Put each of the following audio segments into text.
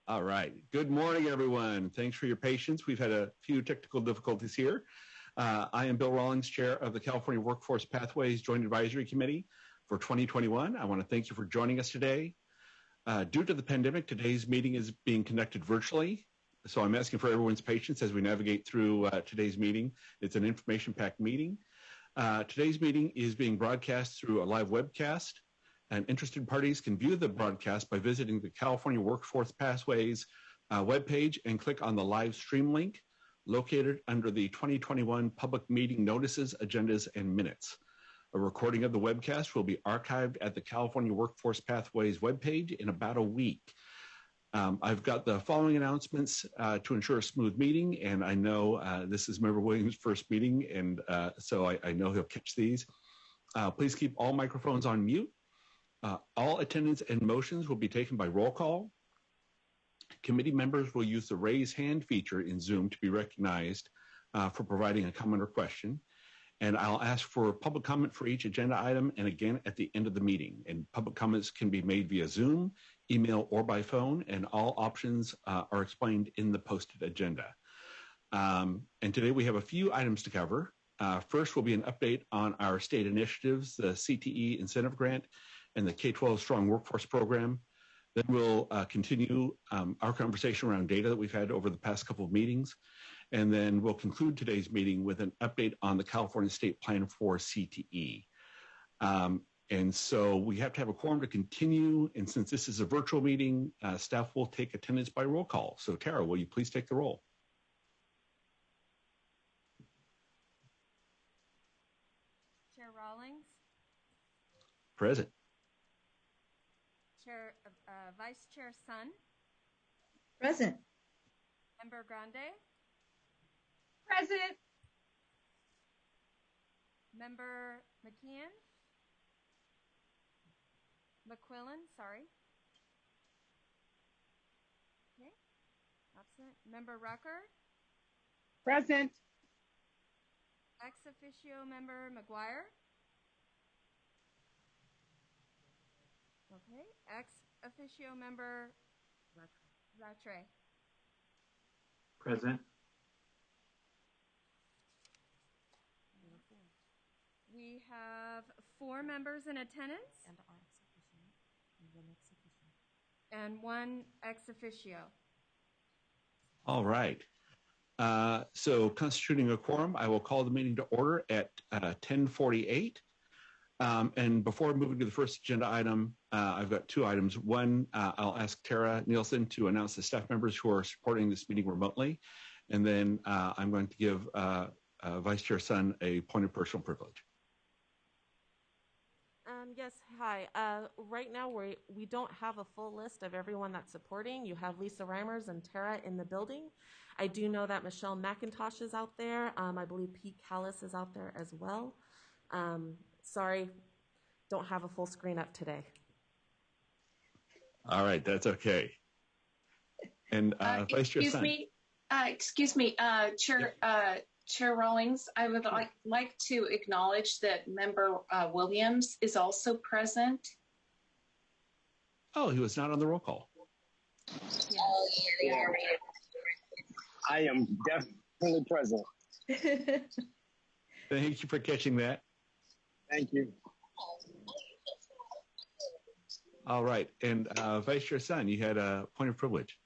All right. Good morning, everyone. Thanks for your patience. We've had a few technical difficulties here. I am Bill Rawlings, Chair of the California Workforce Pathways Joint Advisory Committee for 2021. I want to thank you for joining us today. Due to the pandemic, today's meeting is being conducted virtually. So I'm asking for everyone's patience as we navigate through today's meeting. It's an information-packed meeting. Today's meeting is being broadcast through a live webcast, and interested parties can view the broadcast by visiting the California Workforce Pathways webpage and click on the live stream link located under the 2021 Public Meeting Notices, Agendas, and Minutes. A recording of the webcast will be archived at the California Workforce Pathways webpage in about a week. I've got the following announcements to ensure a smooth meeting, and I know this is Member Williams' first meeting, and so I know he'll catch these. Please keep all microphones on mute. All attendance and motions will be taken by roll call. Committee members will use the raise hand feature in Zoom to be recognized for providing a comment or question. And I'll ask for public comment for each agenda item and again at the end of the meeting. And public comments can be made via Zoom, email, or by phone, and all options are explained in the posted agenda. And today we have a few items to cover. First will be an update on our state initiatives, the CTE Incentive Grant, and the K-12 Strong Workforce Program. Then we'll continue our conversation around data that we've had over the past couple of meetings. And then we'll conclude today's meeting with an update on the California State Plan for CTE. And so we have to have a quorum to continue. And since this is a virtual meeting, staff will take attendance by roll call. So Tara, will you please take the roll? Chair Rawlings. Present. Vice Chair Sun. Present. Member Grande. Present. Member McKeon. McQuillan, sorry. Okay. Absent. Member Rucker. Present. Ex officio member McGuire. Okay. Ex officio member Rattray. Present. We have 4 members in attendance and 1 ex officio. All right. So constituting a quorum, I will call the meeting to order at 10:48. And before moving to the first agenda item, I've got 2 items. One, I'll ask Tara Nielsen to announce the staff members who are supporting this meeting remotely. And then I'm going to give Vice Chair Sun a point of personal privilege. Yes, hi. Right now, we don't have a full list of everyone that's supporting. You have Lisa Reimers and Tara in the building. I do know that Michelle McIntosh is out there. I believe Pete Callis is out there as well. Sorry, don't have a full screen up today. All right, that's okay. And Vice Chair Sun. Excuse me, Chair Rawlings, I would like to acknowledge that Member Williams is also present. Oh, he was not on the roll call. Yeah. I am definitely present. Thank you for catching that. Thank you. All right. And Vice Chair Sun, you had a point of privilege.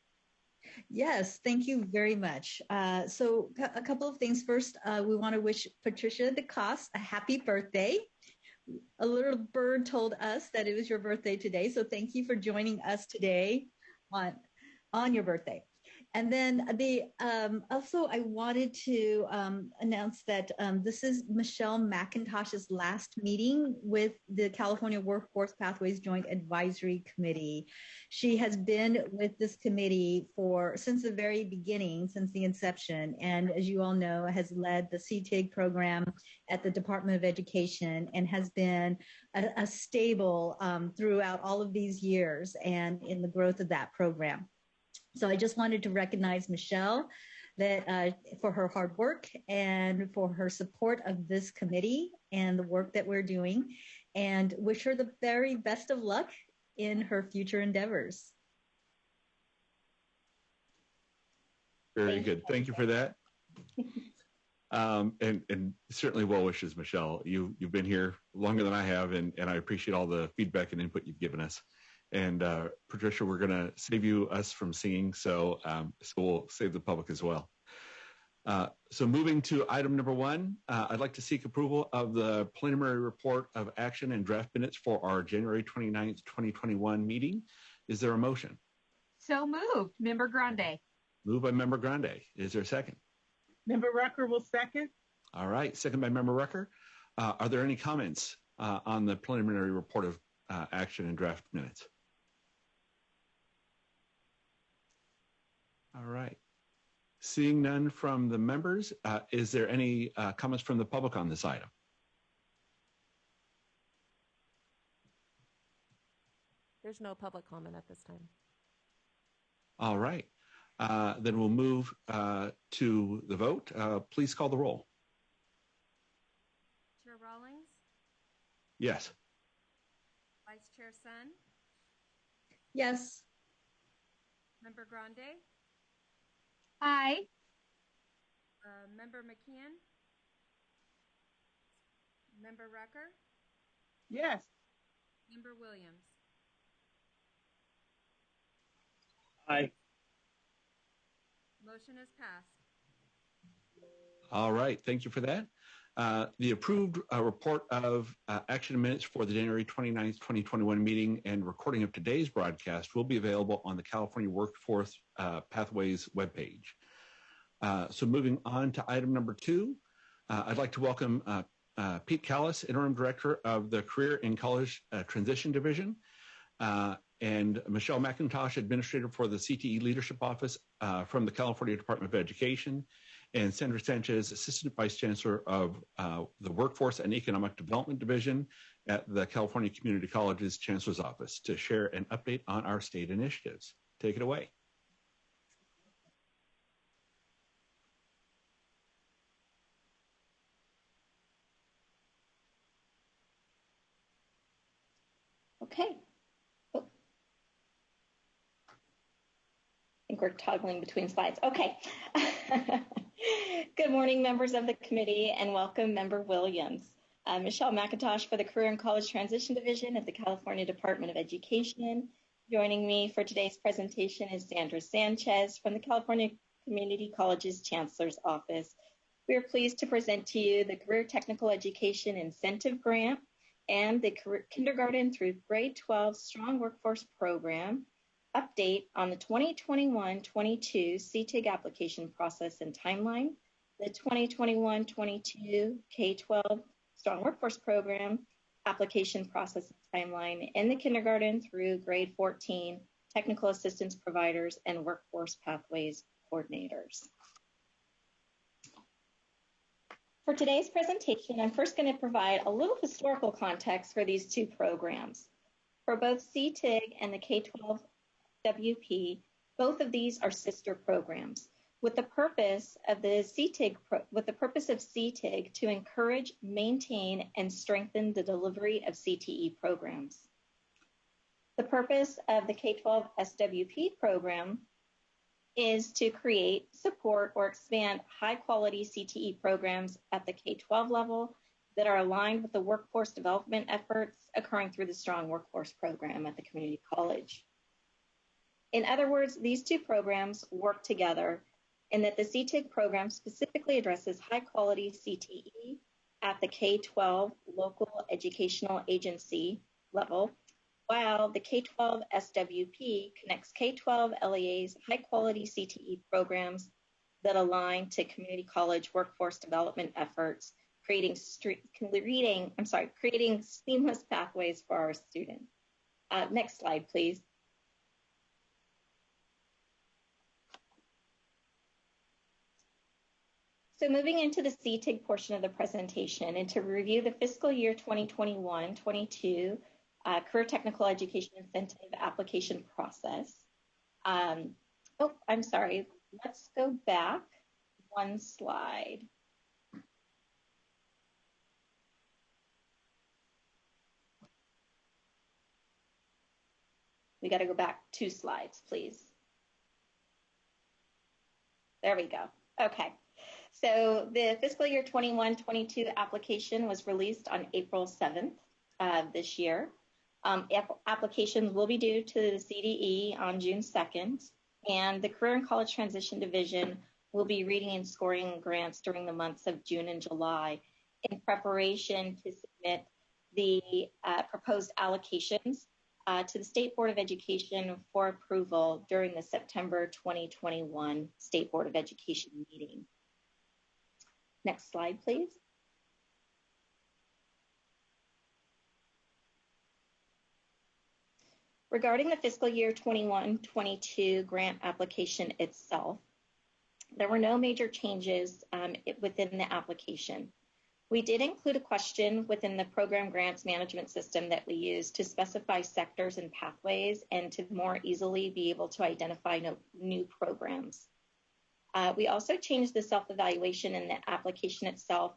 Yes, thank you very much. So a couple of things. First, we want to wish Patricia DeCoste a happy birthday. A little bird told us that it was your birthday today, so thank you for joining us today on your birthday. And then also I wanted to announce that this is Michelle McIntosh's last meeting with the California Workforce Pathways Joint Advisory Committee. She has been with this committee since the very beginning, since the inception, and as you all know, has led the CTEIG program at the Department of Education and has been a stable throughout all of these years and in the growth of that program. So I just wanted to recognize Michelle for her hard work and for her support of this committee and the work that we're doing, and wish her the very best of luck in her future endeavors. Very good. Thank you for that. And certainly well wishes, Michelle. You've been here longer than I have, and I appreciate all the feedback and input you've given us. And Patricia, we're going to save us from singing, so we'll save the public as well. So moving to item number 1, I'd like to seek approval of the preliminary report of action and draft minutes for our January 29th, 2021 meeting. Is there a motion? So moved. Member Grande. Moved by Member Grande. Is there a second? Member Rucker will second. All right, second by Member Rucker. Are there any comments on the preliminary report of action and draft minutes? All right. Seeing none from the members, is there any comments from the public on this item? There's no public comment at this time. All right. Then we'll move to the vote. Please call the roll. Chair Rawlings, Yes. Vice Chair Sun, Yes. Member Grande, Aye. Member McKeon, Member Rucker, Yes. Member Williams. Aye. Motion is passed. All right. Thank you for that. The approved report of action minutes for the January 29th, 2021 meeting and recording of today's broadcast will be available on the California Workforce Pathways webpage. So moving on to item number 2, I'd like to welcome Pete Callis, Interim Director of the Career and College Transition Division, and Michelle McIntosh, Administrator for the CTE Leadership Office from the California Department of Education, and Sandra Sanchez, Assistant Vice Chancellor of the Workforce and Economic Development Division at the California Community College's Chancellor's Office, to share an update on our state initiatives. Take it away. Okay. Oh. I think we're toggling between slides. Okay. Good morning, members of the committee, and welcome, Member Williams. Michelle McIntosh for the Career and College Transition Division at the California Department of Education. Joining me for today's presentation is Sandra Sanchez from the California Community College's Chancellor's Office. We are pleased to present to you the Career Technical Education Incentive Grant and the Kindergarten through Grade 12 Strong Workforce Program update on the 2021-22 CTEIG application process and timeline, the 2021-22 K-12 Strong Workforce Program application process and timeline, and the Kindergarten through Grade 14 Technical Assistance Providers and Workforce Pathways Coordinators. For today's presentation, I'm first going to provide a little historical context for these two programs. For both CTEIG and the K-12 WP, both of these are sister programs with the purpose of CTEIG to encourage, maintain, and strengthen the delivery of CTE programs. The purpose of the K-12 SWP program is to create, support, or expand high-quality CTE programs at the K-12 level that are aligned with the workforce development efforts occurring through the Strong Workforce Program at the community college. In other words, these two programs work together in that the CTEIG program specifically addresses high-quality CTE at the K-12 local educational agency level, while the K-12 SWP connects K-12 LEA's high-quality CTE programs that align to community college workforce development efforts, creating seamless pathways for our students. Next slide, please. So moving into the CTEIG portion of the presentation and to review the fiscal year 2021-22 Career Technical Education Incentive application process. I'm sorry, let's go back one slide. We got to go back 2 slides, please. There we go. Okay. So the fiscal year 21-22 application was released on April 7th this year. Applications will be due to the CDE on June 2nd, and the Career and College Transition Division will be reading and scoring grants during the months of June and July in preparation to submit the proposed allocations to the State Board of Education for approval during the September 2021 State Board of Education meeting. Next slide, please. Regarding the fiscal year 21-22 grant application itself, there were no major changes within the application. We did include a question within the program grants management system that we use to specify sectors and pathways and to more easily be able to identify new programs. We also changed the self-evaluation in the application itself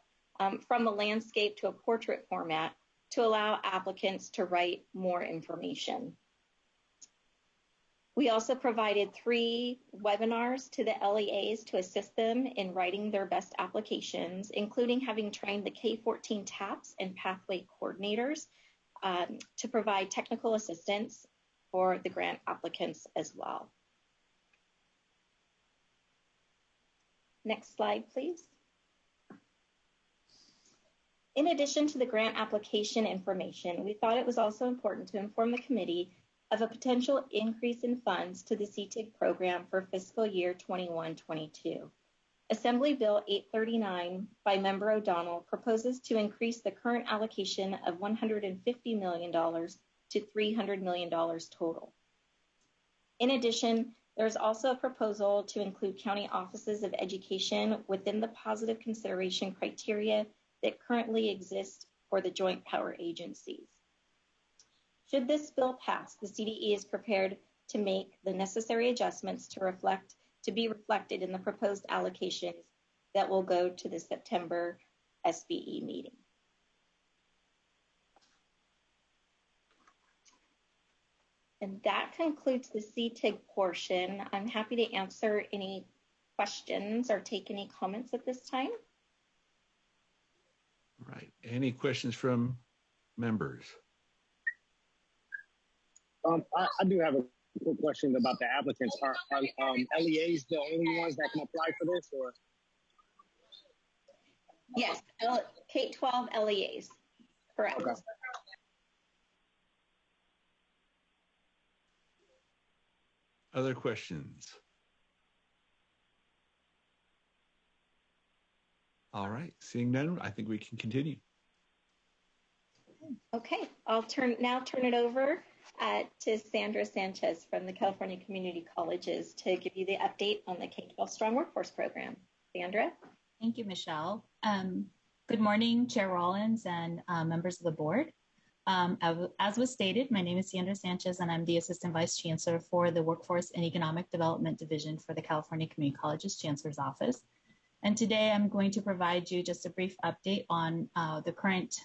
from a landscape to a portrait format to allow applicants to write more information. We also provided 3 webinars to the LEAs to assist them in writing their best applications, including having trained the K-14 TAPs and pathway coordinators to provide technical assistance for the grant applicants as well. Next slide, please. In addition to the grant application information, we thought it was also important to inform the committee of a potential increase in funds to the CTEIG program for fiscal year 21-22. Assembly Bill 839 by Member O'Donnell proposes to increase the current allocation of $150 million to $300 million total. In addition, there's also a proposal to include county offices of education within the positive consideration criteria that currently exist for the joint power agencies. Should this bill pass, the CDE is prepared to make the necessary adjustments to be reflected in the proposed allocations that will go to the September SBE meeting. And that concludes the CTEIG portion. I'm happy to answer any questions or take any comments at this time. Right. Any questions from members? I do have a quick question about the applicants. Are LEAs the only ones that can apply for this, or? Yes, K-12 LEAs, correct. Okay. Other questions? All right, seeing none, I think we can continue. Okay, I'll now turn it over to Sandra Sanchez from the California Community Colleges to give you the update on the K-12 Strong Workforce Program. Sandra? Thank you, Michelle. Good morning, Chair Rollins and members of the board. As was stated, my name is Sandra Sanchez, and I'm the Assistant Vice Chancellor for the Workforce and Economic Development Division for the California Community Colleges Chancellor's Office. And today I'm going to provide you just a brief update on the current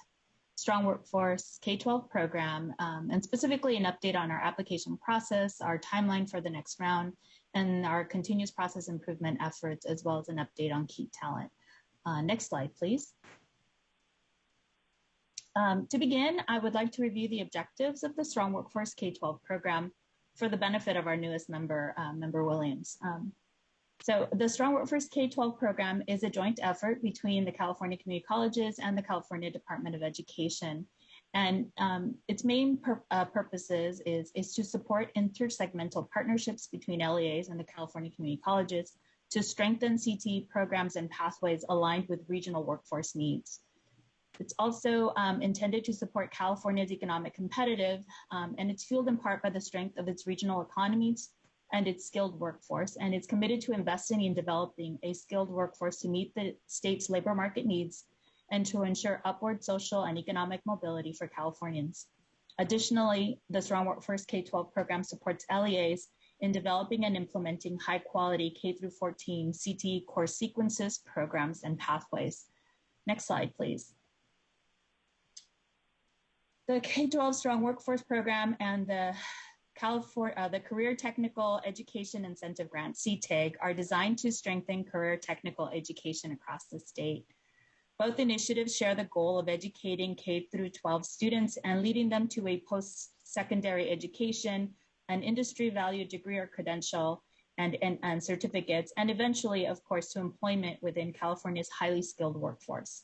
Strong Workforce K-12 program, and specifically an update on our application process, our timeline for the next round, and our continuous process improvement efforts, as well as an update on key talent. Next slide, please. To begin, I would like to review the objectives of the Strong Workforce K-12 program for the benefit of our newest member, Member Williams. So the Strong Workforce K-12 program is a joint effort between the California Community Colleges and the California Department of Education. And its main purposes is to support intersegmental partnerships between LEAs and the California Community Colleges to strengthen CTE programs and pathways aligned with regional workforce needs. It's also intended to support California's economic competitive, and it's fueled in part by the strength of its regional economies and its skilled workforce, and it's committed to investing in developing a skilled workforce to meet the state's labor market needs and to ensure upward social and economic mobility for Californians. Additionally, the Strong Workforce K-12 program supports LEAs in developing and implementing high-quality K-14 CTE course sequences, programs, and pathways. Next slide, please. The K-12 Strong Workforce Program and the the Career Technical Education Incentive Grant, CTEIG, are designed to strengthen career technical education across the state. Both initiatives share the goal of educating K through 12 students and leading them to a post-secondary education, an industry-valued degree or credential, and certificates, and eventually, of course, to employment within California's highly skilled workforce.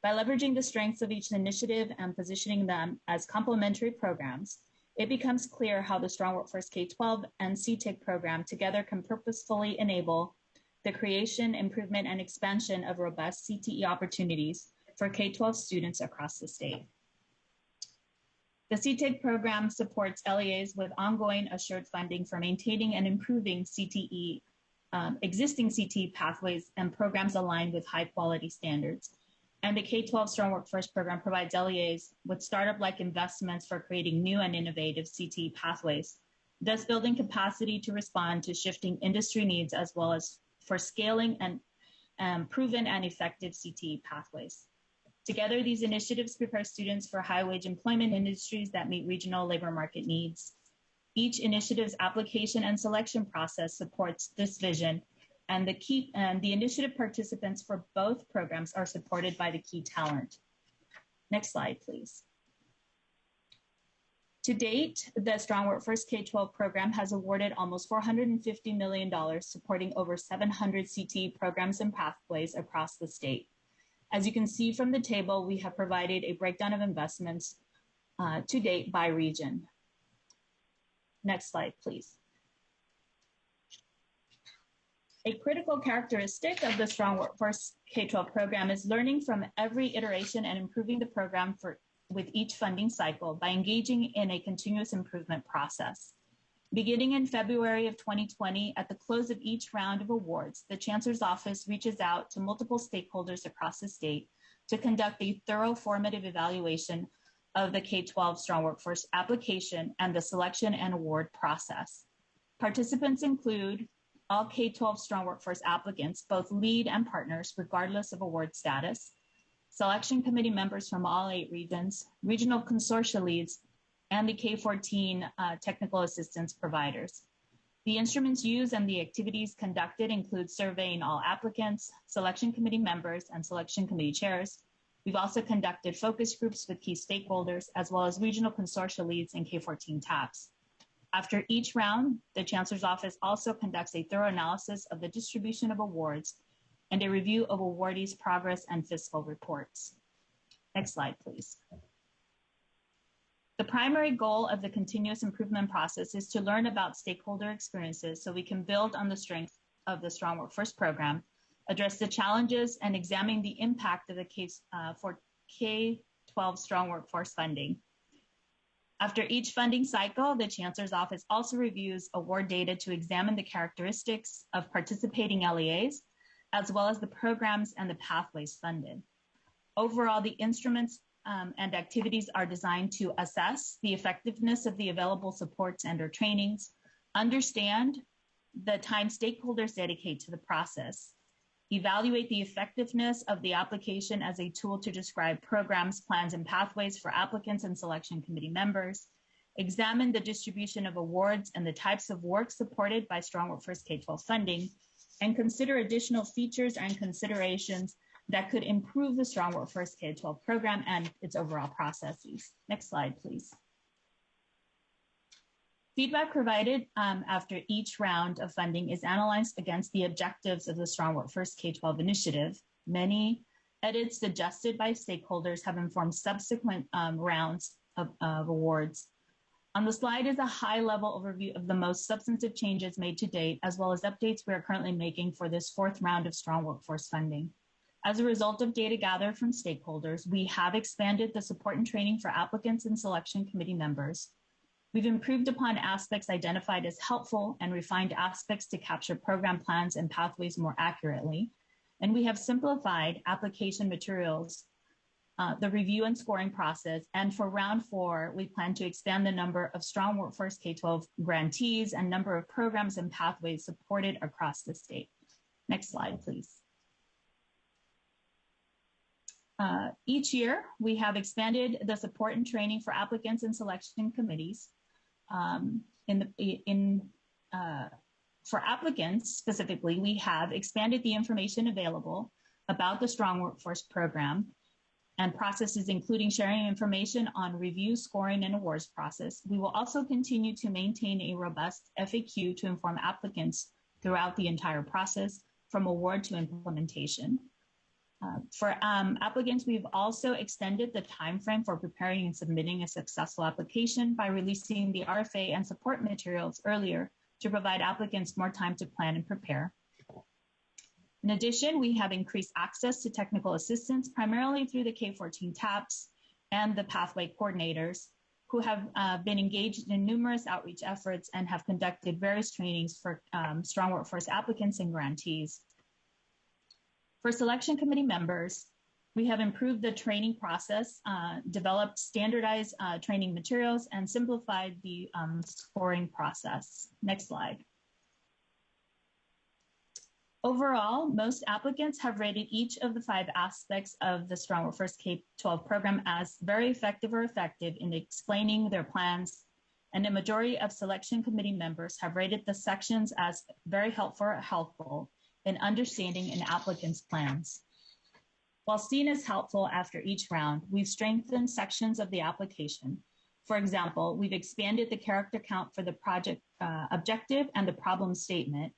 By leveraging the strengths of each initiative and positioning them as complementary programs, it becomes clear how the Strong Workforce K-12 and CTEIG program together can purposefully enable the creation, improvement, and expansion of robust CTE opportunities for K-12 students across the state. The CTEIG program supports LEAs with ongoing assured funding for maintaining and improving CTE, existing CTE pathways and programs aligned with high quality standards. And the K-12 Strong Workforce program provides LEAs with startup-like investments for creating new and innovative CTE pathways, thus building capacity to respond to shifting industry needs as well as for scaling and proven and effective CTE pathways. Together, these initiatives prepare students for high-wage employment industries that meet regional labor market needs. Each initiative's application and selection process supports this vision, and the initiative participants for both programs are supported by the key talent. Next slide, please. To date, the Strong Workforce K-12 program has awarded almost $450 million, supporting over 700 CTE programs and pathways across the state. As you can see from the table, we have provided a breakdown of investments to date by region. Next slide, please. A critical characteristic of the Strong Workforce K-12 program is learning from every iteration and improving the program with each funding cycle by engaging in a continuous improvement process. Beginning in February of 2020, at the close of each round of awards, the Chancellor's Office reaches out to multiple stakeholders across the state to conduct a thorough formative evaluation of the K-12 Strong Workforce application and the selection and award process. Participants include all K-12 Strong Workforce applicants, both lead and partners, regardless of award status, selection committee members from all 8 regions, regional consortia leads, and the K-14 technical assistance providers. The instruments used and the activities conducted include surveying all applicants, selection committee members, and selection committee chairs. We've also conducted focus groups with key stakeholders, as well as regional consortia leads and K-14 TAPs. After each round, the Chancellor's Office also conducts a thorough analysis of the distribution of awards and a review of awardees' progress and fiscal reports. Next slide, please. The primary goal of the continuous improvement process is to learn about stakeholder experiences so we can build on the strength of the Strong Workforce program, address the challenges, and examine the impact of the K-12 Strong Workforce funding. After each funding cycle, the Chancellor's Office also reviews award data to examine the characteristics of participating LEAs, as well as the programs and the pathways funded. Overall, the instruments and activities are designed to assess the effectiveness of the available supports and/or trainings, understand the time stakeholders dedicate to the process, evaluate the effectiveness of the application as a tool to describe programs, plans, and pathways for applicants and selection committee members, examine the distribution of awards and the types of work supported by Strong Workforce K-12 funding, and consider additional features and considerations that could improve the Strong Workforce K-12 program and its overall processes. Next slide, please. Feedback provided after each round of funding is analyzed against the objectives of the Strong Workforce K-12 initiative. Many edits suggested by stakeholders have informed subsequent rounds of awards. On the slide is a high-level overview of the most substantive changes made to date, as well as updates we are currently making for this 4th round of Strong Workforce funding. As a result of data gathered from stakeholders, we have expanded the support and training for applicants and selection committee members. We've improved upon aspects identified as helpful and refined aspects to capture program plans and pathways more accurately. And we have simplified application materials, the review and scoring process. And for round 4, we plan to expand the number of Strong Workforce K-12 grantees and number of programs and pathways supported across the state. Next slide, please. Each year, we have expanded the support and training for applicants and selection committees. For applicants specifically, we have expanded the information available about the Strong Workforce Program and processes, including sharing information on review, scoring, and awards process. We will also continue to maintain a robust FAQ to inform applicants throughout the entire process, from award to implementation. For applicants, we've also extended the timeframe for preparing and submitting a successful application by releasing the RFA and support materials earlier to provide applicants more time to plan and prepare. In addition, we have increased access to technical assistance, primarily through the K-14 TAPs and the pathway coordinators, who have been engaged in numerous outreach efforts and have conducted various trainings for Strong Workforce applicants and grantees. For selection committee members, we have improved the training process, developed standardized training materials, and simplified the scoring process. Next slide. Overall, most applicants have rated each of the 5 aspects of the Strong Workforce K-12 program as very effective or effective in explaining their plans, and a majority of selection committee members have rated the sections as very helpful in understanding an applicant's plans. While seen as helpful after each round, we've strengthened sections of the application. For example, we've expanded the character count for the project objective and the problem statement,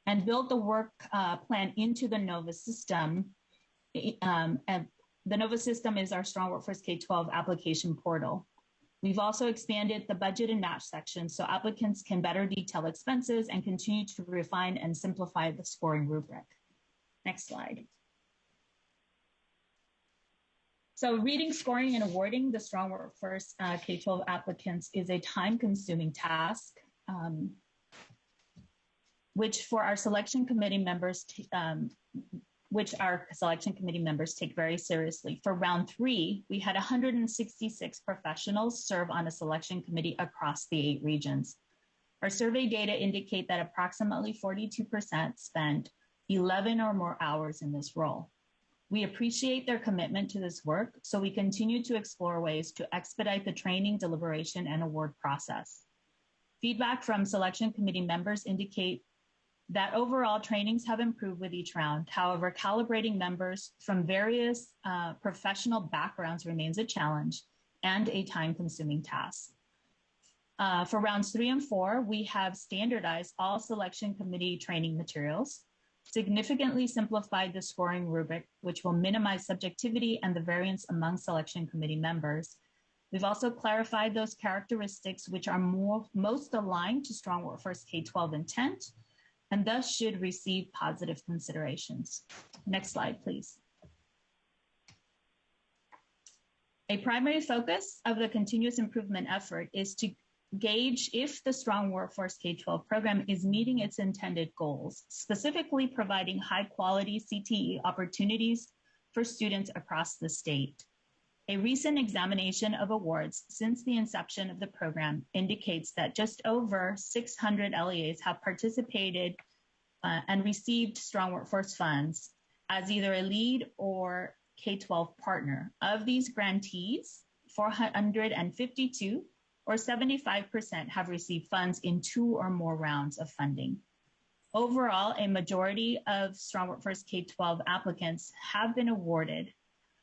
and built the work plan into the NOVA system. And the NOVA system is our Strong Workforce K-12 application portal. We've also expanded the budget and match section so applicants can better detail expenses and continue to refine and simplify the scoring rubric. Next slide. So reading, scoring, and awarding the Strong Workforce K-12 applicants is a time-consuming task, which our selection committee members take very seriously. For round 3, we had 166 professionals serve on a selection committee across the 8 regions. Our survey data indicate that approximately 42% spent 11 or more hours in this role. We appreciate their commitment to this work, so we continue to explore ways to expedite the training, deliberation, and award process. Feedback from selection committee members indicate that overall trainings have improved with each round. However, calibrating members from various professional backgrounds remains a challenge and a time-consuming task. For rounds 3 and 4, we have standardized all selection committee training materials, significantly simplified the scoring rubric, which will minimize subjectivity and the variance among selection committee members. We've also clarified those characteristics which are most aligned to Strong Workforce K-12 intent, and thus should receive positive considerations. Next slide, please. A primary focus of the continuous improvement effort is to gauge if the Strong Workforce K-12 program is meeting its intended goals, specifically providing high-quality CTE opportunities for students across the state. A recent examination of awards since the inception of the program indicates that just over 600 LEAs have participated and received Strong Workforce funds as either a lead or K-12 partner. Of these grantees, 452 or 75% have received funds in 2 or more rounds of funding. Overall, a majority of Strong Workforce K-12 applicants have been awarded.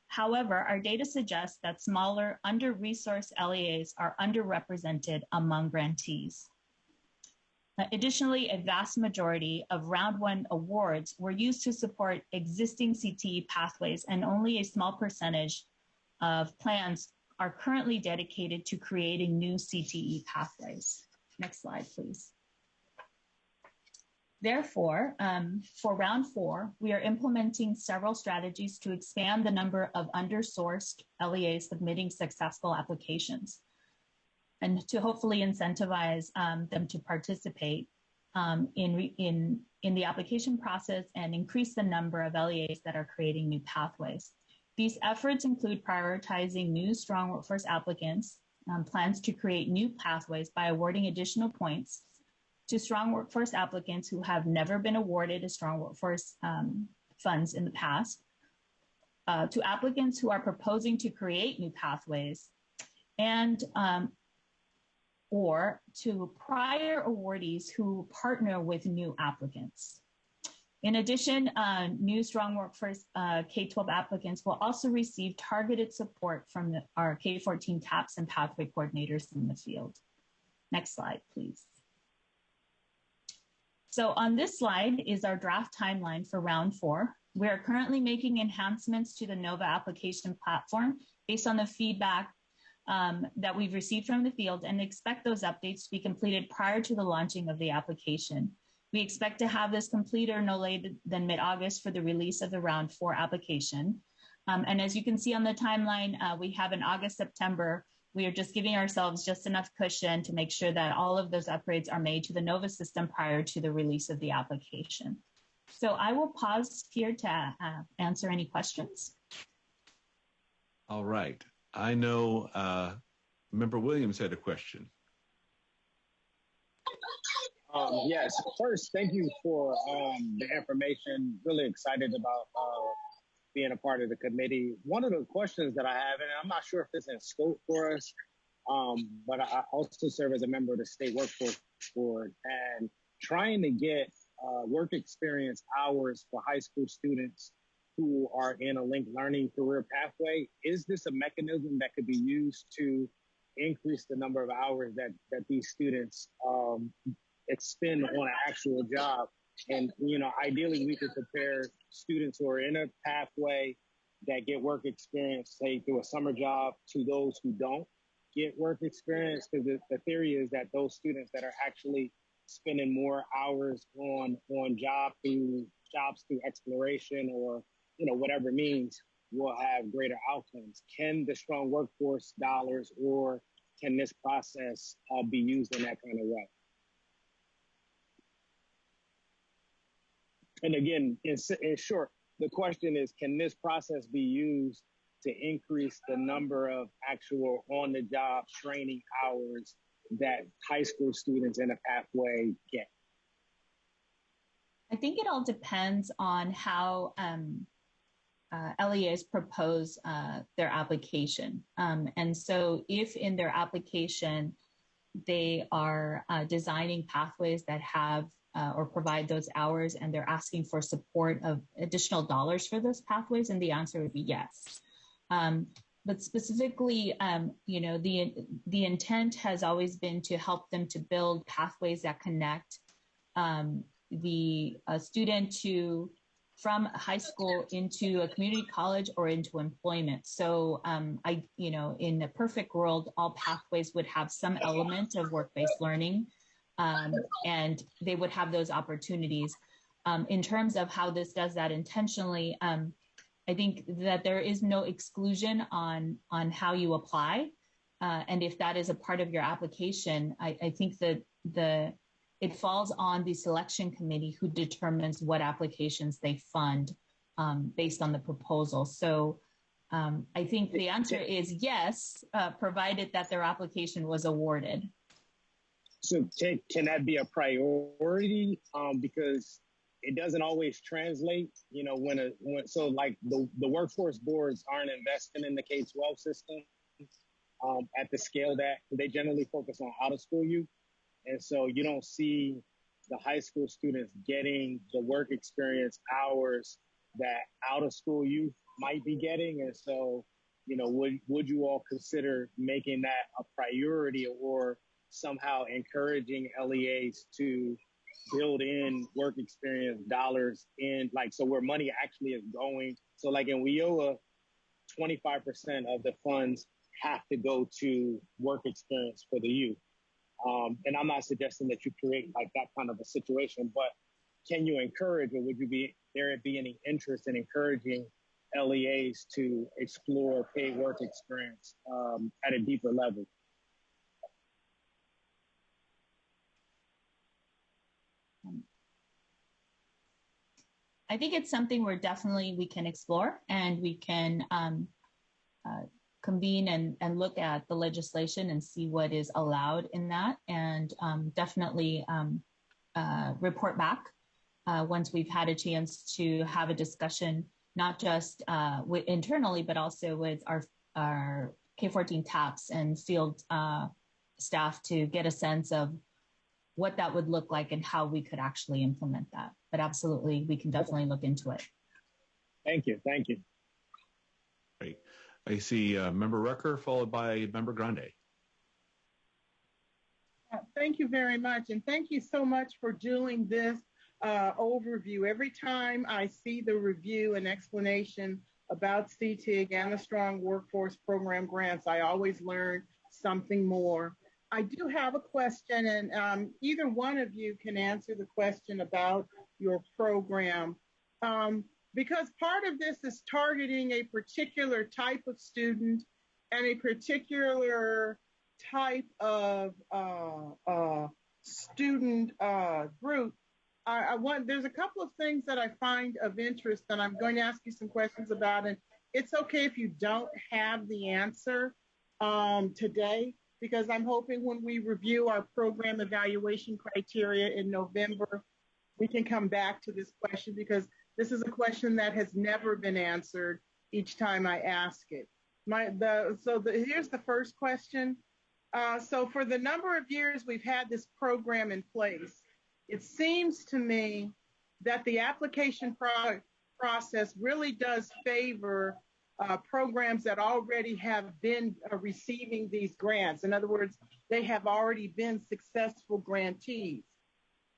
However, our data suggests that smaller, under-resourced LEAs are underrepresented among grantees. Additionally, a vast majority of round 1 awards were used to support existing CTE pathways, and only a small percentage of plans are currently dedicated to creating new CTE pathways. Next slide, please. Therefore, for round 4, we are implementing several strategies to expand the number of undersourced LEAs submitting successful applications, and to hopefully incentivize them to participate in the application process and increase the number of LEAs that are creating new pathways. These efforts include prioritizing new Strong Workforce applicants, plans to create new pathways by awarding additional points to Strong Workforce applicants who have never been awarded a Strong Workforce funds in the past, to applicants who are proposing to create new pathways, and or to prior awardees who partner with new applicants. In addition, new Strong Workforce K-12 applicants will also receive targeted support from our K-14 TAPS and pathway coordinators in the field. Next slide, please. So on this slide is our draft timeline for round 4. We are currently making enhancements to the NOVA application platform based on the feedback that we've received from the field and expect those updates to be completed prior to the launching of the application. We expect to have this completed no later than mid-August for the release of the round 4 application. And as you can see on the timeline, we have in August, September, we are just giving ourselves just enough cushion to make sure that all of those upgrades are made to the NOVA system prior to the release of the application. So I will pause here to answer any questions. All right. I know Member Williams had a question. Yes, first, thank you for the information. Really excited about being a part of the committee. One of the questions that I have, and I'm not sure if it's in scope for us, but I also serve as a member of the State Workforce Board, and trying to get work experience hours for high school students who are in a linked learning career pathway. Is this a mechanism that could be used to increase the number of hours that these students expend on an actual job? And, you know, ideally we could prepare students who are in a pathway that get work experience, say through a summer job, to those who don't get work experience. Because the theory is that those students that are actually spending more hours on jobs through exploration or, you know, whatever means, will have greater outcomes. Can the Strong Workforce dollars, or can this process be used in that kind of way? And again, in short, the question is, can this process be used to increase the number of actual on-the-job training hours that high school students in a pathway get? I think it all depends on how LEAs propose their application. And so if in their application, they are designing pathways that have or provide those hours, and they're asking for support of additional dollars for those pathways, and the answer would be yes. But specifically, you know, the intent has always been to help them to build pathways that connect the student from high school into a community college or into employment. So you know, in a perfect world, all pathways would have some element of work-based learning, and they would have those opportunities. In terms of how this does that intentionally, I think that there is no exclusion on how you apply. And if that is a part of your application, I think that it falls on the selection committee who determines what applications they fund based on the proposal. So I think the answer is yes, provided that their application was awarded. So can that be a priority? Because it doesn't always translate, you know, so like the workforce boards aren't investing in the K-12 system at the scale that they generally focus on out of school youth. And so you don't see the high school students getting the work experience hours that out of school youth might be getting. And so, you know, would you all consider making that a priority, or somehow encouraging LEAs to build in work experience dollars in, like, so where money actually is going? So like in WIOA, 25% of the funds have to go to work experience for the youth. And I'm not suggesting that you create like that kind of a situation, but can you encourage, or would there be any interest in encouraging LEAs to explore paid work experience at a deeper level? I think it's something we can explore, and we can convene and look at the legislation and see what is allowed in that, and definitely report back once we've had a chance to have a discussion, not just internally, but also with our K-14 TAPS and field staff to get a sense of what that would look like and how we could actually implement that. But absolutely, we can definitely look into it. Thank you. Thank you. Great. I see Member Rucker followed by Member Grande. Thank you very much. And thank you so much for doing this overview. Every time I see the review and explanation about CTEIG and the Strong Workforce Program grants, I always learn something more. I do have a question, and either one of you can answer the question about your program. Because part of this is targeting a particular type of student and a particular type of student group. There's a couple of things that I find of interest that I'm going to ask you some questions about, and it's okay if you don't have the answer today, because I'm hoping when we review our program evaluation criteria in November, we can come back to this question, because this is a question that has never been answered each time I ask it. Here's the first question. So for the number of years we've had this program in place, it seems to me that the application process really does favor programs that already have been receiving these grants. In other words, they have already been successful grantees.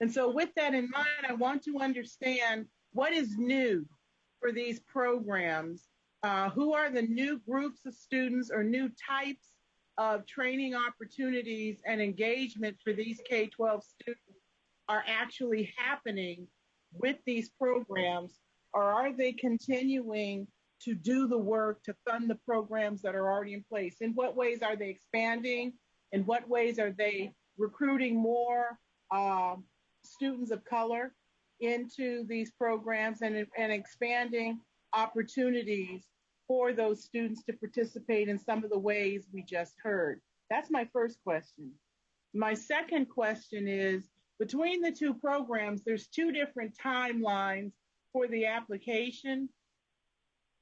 And so with that in mind, I want to understand what is new for these programs. Who are the new groups of students or new types of training opportunities and engagement for these K-12 students are actually happening with these programs, or are they continuing to do the work to fund the programs that are already in place? In what ways are they expanding? In what ways are they recruiting more students of color into these programs and expanding opportunities for those students to participate in some of the ways we just heard? That's my first question. My second question is, between the two programs, there's two different timelines for the application.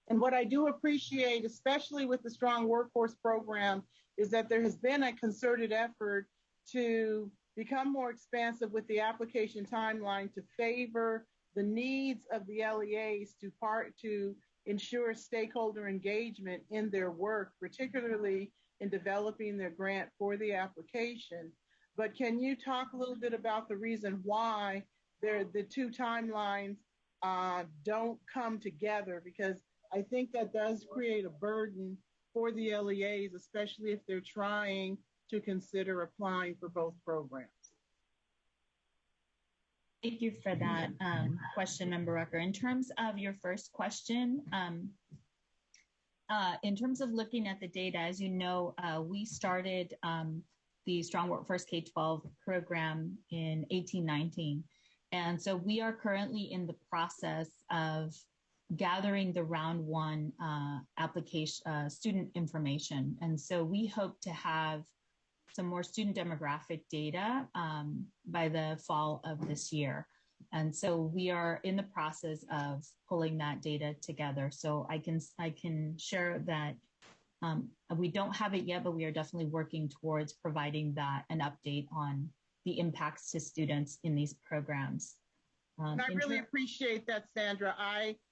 And what I do appreciate, especially with the Strong Workforce Program, is that there has been a concerted effort to become more expansive with the application timeline to favor the needs of the LEAs to ensure stakeholder engagement in their work, particularly in developing their grant for the application. But can you talk a little bit about the reason why the two timelines don't come together? Because I think that does create a burden for the LEAs, especially if they're trying to consider applying for both programs. Thank you for that question, Member Rucker. In terms of your first question, in terms of looking at the data, as you know, we started the Strong Workforce K-12 program in 1819. And so we are currently in the process of gathering the round one application student information. And so we hope to have some more student demographic data by the fall of this year. And so we are in the process of pulling that data together. So I can share that we don't have it yet, but we are definitely working towards providing that an update on the impacts to students in these programs. And I really appreciate that, Sandra.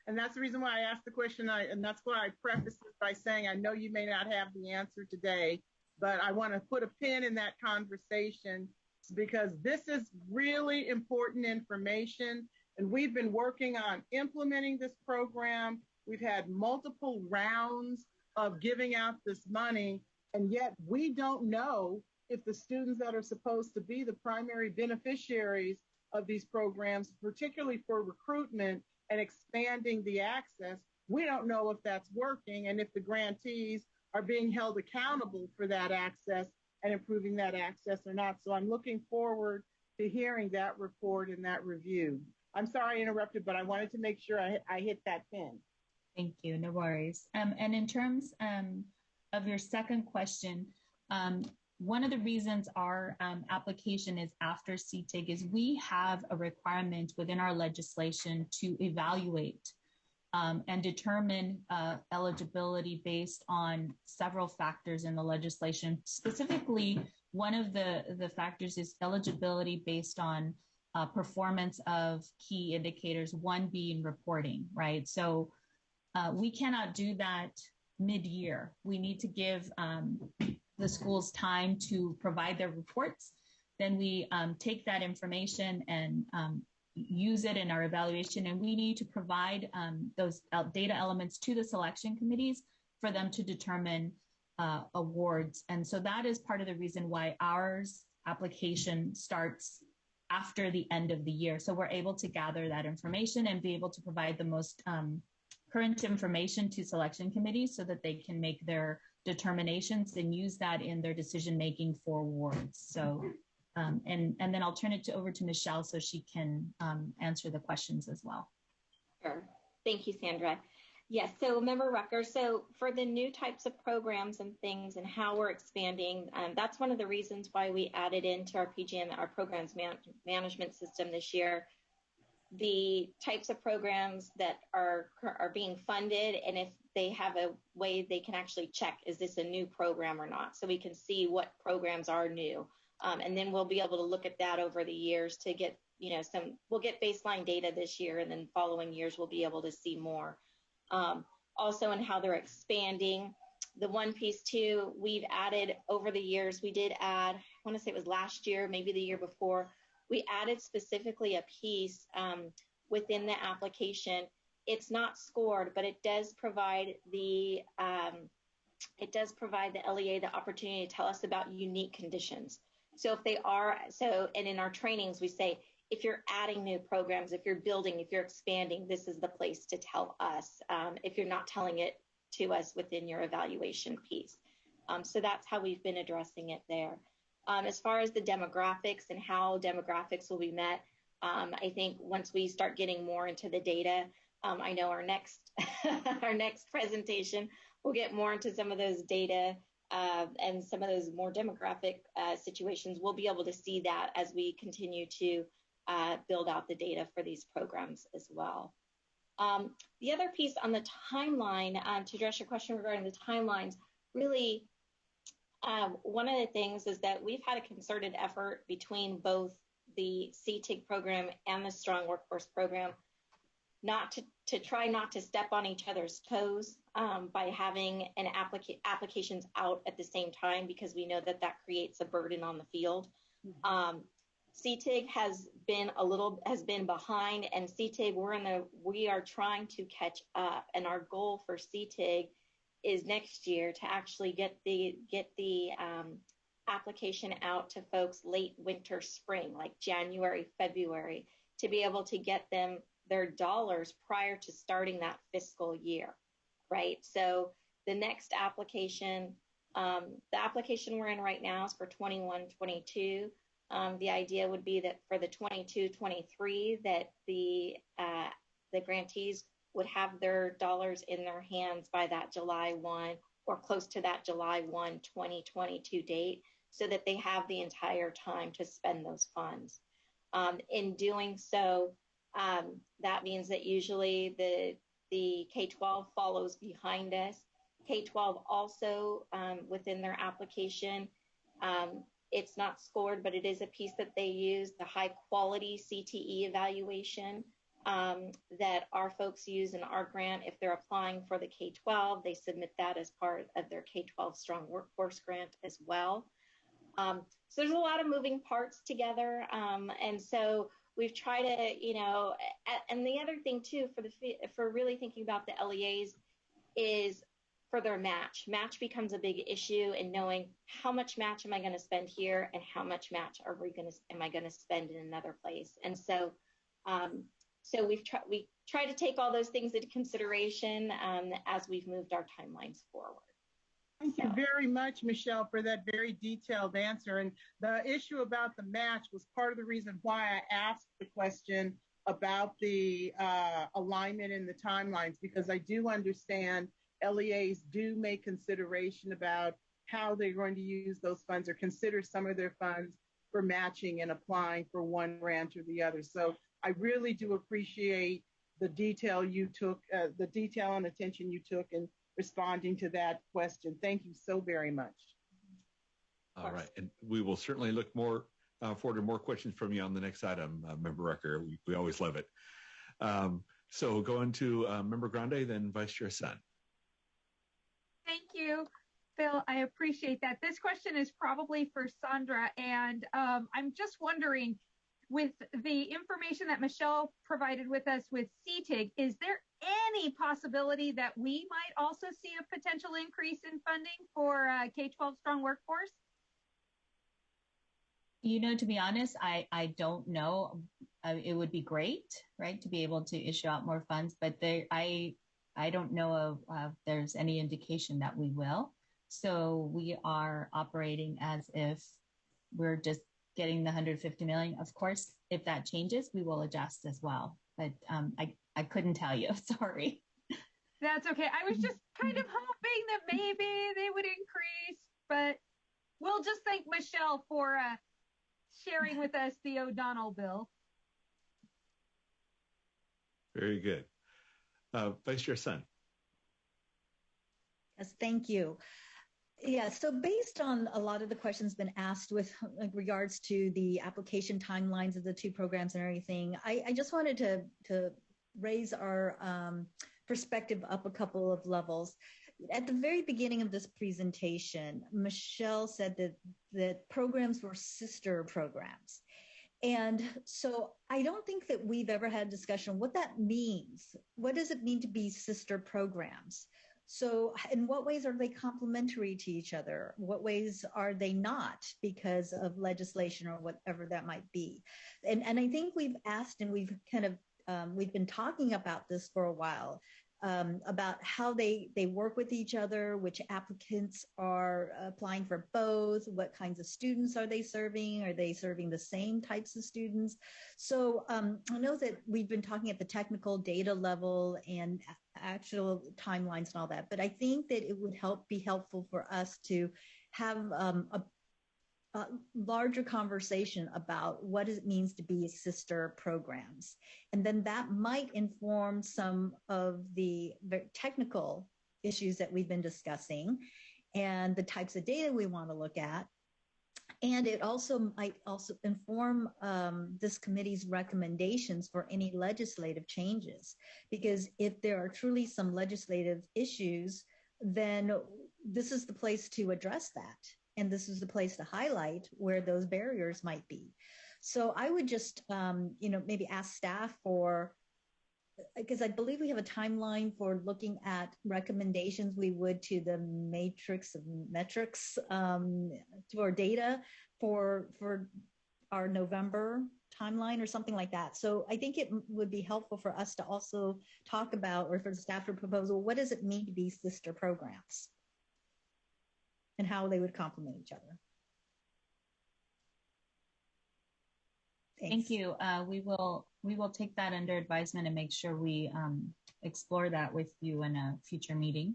And that's the reason why I asked the question, and that's why I prefaced it by saying I know you may not have the answer today, but I want to put a pin in that conversation because this is really important information. And we've been working on implementing this program. We've had multiple rounds of giving out this money, and yet we don't know if the students that are supposed to be the primary beneficiaries of these programs, particularly for recruitment and expanding the access, we don't know if that's working and if the grantees are being held accountable for that access and improving that access or not. So I'm looking forward to hearing that report and that review. I'm sorry I interrupted, but I wanted to make sure I hit that pin. Thank you, no worries. And in terms of your second question, one of the reasons our application is after CTEIG is we have a requirement within our legislation to evaluate and determine eligibility based on several factors in the legislation, specifically one of the factors is eligibility based on performance of key indicators, one being reporting, right? So we cannot do that mid-year. We need to give the schools time to provide their reports. Then we take that information and use it in our evaluation, and we need to provide those data elements to the selection committees for them to determine awards. And so that is part of the reason why ours application starts after the end of the year. So we're able to gather that information and be able to provide the most current information to selection committees so that they can make their determinations and use that in their decision making for awards. So and then I'll turn it over to Michelle so she can answer the questions as well. Sure. Thank you, Sandra. Yes, so Member Rucker, so for the new types of programs and things and how we're expanding, that's one of the reasons why we added into our PGM, our programs management system this year, the types of programs that are being funded, and if they have a way they can actually check, is this a new program or not? So we can see what programs are new. And then we'll be able to look at that over the years to get, we'll get baseline data this year, and then following years we'll be able to see more. Also in how they're expanding. The one piece too, we've added over the years, we did add, I want to say it was last year, maybe the year before, we added specifically a piece within the application. It's not scored, but it does provide the LEA the opportunity to tell us about unique conditions. So if they are, and in our trainings, we say, if you're adding new programs, if you're building, if you're expanding, this is the place to tell us, if you're not telling it to us within your evaluation piece. So that's how we've been addressing it there. As far as the demographics and how demographics will be met, I think once we start getting more into the data, I know our next our next presentation will get more into some of those data and some of those more demographic situations. We'll be able to see that as we continue to build out the data for these programs as well. The other piece on the timeline, to address your question regarding the timelines, really one of the things is that we've had a concerted effort between both the CTEIG program and the Strong Workforce program not to try not to step on each other's toes by having an applications out at the same time, because we know that that creates a burden on the field. CTEIG has been behind, and CTEIG we are trying to catch up, and our goal for CTEIG is next year to actually get the application out to folks late winter, spring, like January, February, to be able to get them their dollars prior to starting that fiscal year, right? So the next application, the application we're in right now is for 21-22. The idea would be that for the 22-23, that the grantees would have their dollars in their hands by that July 1 or close to that July 1, 2022 date, so that they have the entire time to spend those funds. In doing so, that means that usually the K-12 follows behind us. K-12 also, within their application, it's not scored, but it is a piece that they use, the high quality CTE evaluation that our folks use in our grant. If they're applying for the K-12, they submit that as part of their K-12 Strong Workforce Grant as well. So there's a lot of moving parts together. And so we've tried to, and the other thing too, for really thinking about the LEAs is for their match. Match becomes a big issue in knowing how much match am I going to spend here and how much match am I going to spend in another place. And so, we try to take all those things into consideration as we've moved our timelines forward. Thank you very much, Michelle, for that very detailed answer. And the issue about the match was part of the reason why I asked the question about the alignment in the timelines, because I do understand LEAs do make consideration about how they're going to use those funds or consider some of their funds for matching and applying for one grant or the other. So I really do appreciate the detail you took, the detail and attention you took in responding to that question. Thank you so very much. All right, and we will certainly look more forward to more questions from you on the next item, Member Rucker. We always love it. So going to Member Grande, then Vice Chair Sun. Thank you, Phil. I appreciate that. This question is probably for Sandra, and I'm just wondering, with the information that Michelle provided with us with CTEIG, is there any possibility that we might also see a potential increase in funding for K-12 Strong Workforce? You know, to be honest, I don't know. It would be great, right, to be able to issue out more funds, but I don't know if there's any indication that we will. So we are operating as if we're just getting the 150 million. Of course, if that changes, we will adjust as well. But I couldn't tell you. Sorry. That's okay. I was just kind of hoping that maybe they would increase, but we'll just thank Michelle for sharing with us the O'Donnell bill. Very good. Vice Chair Sun. Yes, thank you. Yeah, so based on a lot of the questions been asked with regards to the application timelines of the two programs and everything, I just wanted to raise our perspective up a couple of levels. At the very beginning of this presentation, Michelle said that programs were sister programs. And so I don't think that we've ever had a discussion what that means. What does it mean to be sister programs? So in what ways are they complementary to each other? What ways are they not because of legislation or whatever that might be? And I think we've asked and we've kind of, we've been talking about this for a while, about how they work with each other, which applicants are applying for both, what kinds of students are they serving? Are they serving the same types of students? So I know that we've been talking at the technical data level and actual timelines and all that, but I think that it would be helpful for us to have a larger conversation about what it means to be sister programs. And then that might inform some of the very technical issues that we've been discussing and the types of data we want to look at. And it also might also inform this committee's recommendations for any legislative changes. Because if there are truly some legislative issues, then this is the place to address that. And this is the place to highlight where those barriers might be. So I would just, maybe ask staff for, because I believe we have a timeline for looking at recommendations we would to the matrix of metrics to our data for our November timeline or something like that. So I think it would be helpful for us to also talk about, or for the staff to propose, well, what does it mean to be sister programs? And how they would complement each other. Thanks. Thank you. We will take that under advisement and make sure we explore that with you in a future meeting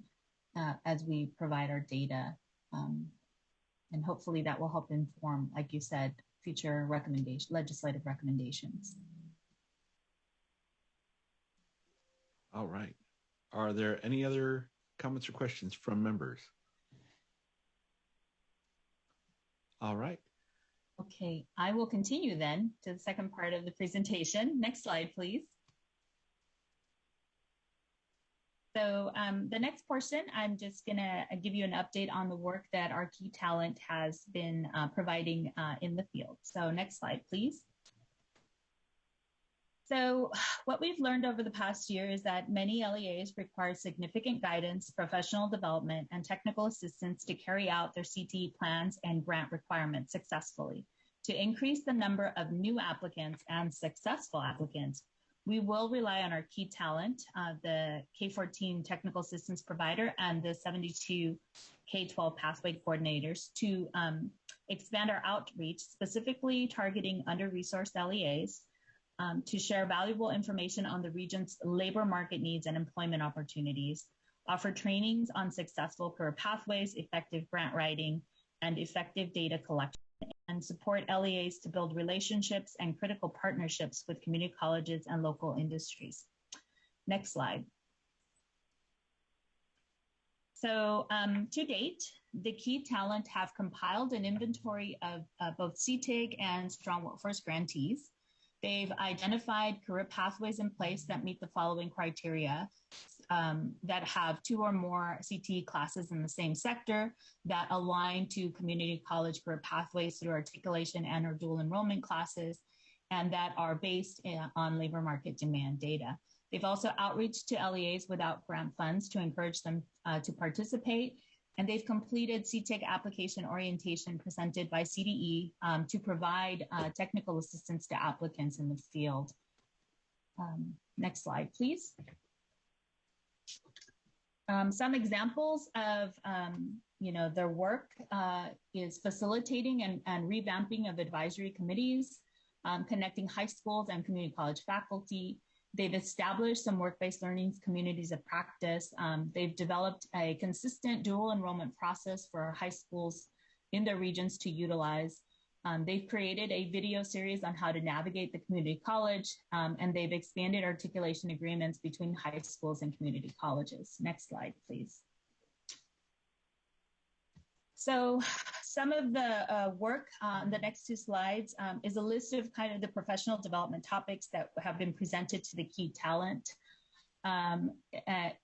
as we provide our data. And hopefully that will help inform, like you said, future legislative recommendations. All right. Are there any other comments or questions from members? All right. Okay, I will continue then to the second part of the presentation. Next slide, please. So the next portion, I'm just gonna give you an update on the work that our key talent has been providing in the field. So next slide, please. So what we've learned over the past year is that many LEAs require significant guidance, professional development, and technical assistance to carry out their CTE plans and grant requirements successfully. To increase the number of new applicants and successful applicants, we will rely on our key talent, the K-14 technical assistance provider and the 72 K-12 pathway coordinators to expand our outreach, specifically targeting under-resourced LEAs, to share valuable information on the region's labor market needs and employment opportunities, offer trainings on successful career pathways, effective grant writing, and effective data collection, and support LEAs to build relationships and critical partnerships with community colleges and local industries. Next slide. So to date, the Key Talent have compiled an inventory of both CTEIG and Strong Workforce grantees. They've identified career pathways in place that meet the following criteria, that have 2 or more CTE classes in the same sector, that align to community college career pathways through articulation and or dual enrollment classes, and that are based on labor market demand data. They've also outreached to LEAs without grant funds to encourage them to participate. And they've completed CTEIG application orientation presented by CDE to provide technical assistance to applicants in the field. Next slide, please. Some examples of their work is facilitating and revamping of advisory committees, connecting high schools and community college faculty. They've established some work-based learning communities of practice. They've developed a consistent dual enrollment process for high schools in their regions to utilize. They've created a video series on how to navigate the community college, and they've expanded articulation agreements between high schools and community colleges. Next slide, please. So some of the work on the next 2 slides is a list of kind of the professional development topics that have been presented to the Key Talent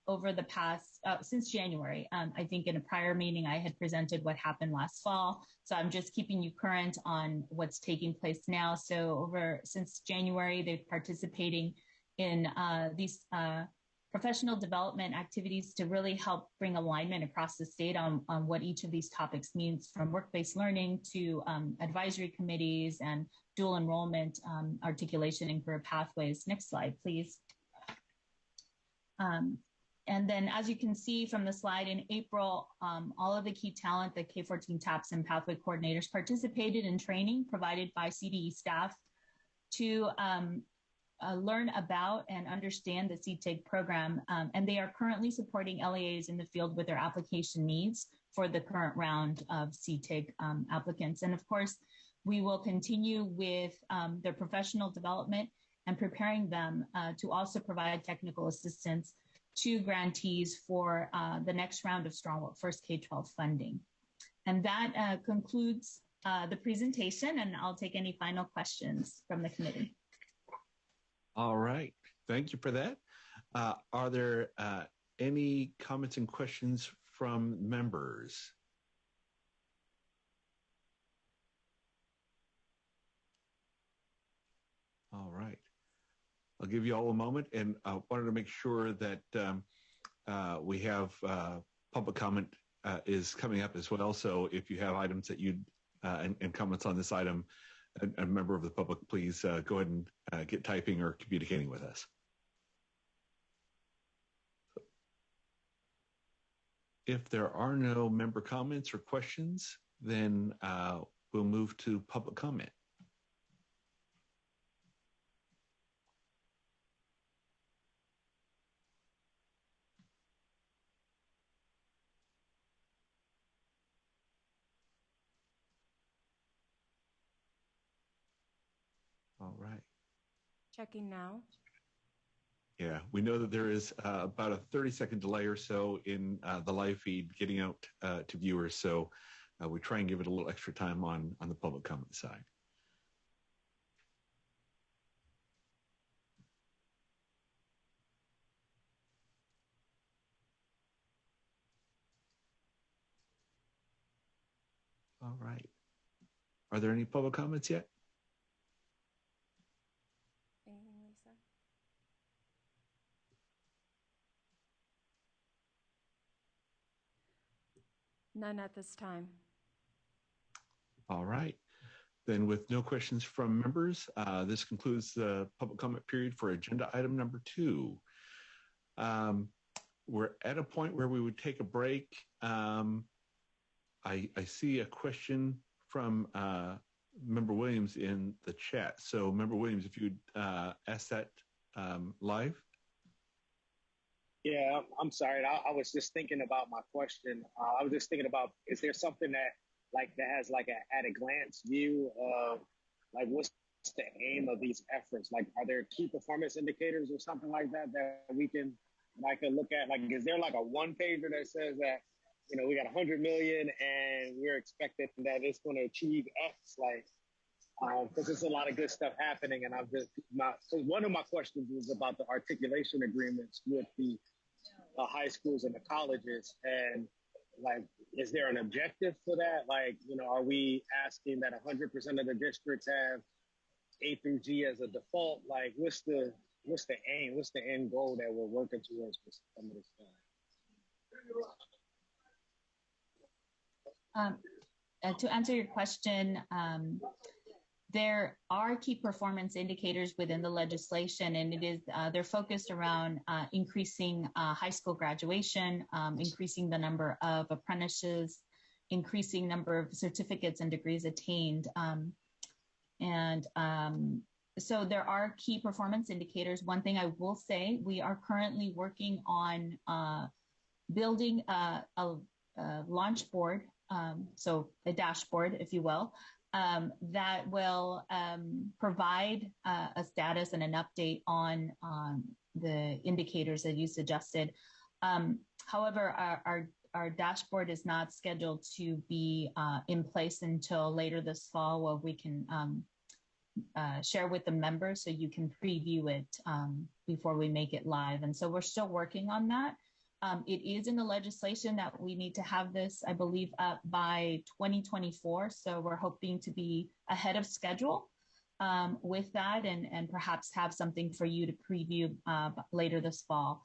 over the past, since January. I think in a prior meeting, I had presented what happened last fall. So I'm just keeping you current on what's taking place now. So since January, they're participating in these professional development activities to really help bring alignment across the state on what each of these topics means, from work-based learning to advisory committees and dual enrollment, articulation and career pathways. Next slide, please. And then as you can see from the slide, in April, all of the Key Talent, the K-14 TAPS and pathway coordinators participated in training provided by CDE staff to learn about and understand the CTEIG program, and they are currently supporting LEAs in the field with their application needs for the current round of CTEIG applicants. And of course, we will continue with their professional development and preparing them to also provide technical assistance to grantees for the next round of Strong Workforce K-12 funding. And that concludes the presentation, and I'll take any final questions from the committee. All right. Thank you for that. Are there any comments and questions from members? All right. I'll give you all a moment, and I wanted to make sure that we have public comment is coming up as well. So if you have items that you'd and comments on this item, a member of the public, please go ahead and get typing or communicating with us. If there are no member comments or questions, then we'll move to public comment. All right. Checking now. Yeah, we know that there is about a 30-second delay or so in the live feed getting out to viewers. So we try and give it a little extra time on the public comment side. All right. Are there any public comments yet? Anything, Lisa? None at this time. All right. Then with no questions from members, this concludes the public comment period for agenda item number 2. We're at a point where we would take a break. I see a question from Member Williams in the chat. So Member Williams, if you'd ask that live. Yeah, I'm sorry. I was just thinking about my question. I was just thinking about, is there something that has like an at a glance view of like what's the aim of these efforts? Like, are there key performance indicators or something like that that we can And I can look at, like, is there like a one pager that says that, you know, we got 100 million and we're expecting that it's going to achieve X, like, because there's a lot of good stuff happening. And I've just not, so one of my questions was about the articulation agreements with the high schools and the colleges. And like, is there an objective for that? Like, you know, are we asking that 100% of the districts have A through G as a default? Like, what's the aim? What's the end goal that we're working towards for some of this stuff? To answer your question, there are key performance indicators within the legislation, and it is they're focused around increasing high school graduation, increasing the number of apprentices, increasing number of certificates and degrees attained, so there are key performance indicators. One thing I will say, we are currently working on building a launch board, so a dashboard, if you will, that will provide a status and an update on the indicators that you suggested. However, our dashboard is not scheduled to be in place until later this fall, where we can share with the members so you can preview it before we make it live. And so we're still working on that. It is in the legislation that we need to have this, I believe, up by 2024. So we're hoping to be ahead of schedule with that, and perhaps have something for you to preview later this fall.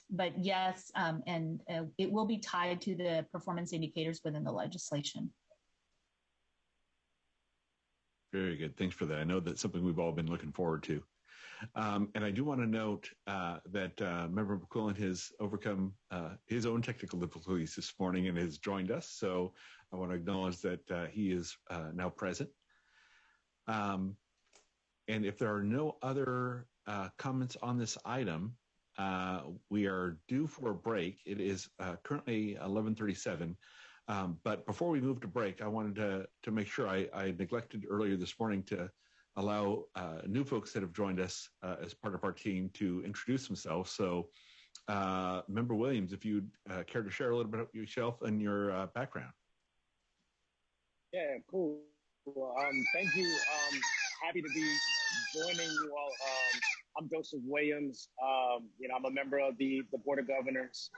But yes, and it will be tied to the performance indicators within the legislation. Very good. Thanks for that. I know that's something we've all been looking forward to. And I do want to note that Member McQuillan has overcome his own technical difficulties this morning and has joined us. So I want to acknowledge that he is now present. And if there are no other comments on this item, we are due for a break. It is currently 11:37. But before we move to break, I wanted to make sure I neglected earlier this morning to allow new folks that have joined us as part of our team to introduce themselves. So Member Williams, if you'd care to share a little bit of yourself and your background. Yeah, cool. Well, thank you. Happy to be joining you all. I'm Joseph Williams. You know, I'm a member of the Board of Governors.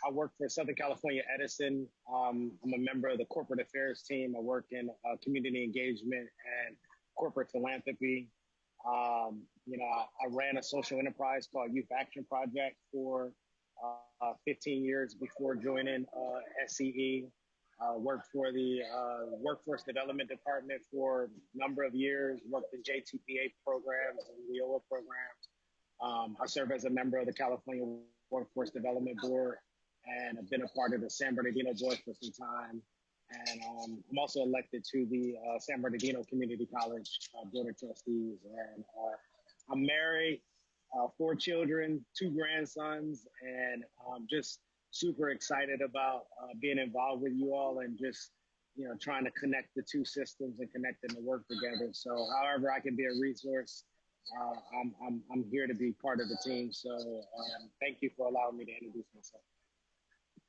I work for Southern California Edison. I'm a member of the corporate affairs team. I work in community engagement and corporate philanthropy. You know, I ran a social enterprise called Youth Action Project for 15 years before joining SCE. Worked for the Workforce Development Department for a number of years, worked in JTPA programs and WIOA programs. I serve as a member of the California Workforce Development Board, and I've been a part of the San Bernardino Board for some time. And I'm also elected to the San Bernardino Community College Board of Trustees. And I'm married, 4 children, 2 grandsons, and just super excited about being involved with you all and just, you know, trying to connect the two systems and connecting the work together. So however I can be a resource, I'm here to be part of the team. So thank you for allowing me to introduce myself.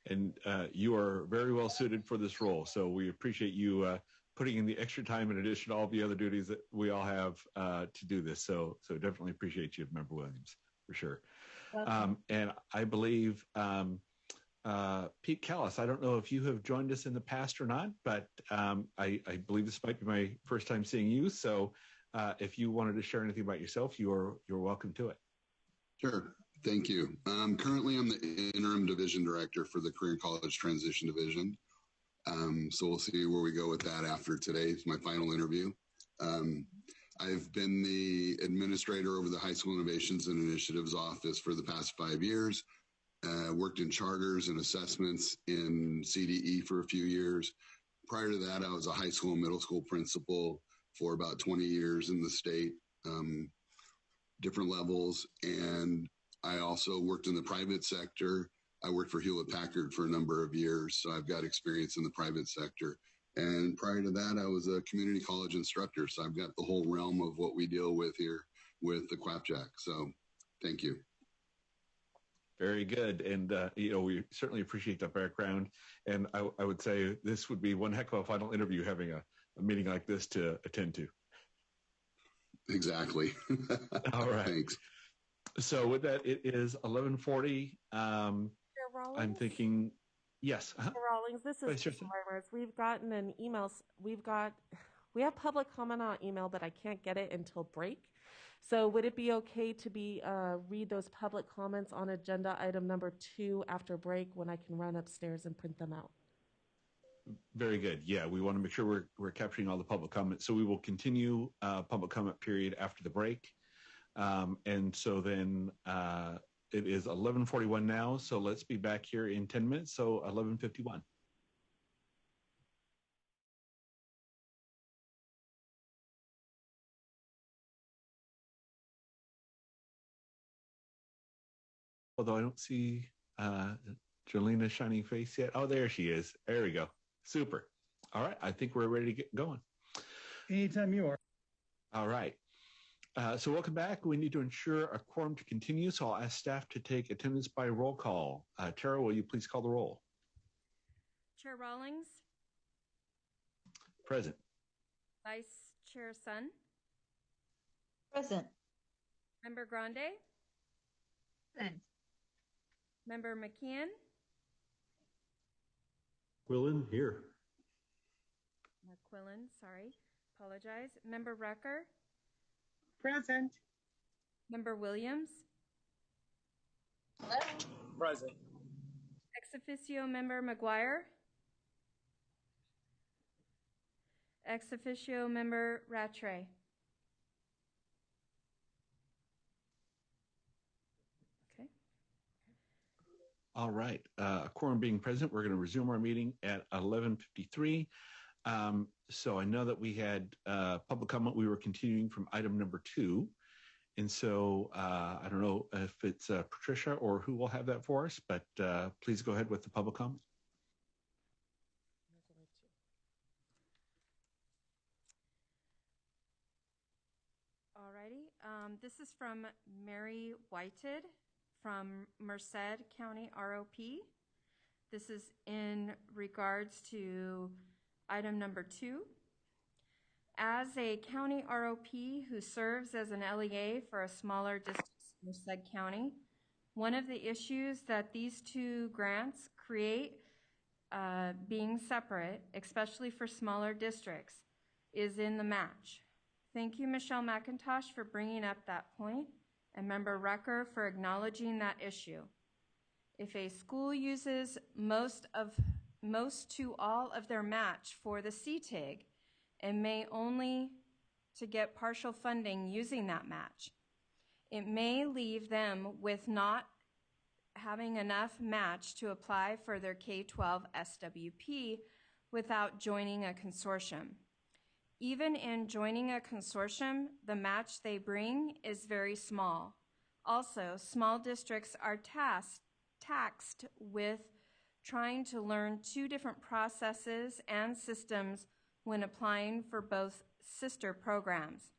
And you are very well suited for this role. So we appreciate you putting in the extra time in addition to all the other duties that we all have to do this. So definitely appreciate you, Member Williams, for sure. And I believe Pete Callis, I don't know if you have joined us in the past or not, but I believe this might be my first time seeing you. So if you wanted to share anything about yourself, you're welcome to it. Sure. Thank you. Currently, I'm the interim division director for the Career and College Transition Division. So we'll see where we go with that after today's my final interview. I've been the administrator over the High School Innovations and Initiatives Office for the past 5 years. Worked in charters and assessments in CTE for a few years. Prior to that, I was a high school and middle school principal for about 20 years in the state, different levels. And I also worked in the private sector. I worked for Hewlett Packard for a number of years, so I've got experience in the private sector. And prior to that, I was a community college instructor, so I've got the whole realm of what we deal with here with the CWPJAC. So thank you. Very good. And, we certainly appreciate that background. And I would say this would be one heck of a final interview having a meeting like this to attend to. Exactly. All right. Thanks. So with that, it is 11:40. I'm thinking, yes. Rawlings, this is Farmers. We've gotten an email. We have public comment on email, but I can't get it until break. So would it be okay to read those public comments on agenda item number 2 after break when I can run upstairs and print them out? Very good. Yeah, we want to make sure we're capturing all the public comments. So we will continue public comment period after the break. And so then it is 11:41 now. So let's be back here in 10 minutes. So 11:51. Although I don't see Jolina's shining face yet. Oh, there she is. There we go. Super. All right. I think we're ready to get going. Anytime you are. All right. So welcome back. We need to ensure a quorum to continue. So I'll ask staff to take attendance by roll call. Tara, will you please call the roll? Chair Rawlings. Present. Vice Chair Sun. Present. Member Grande. Present. Member McKeon. Quillen, here. McQuillan, sorry. Apologize. Member Rucker. Present. Member Williams. Hello. Present. Ex officio Member McGuire. Ex officio Member Rattray. Okay. All right. A quorum being present, we're going to resume our meeting at 11:53. So I know that we had public comment. We were continuing from item number 2. And so I don't know if it's Patricia or who will have that for us, but please go ahead with the public comment. All righty. This is from Mary Whited from Merced County ROP. This is in regards to item number 2. As a county ROP who serves as an LEA for a smaller district in Merced County, one of the issues that these 2 grants create being separate, especially for smaller districts, is in the match. Thank you, Michelle McIntosh, for bringing up that point, and Member Rucker for acknowledging that issue. If a school uses most to all of their match for the CTEIG and may only to get partial funding using that match, it may leave them with not having enough match to apply for their K-12 SWP without joining a consortium. Even in joining a consortium, the match they bring is very small. Also, small districts are taxed with trying to learn 2 different processes and systems when applying for both sister programs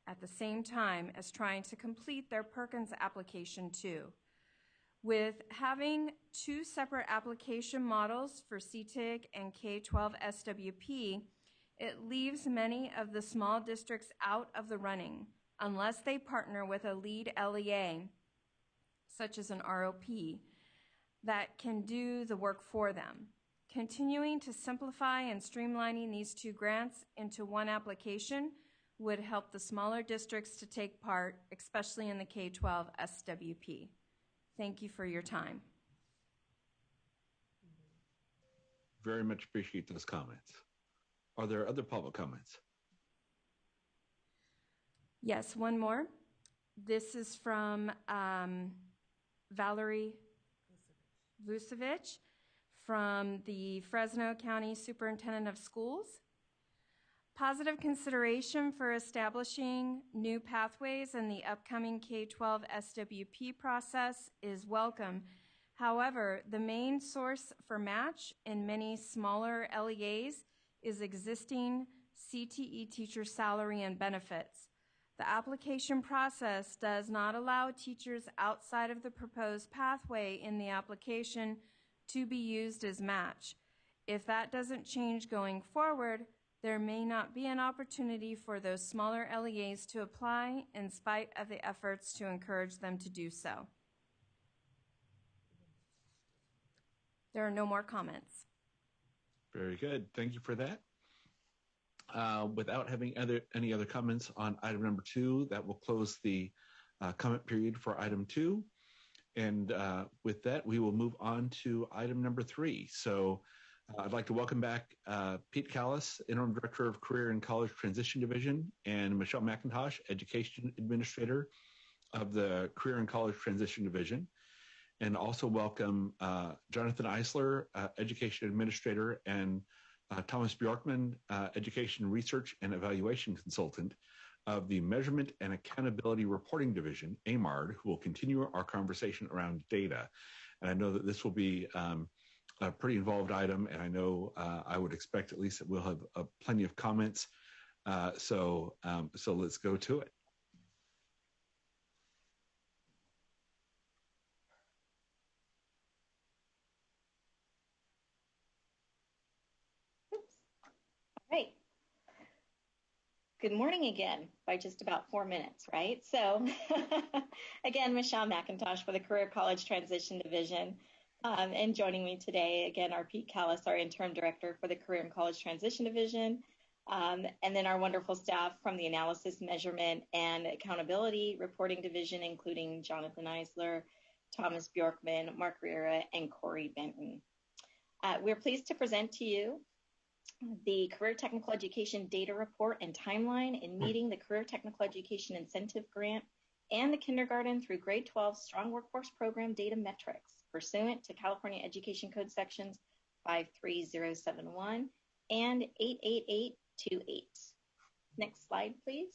at the same time as trying to complete their Perkins application too. With having 2 separate application models for CTEIG and K-12 SWP, it leaves many of the small districts out of the running unless they partner with a lead LEA, such as an ROP, that can do the work for them. Continuing to simplify and streamlining these 2 grants into one application would help the smaller districts to take part, especially in the K-12 SWP. Thank you for your time. Very much appreciate those comments. Are there other public comments? Yes, one more. This is from Valerie Vucevic from the Fresno County Superintendent of Schools. Positive consideration for establishing new pathways in the upcoming K-12 SWP process is welcome. However, the main source for match in many smaller LEAs is existing CTE teacher salary and benefits. The application process does not allow teachers outside of the proposed pathway in the application to be used as match. If that doesn't change going forward, there may not be an opportunity for those smaller LEAs to apply in spite of the efforts to encourage them to do so. There are no more comments. Very good. Thank you for that. Without having any other comments on item number 2, that will close the comment period for item 2. And with that, we will move on to item number 3. So I'd like to welcome back Pete Callis, Interim Director of Career and College Transition Division, and Michelle McIntosh, Education Administrator of the Career and College Transition Division. And also welcome Jonathan Eisler, Education Administrator, and Thomas Bjorkman, Education Research and Evaluation Consultant of the Measurement and Accountability Reporting Division, AMARD, who will continue our conversation around data. And I know that this will be a pretty involved item, and I know I would expect at least that we'll have plenty of comments. So let's go to it. Right. Good morning again by just about 4 minutes, right? So again, Michelle McIntosh for the Career College Transition Division. And joining me today, again, our Pete Callis, our Interim Director for the Career and College Transition Division. And then our wonderful staff from the Analysis, Measurement, and Accountability Reporting Division, including Jonathan Eisler, Thomas Bjorkman, Mark Riera, and Corey Benton. We're pleased to present to you the Career Technical Education Data Report and Timeline in meeting the Career Technical Education Incentive Grant and the Kindergarten through Grade 12 Strong Workforce Program data metrics pursuant to California Education Code Sections 53071 and 88828. Next slide, please.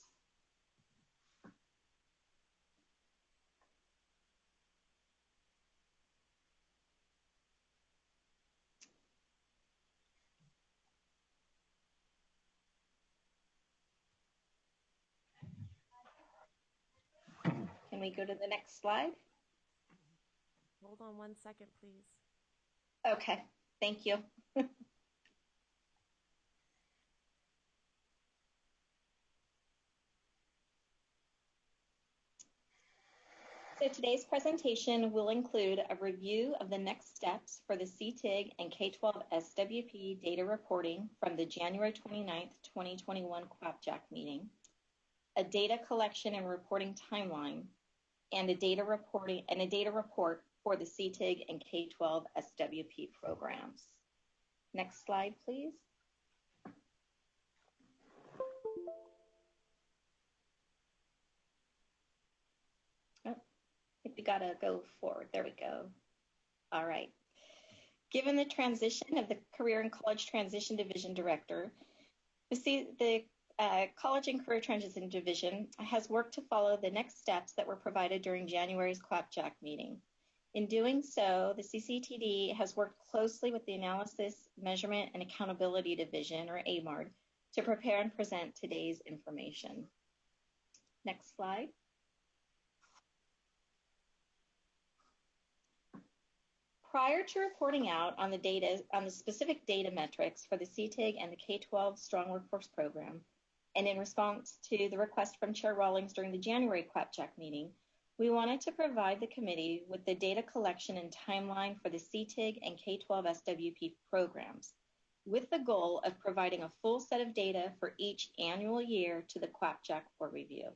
Can we go to the next slide? Hold on 1 second, please. Okay, thank you. So today's presentation will include a review of the next steps for the CTEIG and K-12 SWP data reporting from the January 29th, 2021 CWPJAC meeting, a data collection and reporting timeline, and a data report for the CTEIG and K-12 SWP programs. Next slide, please. Oh, I think we gotta go forward. There we go. All right. Given the transition of the Career and College Transition Division Director, the College and Career Transition Division has worked to follow the next steps that were provided during January's CWPJAC meeting. In doing so, the CCTD has worked closely with the Analysis, Measurement, and Accountability Division, or AMARD, to prepare and present today's information. Next slide. Prior to reporting out on the specific data metrics for the CTEIG and the K-12 Strong Workforce Program, and in response to the request from Chair Rawlings during the January CWPJAC meeting, we wanted to provide the committee with the data collection and timeline for the CTEIG and K-12 SWP programs, with the goal of providing a full set of data for each annual year to the CWPJAC for review.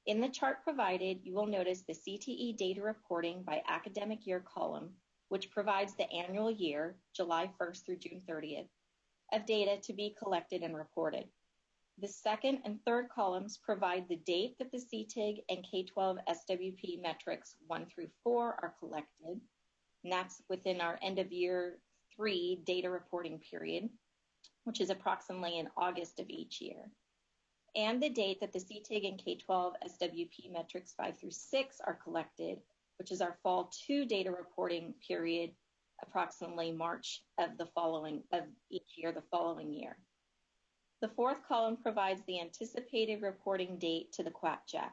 In the chart provided, you will notice the CTE data reporting by academic year column, which provides the annual year, July 1st through June 30th, of data to be collected and reported. The second and third columns provide the date that the CTEIG and K-12 SWP metrics 1 through 4 are collected, and that's within our end of year 3 data reporting period, which is approximately in August of each year, and the date that the CTEIG and K-12 SWP metrics 5 through 6 are collected, which is our fall 2 data reporting period, approximately March of each year, the following year. The fourth column provides the anticipated reporting date to the CWPJAC.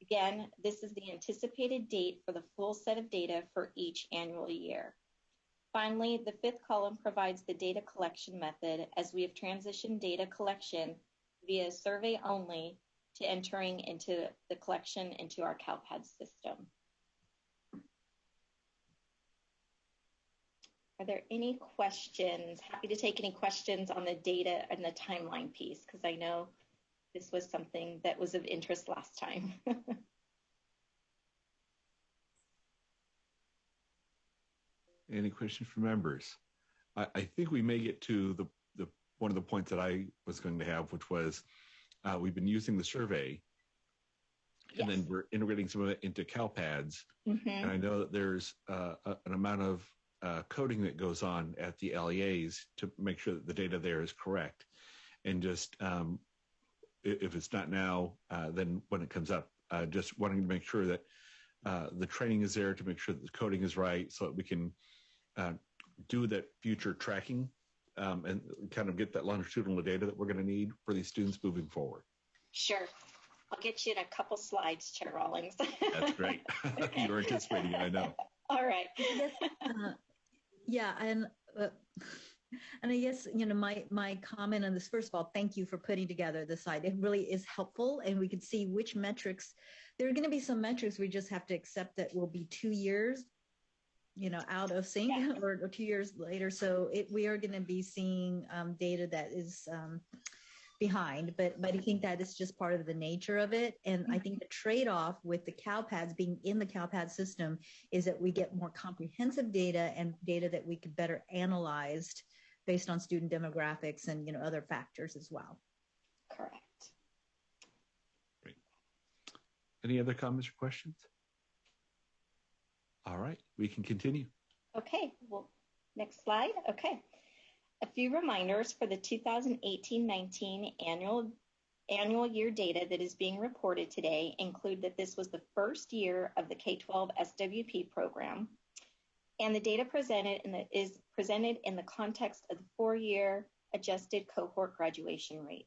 Again, this is the anticipated date for the full set of data for each annual year. Finally, the fifth column provides the data collection method as we have transitioned data collection via survey only to entering into the collection into our CalPAD system. Are there any questions? Happy to take any questions on the data and the timeline piece, because I know this was something that was of interest last time. Any questions from members? I think we may get to the one of the points that I was going to have, which was we've been using the survey, and then we're integrating some of it into CalPADs. And I know that there's an amount of coding that goes on at the LEAs to make sure that the data there is correct. And just if it's not now, then when it comes up, just wanting to make sure that the training is there to make sure that the coding is right so that we can do that future tracking and kind of get that longitudinal data that we're going to need for these students moving forward. Sure. I'll get you in a couple slides, Chair Rawlings. That's great. You're anticipating it, I know. All right. Yeah, and I guess, you know, my comment on this, first of all, thank you for putting together the slide. It really is helpful, and we can see which metrics. There are going to be some metrics we just have to accept that will be 2 years, you know, out of sync, or 2 years later. So we are going to be seeing data that is behind, but I think that is just part of the nature of it. And I think the trade-off with the CalPADs being in the CalPAD system is that we get more comprehensive data and data that we could better analyze based on student demographics and, you know, other factors as well. Correct. Great. Any other comments or questions? All right, we can continue. Okay, well, next slide. Okay. A few reminders for the 2018-19 annual year data that is being reported today include that this was the first year of the K-12 SWP program, and the data is presented in the context of the 4-year adjusted cohort graduation rate.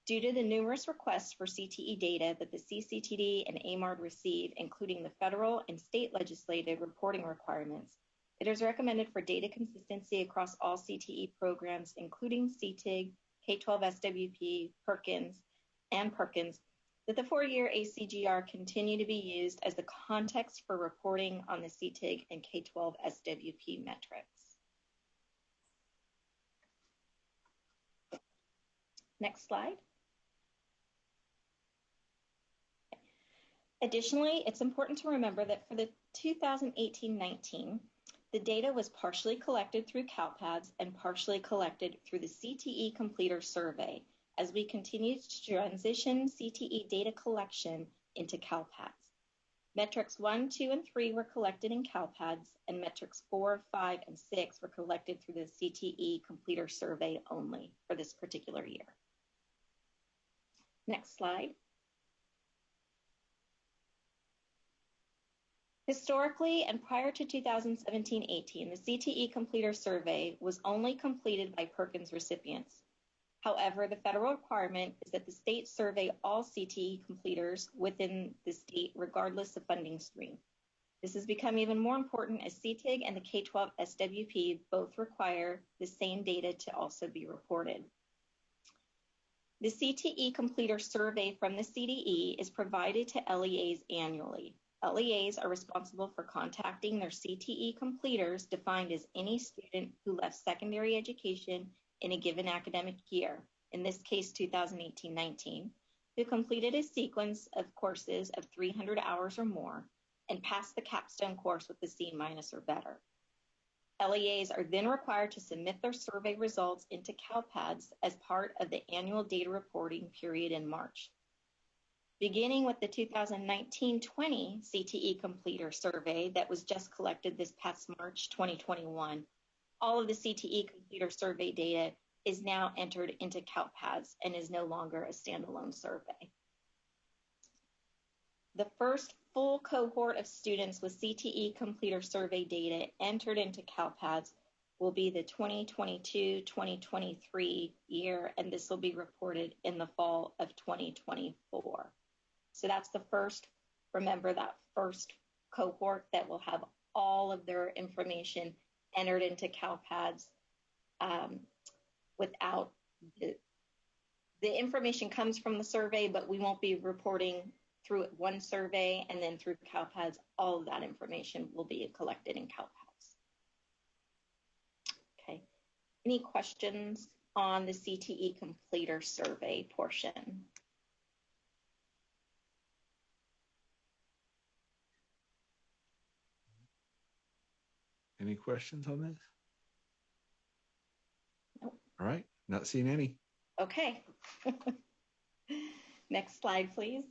Due to the numerous requests for CTE data that the CCTD and AMARD receive, including the federal and state legislative reporting requirements, it is recommended for data consistency across all CTE programs, including CTEIG, K-12 SWP, Perkins, that the 4-year ACGR continue to be used as the context for reporting on the CTEIG and K-12 SWP metrics. Next slide. Additionally, it's important to remember that for the 2018-19, the data was partially collected through CalPADs and partially collected through the CTE Completer Survey as we continue to transition CTE data collection into CalPADs. Metrics 1, 2, and 3 were collected in CalPADs, and metrics 4, 5, and 6 were collected through the CTE Completer Survey only for this particular year. Next slide. Historically, and prior to 2017-18, the CTE Completer Survey was only completed by Perkins recipients. However, the federal requirement is that the state survey all CTE completers within the state, regardless of funding stream. This has become even more important as CTEIG and the K-12 SWP both require the same data to also be reported. The CTE Completer Survey from the CDE is provided to LEAs annually. LEAs are responsible for contacting their CTE completers, defined as any student who left secondary education in a given academic year, in this case 2018-19, who completed a sequence of courses of 300 hours or more and passed the capstone course with a C- or better. LEAs are then required to submit their survey results into CalPADs as part of the annual data reporting period in March. Beginning with the 2019-20 CTE Completer Survey that was just collected this past March 2021, all of the CTE Completer Survey data is now entered into CalPADs and is no longer a standalone survey. The first full cohort of students with CTE Completer Survey data entered into CalPADs will be the 2022-2023 year, and this will be reported in the fall of 2024. So that's the first, remember that first cohort that will have all of their information entered into CalPads without the information comes from the survey, but we won't be reporting through one survey and then through CalPads. All of that information will be collected in CalPads. Okay. Any questions on the CTE completer survey portion? Any questions on this? Nope. All right, not seeing any. Okay. Next slide, please.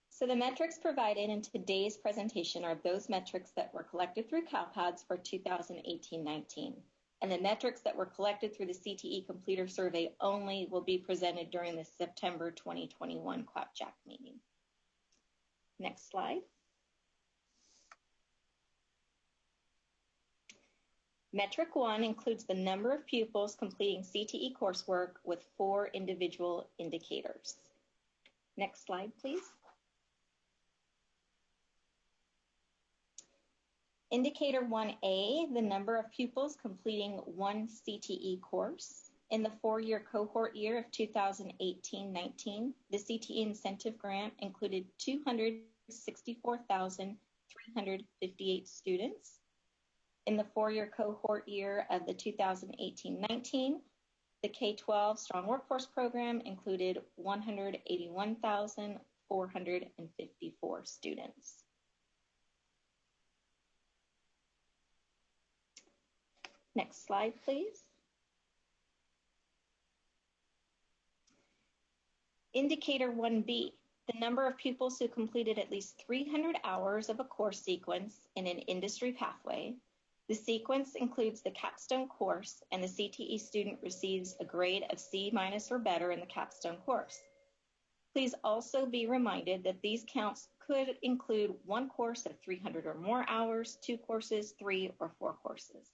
So the metrics provided in today's presentation are those metrics that were collected through CalPads for 2018-19. And the metrics that were collected through the CTE completer survey only will be presented during the September 2021 CWPJAC meeting. Next slide. Metric 1 includes the number of pupils completing CTE coursework with 4 individual indicators. Next slide, please. Indicator 1A, the number of pupils completing 1 CTE course. In the 4-year cohort year of 2018-19, the CTE Incentive Grant included 264,358 students. In the 4-year cohort year of the 2018-19, the K-12 Strong Workforce Program included 181,454 students. Next slide, please. Indicator 1B, the number of pupils who completed at least 300 hours of a course sequence in an industry pathway. The sequence includes the capstone course, and the CTE student receives a grade of C- or better in the capstone course. Please also be reminded that these counts could include 1 course of 300 or more hours, 2 courses, 3 or 4 courses.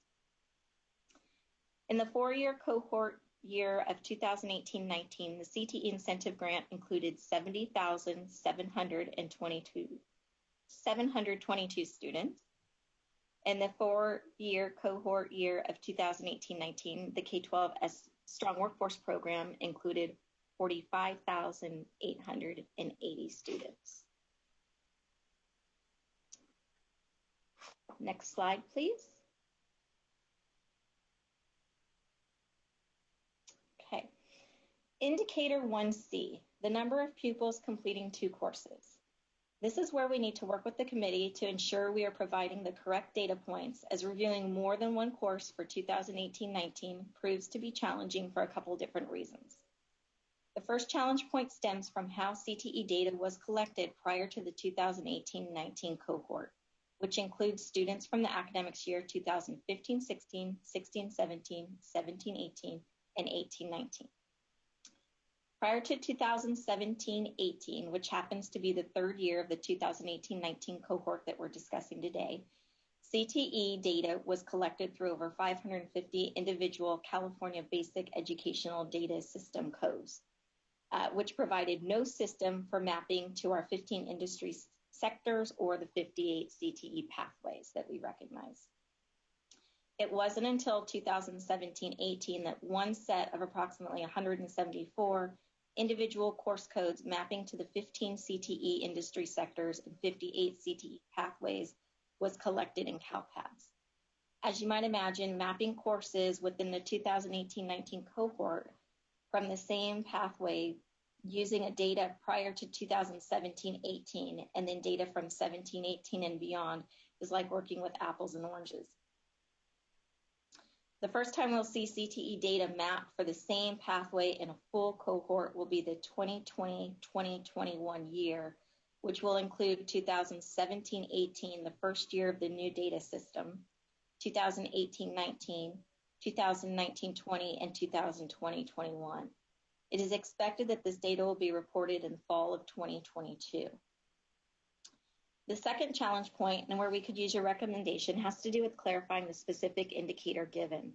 In the 4-year cohort year of 2018-19, the CTE Incentive Grant included 722 students. In the 4-year cohort year of 2018-19, the K-12 Strong Workforce Program included 45,880 students. Next slide, please. Okay. Indicator 1C, the number of pupils completing 2 courses. This is where we need to work with the committee to ensure we are providing the correct data points, as reviewing more than 1 course for 2018-19 proves to be challenging for a couple different reasons. The first challenge point stems from how CTE data was collected prior to the 2018-19 cohort, which includes students from the academics year 2015-16, 16-17, 17-18, and 18-19. Prior to 2017-18, which happens to be the 3rd year of the 2018-19 cohort that we're discussing today, CTE data was collected through over 550 individual California Basic Educational Data System codes, which provided no system for mapping to our 15 industry sectors or the 58 CTE pathways that we recognize. It wasn't until 2017-18 that one set of approximately 174 individual course codes mapping to the 15 CTE industry sectors and 58 CTE pathways was collected in CalPads. As you might imagine, mapping courses within the 2018-19 cohort from the same pathway using a data prior to 2017-18 and then data from 17-18 and beyond is like working with apples and oranges. The first time we'll see CTE data mapped for the same pathway in a full cohort will be the 2020-2021 year, which will include 2017-18, the first year of the new data system, 2018-19, 2019-20, and 2020-21. It is expected that this data will be reported in fall of 2022. The second challenge point, and where we could use your recommendation, has to do with clarifying the specific indicator given.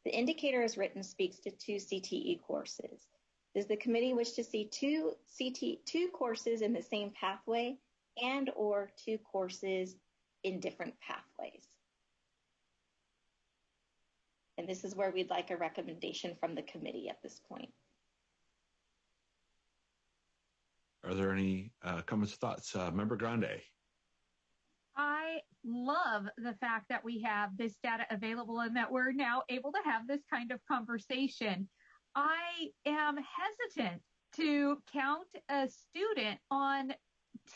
The indicator as written speaks to 2 CTE courses. Does the committee wish to see two courses in the same pathway and or 2 courses in different pathways? And this is where we'd like a recommendation from the committee at this point. Are there any comments or thoughts? Member Grande. I love the fact that we have this data available and that we're now able to have this kind of conversation. I am hesitant to count a student on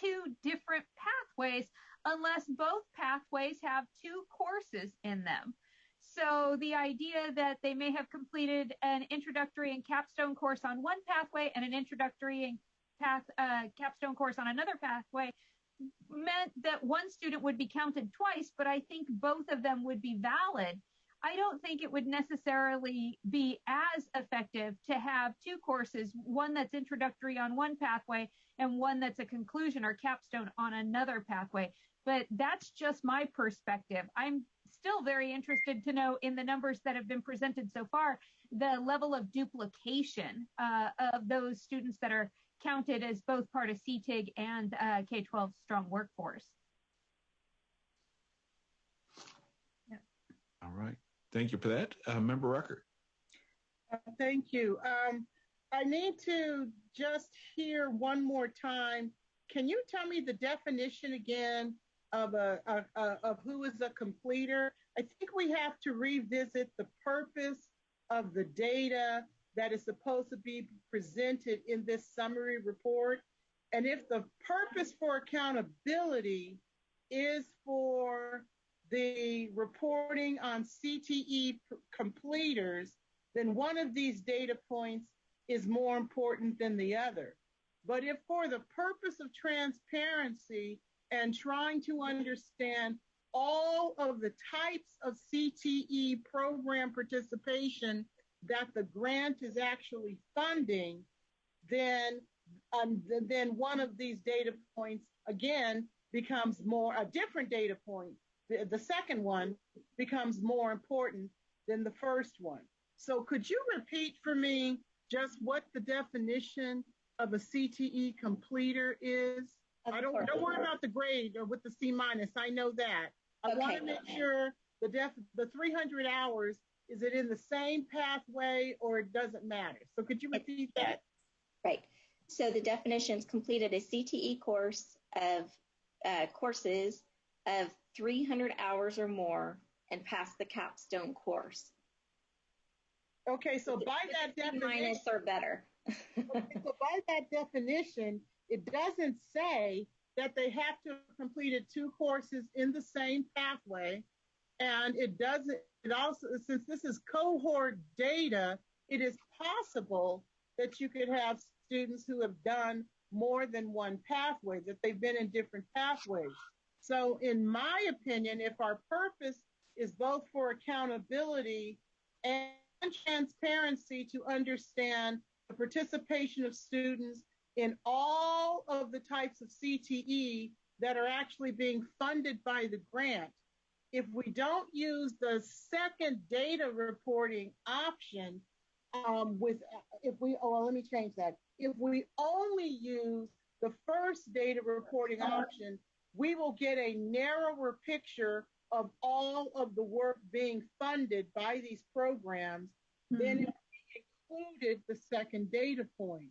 2 different pathways unless both pathways have 2 courses in them. So the idea that they may have completed an introductory and capstone course on one pathway and an introductory and capstone course on another pathway meant that one student would be counted twice, but I think both of them would be valid. I don't think it would necessarily be as effective to have 2 courses, one that's introductory on one pathway and one that's a conclusion or capstone on another pathway. But that's just my perspective. I'm still very interested to know, in the numbers that have been presented so far, the level of duplication of those students that are counted as both part of CTEIG and K-12 strong workforce. Yeah. All right. Thank you for that. Member Rucker. Thank you. I need to just hear one more time. Can you tell me the definition again of who is a completer? I think we have to revisit the purpose of the data that is supposed to be presented in this summary report. And if the purpose for accountability is for the reporting on CTE completers, then one of these data points is more important than the other. But if for the purpose of transparency and trying to understand all of the types of CTE program participation that the grant is actually funding, then one of these data points, again, becomes a different data point. The second one becomes more important than the first one. So could you repeat for me just what the definition of a CTE completer is? Don't worry about the grade or with the C-. I know that. I want to make sure the 300 hours, is it in the same pathway or it doesn't matter? So could you repeat that? Right. So the definitions completed a CTE course of courses of 300 hours or more and passed the capstone course. Okay, so by that definition, or better. Okay, so by that definition, it doesn't say that they have to have completed 2 courses in the same pathway. And it also, since this is cohort data, it is possible that you could have students who have done more than one pathway, that they've been in different pathways. So in my opinion, if our purpose is both for accountability and transparency to understand the participation of students in all of the types of CTE that are actually being funded by the grant, if we don't use the second data reporting option, let me change that. If we only use the first data reporting option, we will get a narrower picture of all of the work being funded by these programs than if we included the second data point.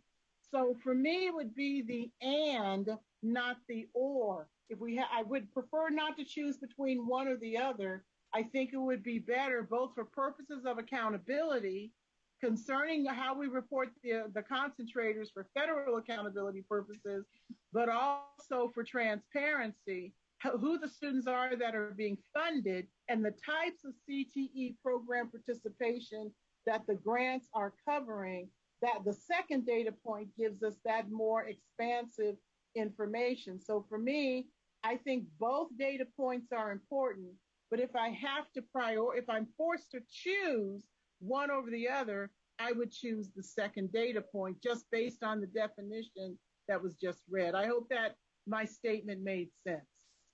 So for me, it would be the and, not the or. I would prefer not to choose between one or the other. I think it would be better, both for purposes of accountability, concerning how we report the concentrators for federal accountability purposes, but also for transparency, who the students are that are being funded and the types of CTE program participation that the grants are covering, that the second data point gives us that more expansive information. So for me, I think both data points are important, but if if I'm forced to choose one over the other, I would choose the second data point just based on the definition that was just read. I hope that my statement made sense.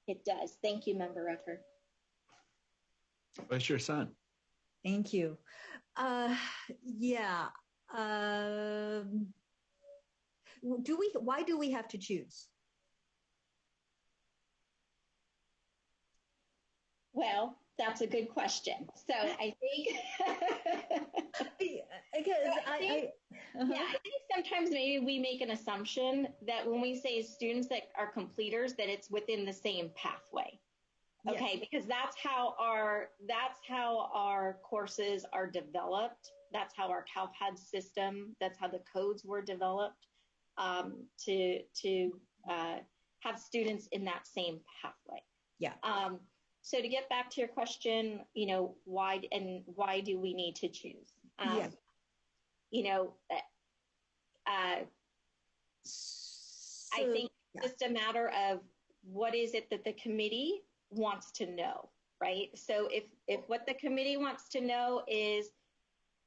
It does. Thank you, Member Rucker. What's your son? Thank you. Yeah. Why do we have to choose? Well, that's a good question. So I think, I think sometimes maybe we make an assumption that when we say students that are completers, that it's within the same pathway. Okay, yes. Because that's how our courses are developed. That's how our CalPAD system, that's how the codes were developed to have students in that same pathway. Yeah. So to get back to your question, why do we need to choose? I think it's just a matter of what is it that the committee wants to know, right? So if what the committee wants to know is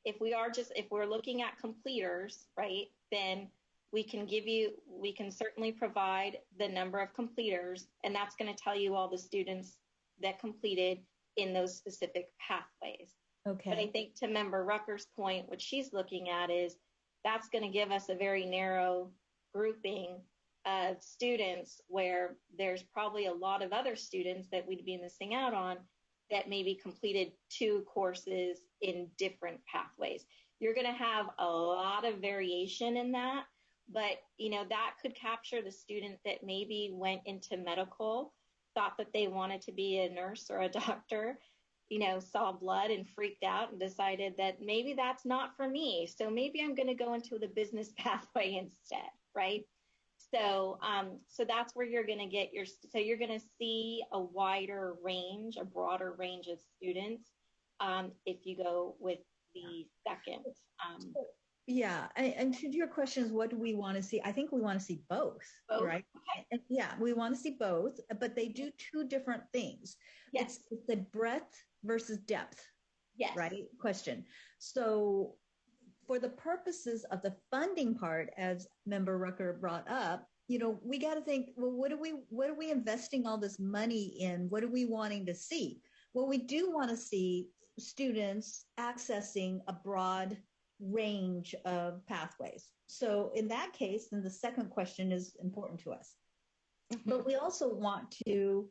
if we're looking at completers, right, then we can certainly provide the number of completers, and that's going to tell you all the students that completed in those specific pathways. Okay. But I think to Member Rucker's point, what she's looking at is that's going to give us a very narrow grouping of students where there's probably a lot of other students that we'd be missing out on that maybe completed 2 courses in different pathways. You're going to have a lot of variation in that, but that could capture the student that maybe went into medical, thought that they wanted to be a nurse or a doctor, saw blood and freaked out and decided that maybe that's not for me. So maybe I'm going to go into the business pathway instead, right? So that's where you're going to get you're going to see a broader range of students if you go with the second. Yeah, and to your questions, what do we want to see? I think we want to see both. Right? Okay. Yeah, we want to see both, but they do 2 different things. Yes. It's the breadth versus depth. Yes. Right? Question. So for the purposes of the funding part, as Member Rucker brought up, we got to think, well, what are we investing all this money in? What are we wanting to see? Well, we do want to see students accessing a broad range of pathways. So in that case, then the second question is important to us. Mm-hmm. But we also want to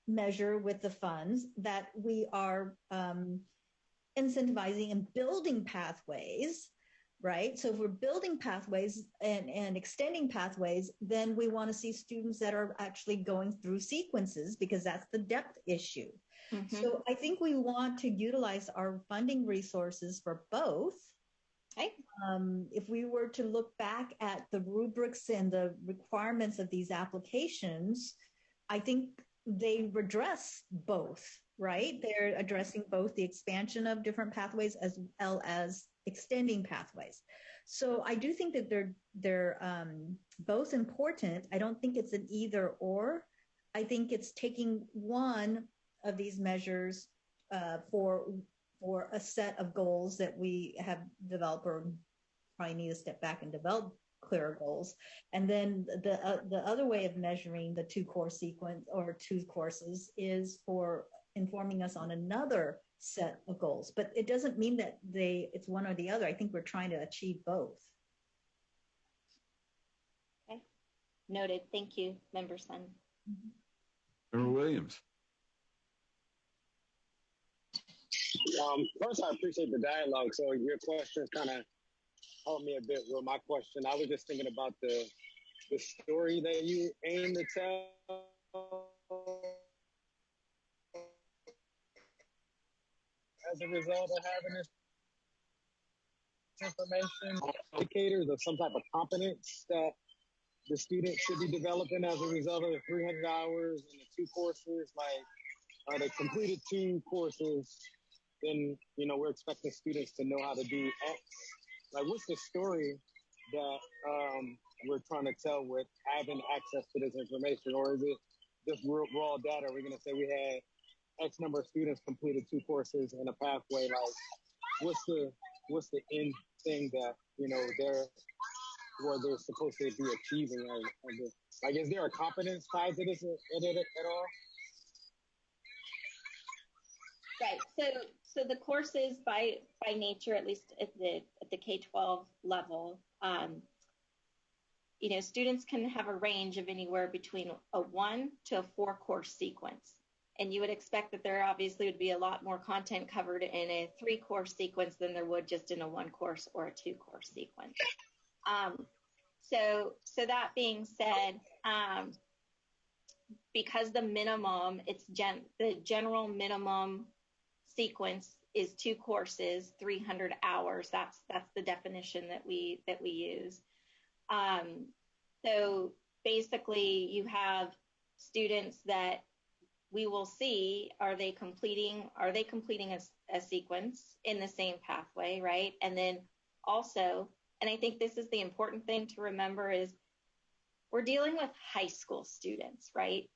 measure with the funds that we are incentivizing and building pathways, right? So if we're building pathways and extending pathways, then we want to see students that are actually going through sequences because that's the depth issue. Mm-hmm. So I think we want to utilize our funding resources for both. Okay. If we were to look back at the rubrics and the requirements of these applications, I think they address both, right? They're addressing both the expansion of different pathways as well as extending pathways. So I do think that they're both important. I don't think it's an either or. I think it's taking one of these measures for a set of goals that we have developed or probably need to step back and develop clearer goals. And then the other way of measuring the 2-course sequence or 2 courses is for informing us on another set of goals. But it doesn't mean that it's one or the other. I think we're trying to achieve both. Okay. Noted. Thank you, Member Sun. Mm-hmm. Member Williams. First, I appreciate the dialogue. So your questions kind of helped me a bit with my question. I was just thinking about the story that you aim to tell. As a result of having this information, indicators of some type of competence that the student should be developing as a result of the 300 hours and the 2 courses, like they completed 2 courses, then, we're expecting students to know how to do X. Like, what's the story that we're trying to tell with having access to this information? Or is it just raw data? We're going to say we had X number of students completed 2 courses in a pathway. Like, what's the end thing that, they're supposed to be achieving as Like, is there a competence tied to this at all? Right. So the courses by nature, at least at the K-12 level, students can have a range of anywhere between a 1 to a 4 course sequence. And you would expect that there obviously would be a lot more content covered in a 3 course sequence than there would just in a 1 course or a 2 course sequence. So that being said, because the minimum, the general minimum sequence is 2 courses, 300 hours. That's the definition that we use. So basically, you have students that we will see, are they completing a sequence in the same pathway, right? And then also, and I think this is the important thing to remember, is we're dealing with high school students, right?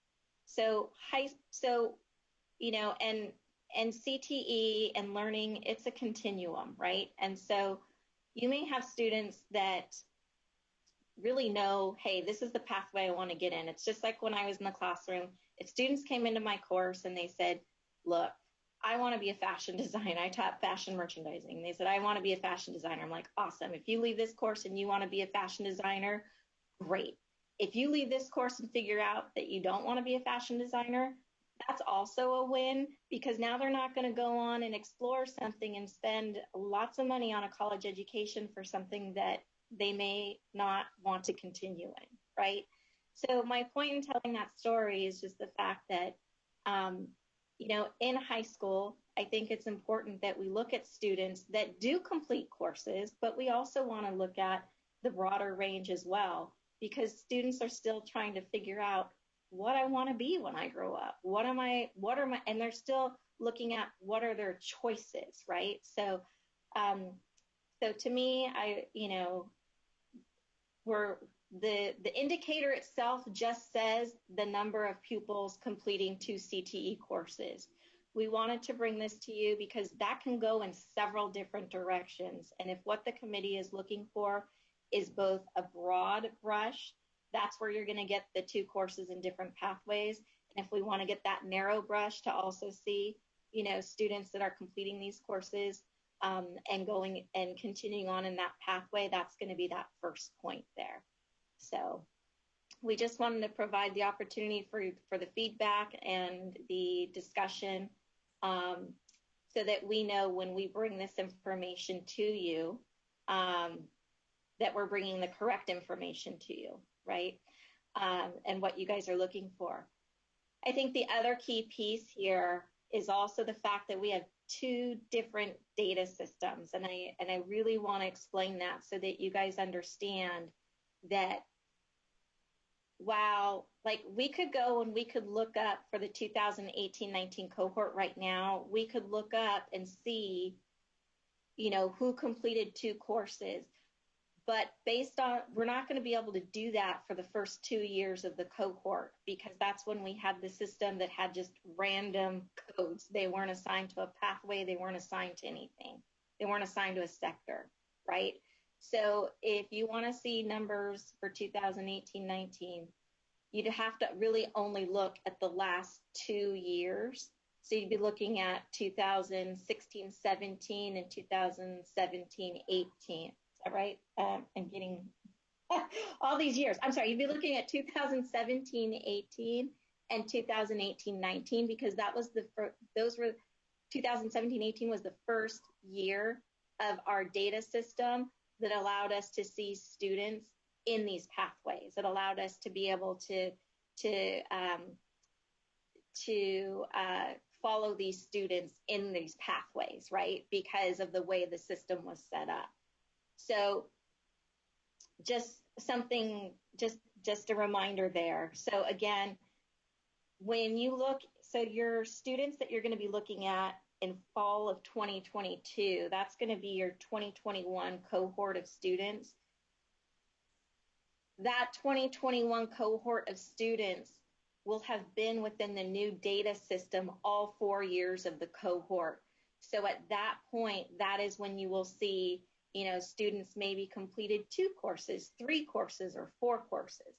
And CTE and learning, it's a continuum, right? And so you may have students that really know, hey, this is the pathway I want to get in. It's just like when I was in the classroom, if students came into my course and they said, look, I want to be a fashion designer. I taught fashion merchandising. They said, I want to be a fashion designer. I'm like, awesome. If you leave this course and you want to be a fashion designer, great. If you leave this course and figure out that you don't want to be a fashion designer, that's also a win, because now they're not going to go on and explore something and spend lots of money on a college education for something that they may not want to continue in, right? So my point in telling that story is just the fact that, in high school, I think it's important that we look at students that do complete courses, but we also want to look at the broader range as well, because students are still trying to figure out what I want to be when I grow up. And they're still looking at what are their choices, right? So to me, the indicator itself just says the number of pupils completing 2 CTE courses. We wanted to bring this to you because that can go in several different directions. And if what the committee is looking for is both a broad brush, that's where you're going to get the 2 courses in different pathways. And if we want to get that narrow brush to also see, students that are completing these courses and going and continuing on in that pathway, that's going to be that first point there. So we just wanted to provide the opportunity for the feedback and the discussion so that we know when we bring this information to you, that we're bringing the correct information to you, right? And what you guys are looking for. I think the other key piece here is also the fact that we have 2 different data systems. And I really want to explain that so that you guys understand that while we could go and we could look up for the 2018-19 cohort right now, we could look up and see, who completed 2 courses. But we're not going to be able to do that for the first 2 years of the cohort, because that's when we had the system that had just random codes. They weren't assigned to a pathway. They weren't assigned to anything. They weren't assigned to a sector, right? So if you want to see numbers for 2018-19, you'd have to really only look at the last 2 years. So you'd be looking at 2016-17 and 2017-18. Is that right? I'm getting all these years. I'm sorry. You'd be looking at 2017-18 and 2018-19, because that was 2017-18 was the first year of our data system that allowed us to see students in these pathways. It allowed us to be able to follow these students in these pathways, right? Because of the way the system was set up. So just a reminder there. So again, when you look, so your students that you're going to be looking at in fall of 2022, that's going to be your 2021 cohort of students. That 2021 cohort of students will have been within the new data system all 4 years of the cohort. So at that point, that is when you will see, students maybe completed 2 courses, 3 courses, or 4 courses.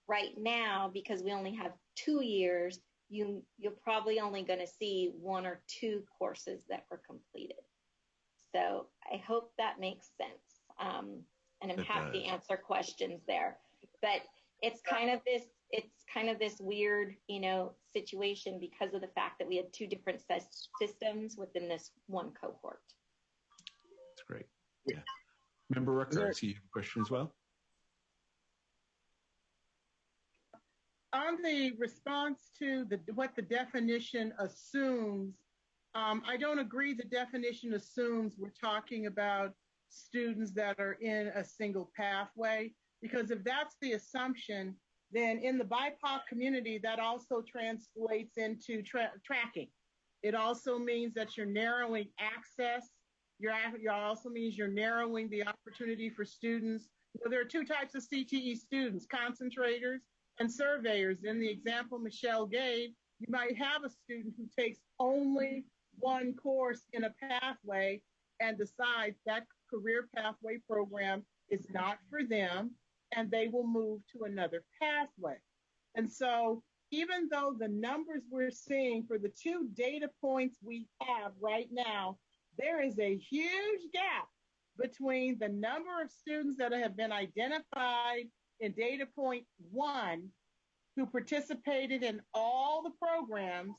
Right now, because we only have 2 years, you're probably only going to see 1 or 2 courses that were completed. So I hope that makes sense. And I'm happy to answer questions there. But it's kind of this weird, situation because of the fact that we had 2 different systems within this one cohort. That's great. Yeah. Member Rucker, I see you have a question as well. On the response to what the definition assumes, I don't agree the definition assumes we're talking about students that are in a single pathway, because if that's the assumption, then in the BIPOC community, that also translates into tracking. It also means that you're narrowing access. It also means you're narrowing the opportunity for students. Well, there are 2 types of CTE students, concentrators and surveyors. In the example Michelle gave, you might have a student who takes only 1 course in a pathway and decides that career pathway program is not for them, and they will move to another pathway. And so even though the numbers we're seeing for the 2 data points we have right now, there is a huge gap between the number of students that have been identified in data point 1 who participated in all the programs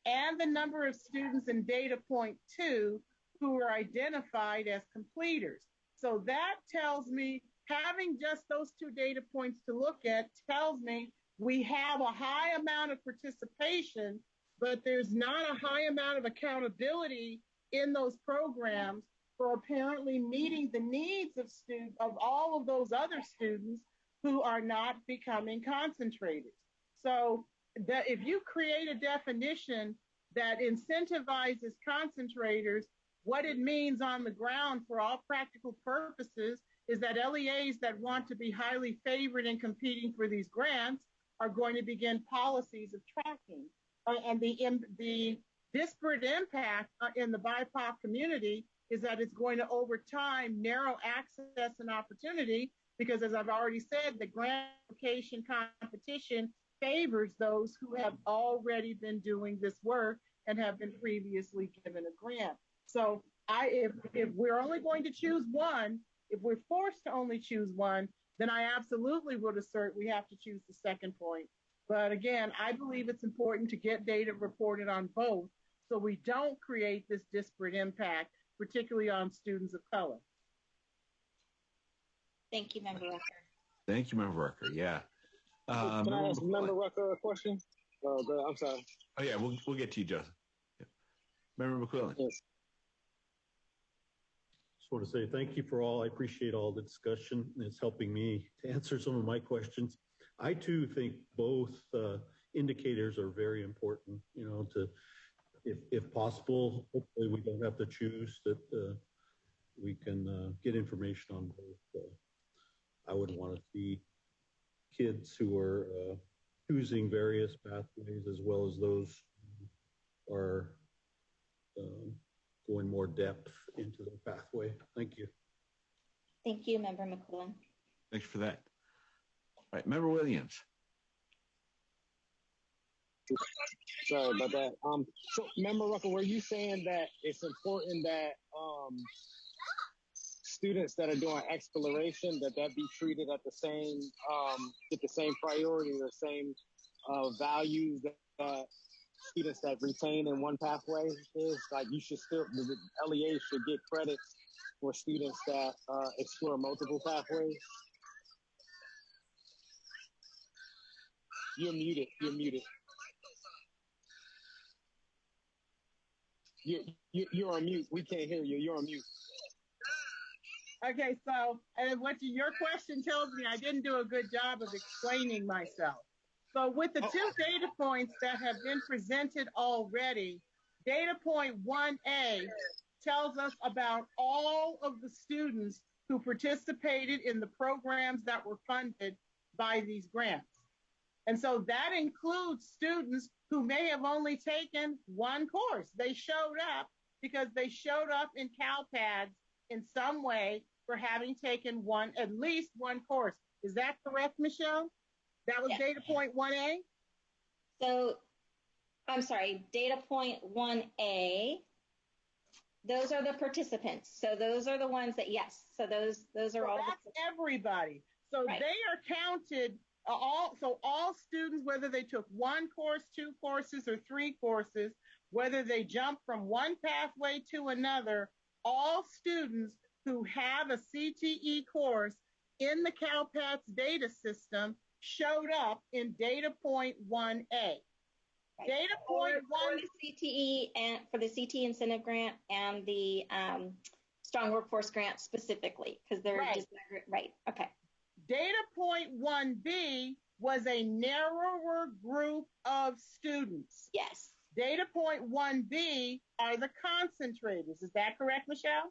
and the number of students in data point 2 who were identified as completers. So that tells me, having just those 2 data points to look at tells me we have a high amount of participation, but there's not a high amount of accountability in those programs for apparently meeting the needs of all of those other students who are not becoming concentrators. So that if you create a definition that incentivizes concentrators, what it means on the ground for all practical purposes is that LEAs that want to be highly favored in competing for these grants are going to begin policies of tracking. And the disparate impact in the BIPOC community is that it's going to, over time, narrow access and opportunity, because as I've already said, the grant application competition favors those who have already been doing this work and have been previously given a grant. So if we're only going to choose one, if we're forced to only choose one, then I absolutely would assert we have to choose the second point. But again, I believe it's important to get data reported on both so we don't create this disparate impact, particularly on students of color. Thank you, Member Rucker. Thank you, Member Rucker. Yeah. Can I ask Member Rucker a question? I'm sorry. Oh, yeah, we'll get to you, Joseph. Yeah. Member McQuillan. Yes. Just want to say thank you for all. I appreciate all the discussion. It's helping me to answer some of my questions. I too think both indicators are very important, to, if possible, hopefully we don't have to choose, that we can get information on both. I would want to see kids who are choosing various pathways as well as those who are going more depth into the pathway. Thank you. Thank you, Member McQuillan. Thanks for that. All right, Member Williams. Sorry about that. So, Member Rucker, were you saying that it's important that students that are doing exploration, that be treated at the same, get the same priority or same values that students that retain in one pathway is? Like, you should still, the LEA should get credit for students that explore multiple pathways? You're muted. You're muted. You're on mute. We can't hear you. You're on mute. Okay, so what your question tells me, I didn't do a good job of explaining myself. So with the 2 data points that have been presented already, data point 1A tells us about all of the students who participated in the programs that were funded by these grants. And so that includes students who may have only taken 1 course. They showed up because they showed up in CalPads in some way for having taken at least one course. Is that correct, Michelle? That was data point 1A? So, I'm sorry, data point 1A, those are the participants. So those are the ones that, yes. So those are all. That's everybody. So right. They are counted, all students, whether they took one course, two courses, or three courses, whether they jump from one pathway to another, all students who have a CTE course in the CalPATS data system showed up in data point 1A. Right. Data point for the CTE and for the CTE Incentive Grant and the Strong Workforce Grant specifically, because they're just right. Okay. Data point 1B was a narrower group of students. Yes. Data point 1B are the concentrators. Is that correct, Michelle?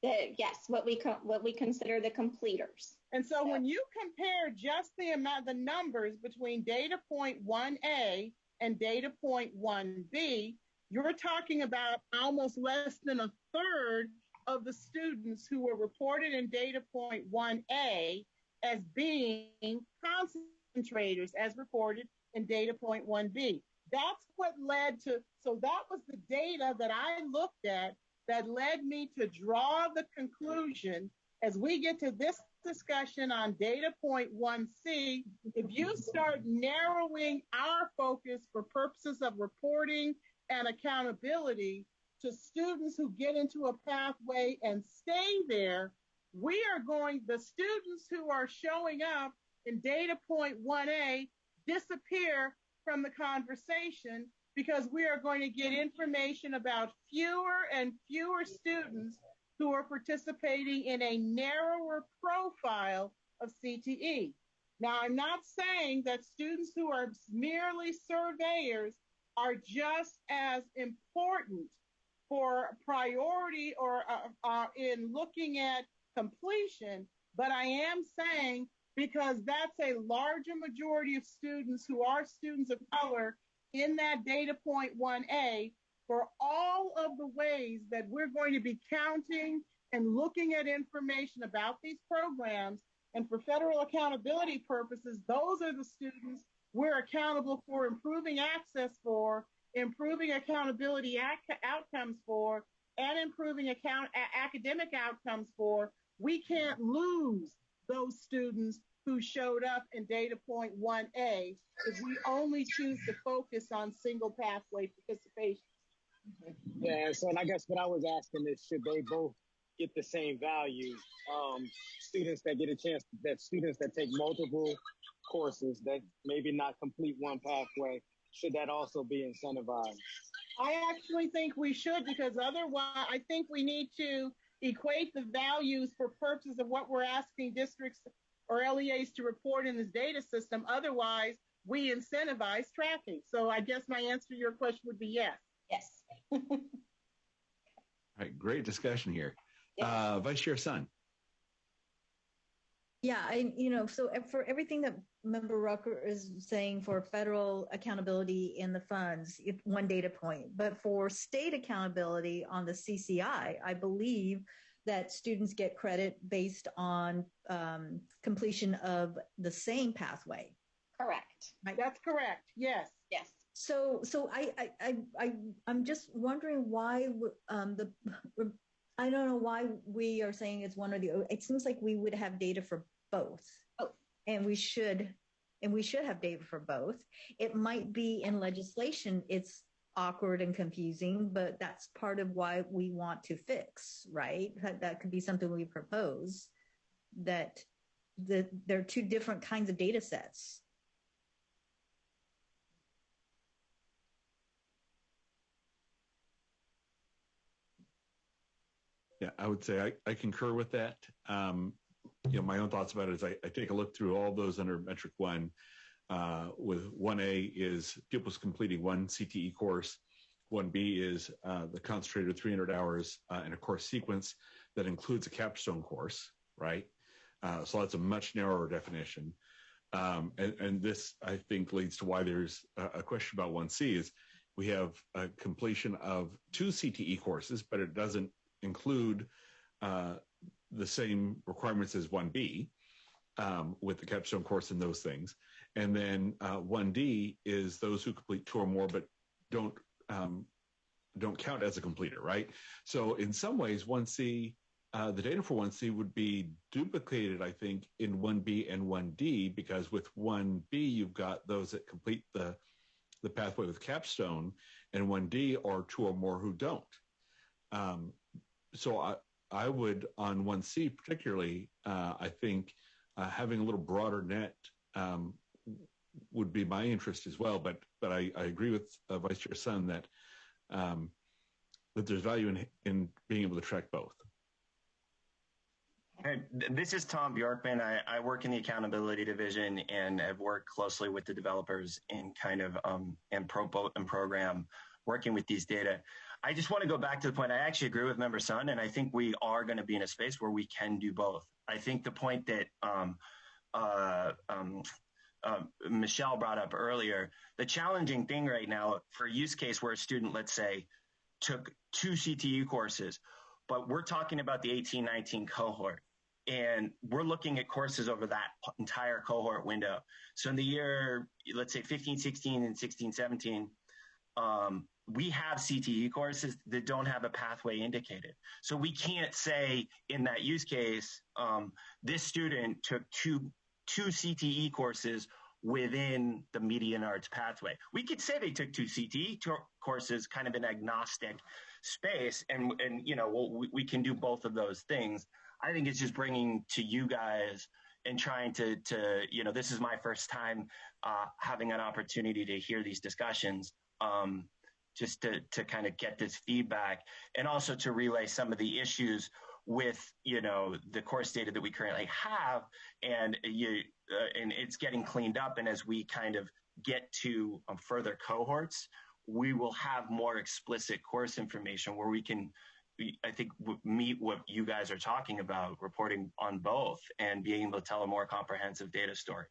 Yes, what we consider the completers. And so when you compare just the numbers between data point 1A and data point 1B, you're talking about almost less than a third of the students who were reported in data point 1A as being concentrators as reported in data point 1B. That's what led to, so that was the data that I looked at that led me to draw the conclusion as we get to this discussion on data point 1C, if you start narrowing our focus for purposes of reporting and accountability to students who get into a pathway and stay there, the students who are showing up in data point 1A disappear from the conversation because we are going to get information about fewer and fewer students who are participating in a narrower profile of CTE. Now, I'm not saying that students who are merely surveyors are just as important for priority or in looking at completion, but I am saying because that's a larger majority of students who are students of color in that data point 1A, for all of the ways that we're going to be counting and looking at information about these programs, and for federal accountability purposes, those are the students we're accountable for improving access for, improving accountability outcomes for, and improving academic outcomes for. We can't lose those students who showed up in data point 1A if we only choose to focus on single pathway participation. Yeah, so and I guess what I was asking is, should they both get the same value? Students that get a chance, students that take multiple courses that maybe not complete one pathway, should that also be incentivized? I actually think we should, because otherwise I think we need to equate the values for purposes of what we're asking districts or LEAs to report in this data system. Otherwise, we incentivize tracking. So I guess my answer to your question would be yes. Yes. All right, great discussion here. Yeah. Vice Chair Sun. Yeah, so for everything that Member Rucker is saying for federal accountability in the funds, one data point, but for state accountability on the CCI, I believe that students get credit based on completion of the same pathway. Correct. Right? That's correct. Yes. Yes. So I'm just wondering why I don't know why we are saying it's one or the other. It seems like we would have data for both. Oh. And we should have data for both. It might be in legislation, it's awkward and confusing, but that's part of why we want to fix, right? That could be something we propose, that there are two different kinds of data sets. Yeah, I would say I concur with that. My own thoughts about it is I take a look through all those under metric one. With 1A is pupils completing one CTE course. 1B is the concentrated 300 hours in a course sequence that includes a capstone course, right? So that's a much narrower definition. And this, I think, leads to why there's a question about 1C is we have a completion of two CTE courses, but it doesn't include the same requirements as 1B with the capstone course and those things. And then 1D is those who complete 2 or more but don't count as a completer, right? So in some ways, 1C, the data for 1C would be duplicated, I think, in 1B and 1D, because with 1B, you've got those that complete the pathway with capstone, and 1D are 2 or more who don't. So I would, on 1C particularly, I think having a little broader net would be my interest as well. But I agree with Vice Chair Sun that there's value in being able to track both. Hey, this is Tom Bjorkman. I work in the accountability division and have worked closely with the developers in kind of and program working with these data. I just want to go back to the point. I actually agree with Member Sun, and I think we are going to be in a space where we can do both. I think the point that Michelle brought up earlier, the challenging thing right now for a use case where a student, let's say, took 2 CTE courses, but we're talking about the 18-19 cohort, and we're looking at courses over that entire cohort window. So in the year, let's say 15-16 and 16-17, we have CTE courses that don't have a pathway indicated. So we can't say in that use case, this student took two CTE courses within the median arts pathway. We could say they took 2 CTE courses, kind of an agnostic space, and you know, we can do both of those things. I think it's just bringing to you guys and trying to you know, this is my first time having an opportunity to hear these discussions, just to kind of get this feedback, and also to relay some of the issues with, you know, the course data that we currently have, and and it's getting cleaned up. And as we kind of get to further cohorts, we will have more explicit course information where we can, I think, meet what you guys are talking about, reporting on both and being able to tell a more comprehensive data story.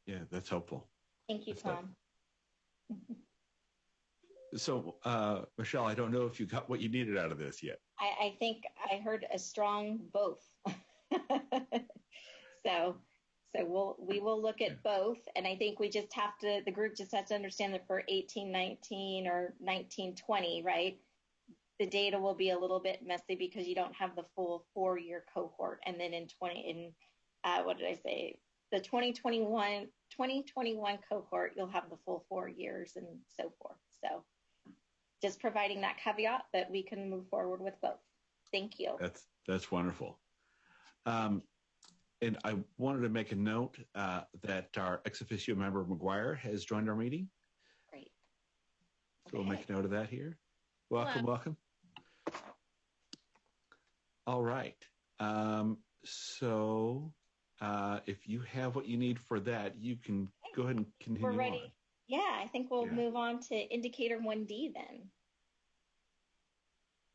Yeah, that's helpful. Thank you, Tom. So, Michelle, I don't know if you got what you needed out of this yet. I think I heard a strong both. So we will look at both, and I think we just have to, the group just has to understand that for 18-19 or 19-20, right, the data will be a little bit messy because you don't have the full 4-year cohort, and then in what did I say? The 2021 cohort, you'll have the full 4 years and so forth. So just providing that caveat that we can move forward with both. Thank you. That's wonderful. And I wanted to make a note that our ex officio member McGuire has joined our meeting. Great. So we'll make a note of that here. Welcome, welcome. All right. So if you have what you need for that, you can go ahead and continue. We're ready. On. Yeah, I think we'll move on to indicator 1D then.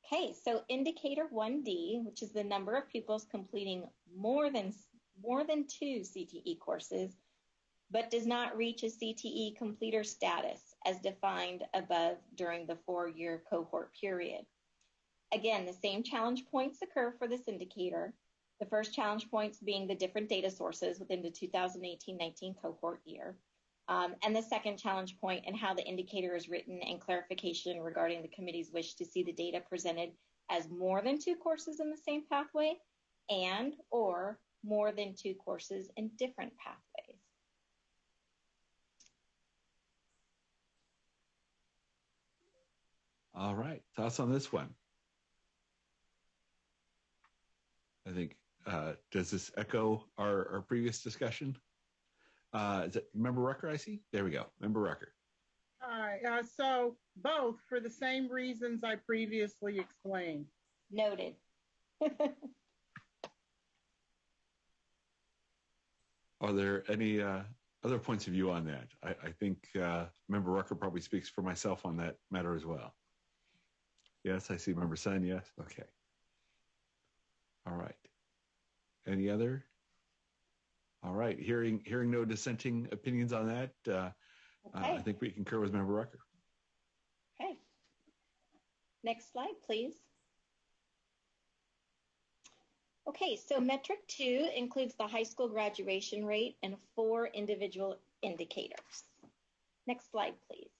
Okay, so indicator 1D, which is the number of pupils completing more than 2 CTE courses, but does not reach a CTE completer status as defined above during the 4-year cohort period. Again, the same challenge points occur for this indicator. The first challenge points being the different data sources within the 2018-19 cohort year. And the second challenge point and how the indicator is written and clarification regarding the committee's wish to see the data presented as more than 2 courses in the same pathway and or more than 2 courses in different pathways. All right, thoughts on this one? I think, does this echo our previous discussion? Is it Member Rucker, I see? There we go, Member Rucker. All right, so both for the same reasons I previously explained. Noted. Are there any other points of view on that? I think Member Rucker probably speaks for myself on that matter as well. Yes, I see Member Sun, yes, okay. All right. Any other? All right, hearing no dissenting opinions on that, okay. I think we concur with Member Rucker. Okay. Next slide, please. Okay, so metric 2 includes the high school graduation rate and 4 individual indicators. Next slide, please.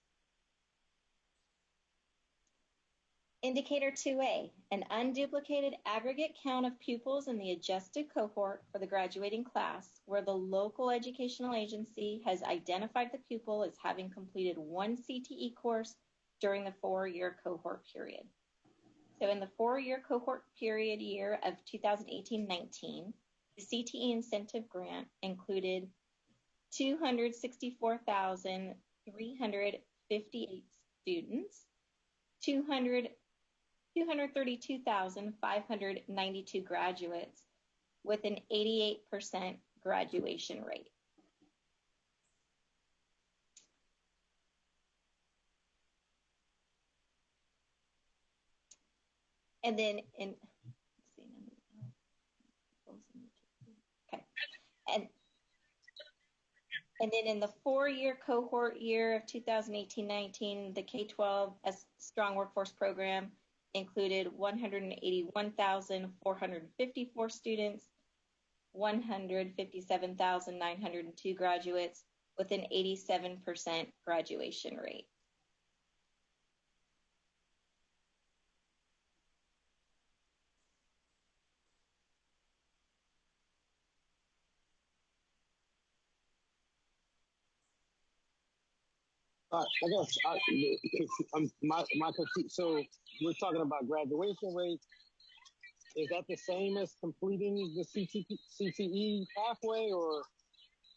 Indicator 2A, an unduplicated aggregate count of pupils in the adjusted cohort for the graduating class where the local educational agency has identified the pupil as having completed one CTE course during the 4-year cohort period. So in the 4-year cohort period year of 2018-19, the CTE Incentive Grant included 264,358 students, 232,592 graduates with an 88% graduation rate. And then in, okay. And then in the 4-year cohort year of 2018-19, the K-12 as Strong Workforce Program included 181,454 students, 157,902 graduates with an 87% graduation rate. I guess so we're talking about graduation rates. Is that the same as completing the CTE pathway, or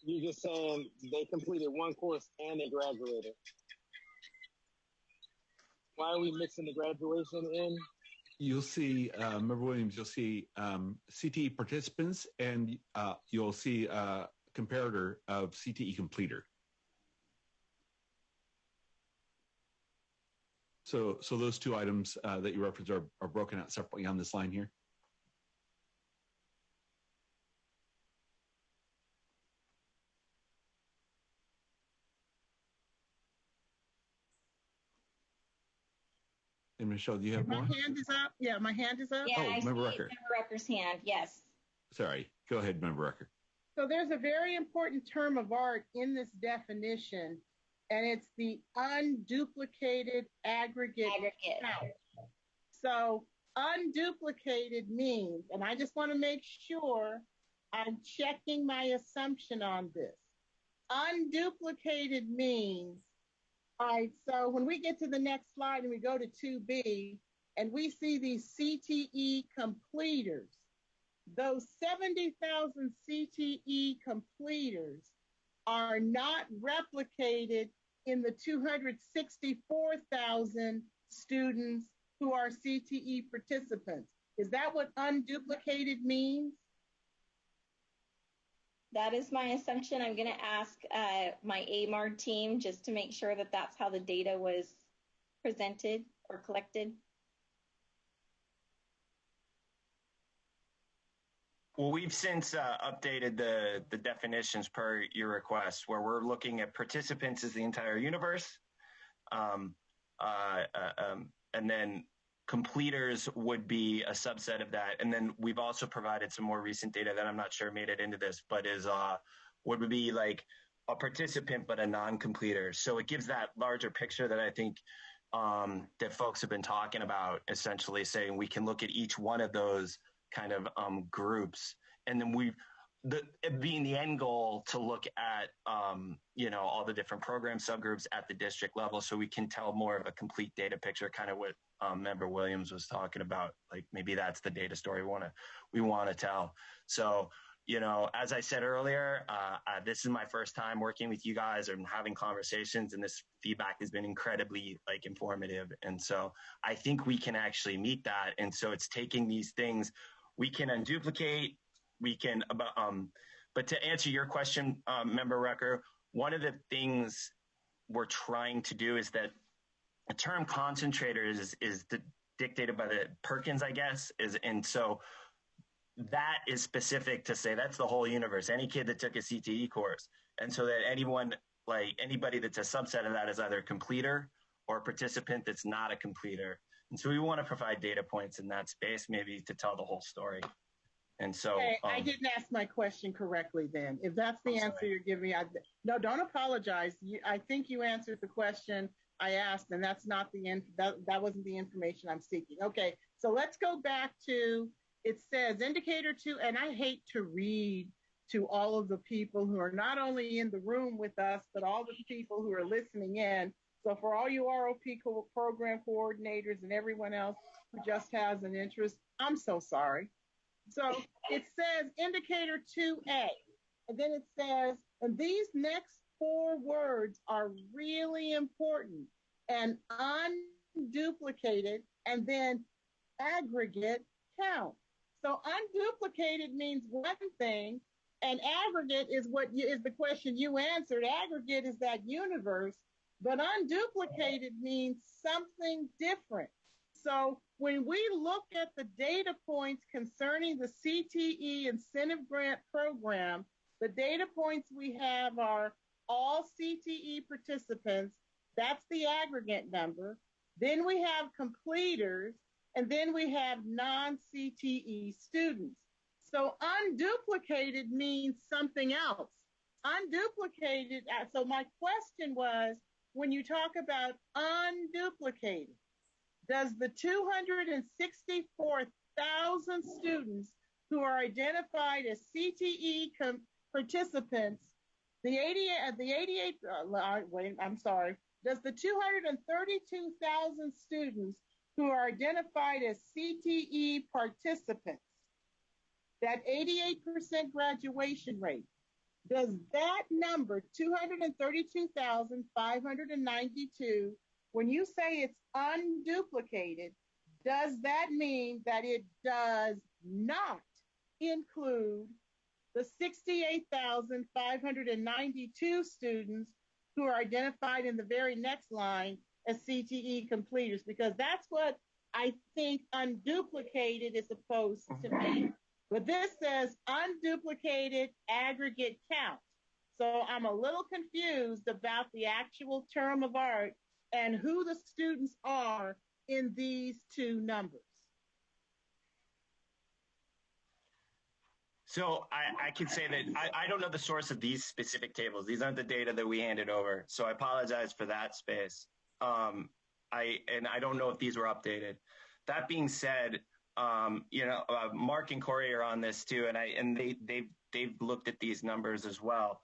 you just saying they completed one course and they graduated? Why are we mixing the graduation in? You'll see, Member Williams, you'll see CTE participants, and you'll see a comparator of CTE completer. So those two items that you referenced are broken out separately on this line here. And Michelle, do you have more? My hand is up. Yeah, my hand is up. Yeah, oh, I see Member Rucker. Member Rucker's hand, yes. Sorry, go ahead, Member Rucker. So there's a very important term of art in this definition, and it's the unduplicated aggregate count. So unduplicated means, and I just want to make sure I'm checking my assumption on this. Unduplicated means, all right, so when we get to the next slide and we go to 2B and we see these CTE completers, those 70,000 CTE completers are not replicated in the 264,000 students who are CTE participants. Is that what unduplicated means? That is my assumption. I'm going to ask my AMARD team just to make sure that that's how the data was presented or collected. Well, we've since updated the definitions per your request, where we're looking at participants as the entire universe, and then completers would be a subset of that. And then we've also provided some more recent data that I'm not sure made it into this, but is would be like a participant but a non-completer. So it gives that larger picture that I think that folks have been talking about, essentially saying we can look at each one of those kind of groups, and then it being the end goal to look at all the different program subgroups at the district level, so we can tell more of a complete data picture, kind of what Member Williams was talking about. Like maybe that's the data story we want to tell. So as I said earlier, this is my first time working with you guys and having conversations, and this feedback has been incredibly informative. And so I think we can actually meet that. And so it's taking these things we can unduplicate, we can, but to answer your question, Member Rucker, one of the things we're trying to do is that the term concentrator is dictated by the Perkins, I guess, and so that is specific to say that's the whole universe, any kid that took a CTE course. And so that anybody that's a subset of that is either a completer or a participant that's not a completer. And so we want to provide data points in that space, maybe to tell the whole story. And so okay, I didn't ask my question correctly then. If that's the answer you're giving me, no, don't apologize. I think you answered the question I asked, and that's not that wasn't the information I'm seeking. Okay, so let's go back to, it says indicator 2, and I hate to read to all of the people who are not only in the room with us, but all the people who are listening in. So for all you ROP program coordinators and everyone else who just has an interest, I'm so sorry. So it says indicator 2A, and then it says, and these next 4 words are really important, and unduplicated, and then aggregate count. So unduplicated means one thing, and aggregate is is the question you answered. Aggregate is that universe, but unduplicated means something different. So when we look at the data points concerning the CTE Incentive Grant Program, the data points we have are all CTE participants. That's the aggregate number. Then we have completers, and then we have non-CTE students. So unduplicated means something else. Unduplicated, so my question was, when you talk about unduplicated, does the 264,000 students who are identified as CTE participants, does the 232,000 students who are identified as CTE participants, that 88% graduation rate, does that number, 232,592, when you say it's unduplicated, does that mean that it does not include the 68,592 students who are identified in the very next line as CTE completers? Because that's what I think unduplicated is supposed to mean. But this says unduplicated aggregate count. So I'm a little confused about the actual term of art and who the students are in these 2 numbers. So I can say that I don't know the source of these specific tables. These aren't the data that we handed over. So I apologize for that space. I don't know if these were updated. That being said, Mark and Corey are on this too, and they've looked at these numbers as well.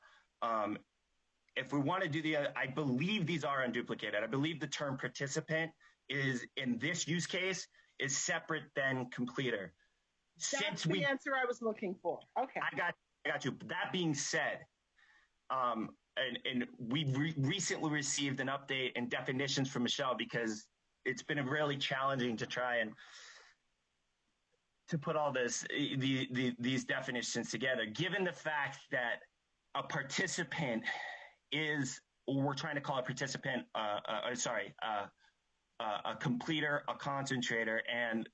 If we want to do I believe these are unduplicated. I believe the term participant is, in this use case, is separate than completer. That's the answer I was looking for. Okay. I got you. That being said, and we've recently received an update and definitions from Michelle, because it's been really challenging to try and to put all these definitions together, given the fact that a participant is, we're trying to call a participant, a completer, a concentrator, and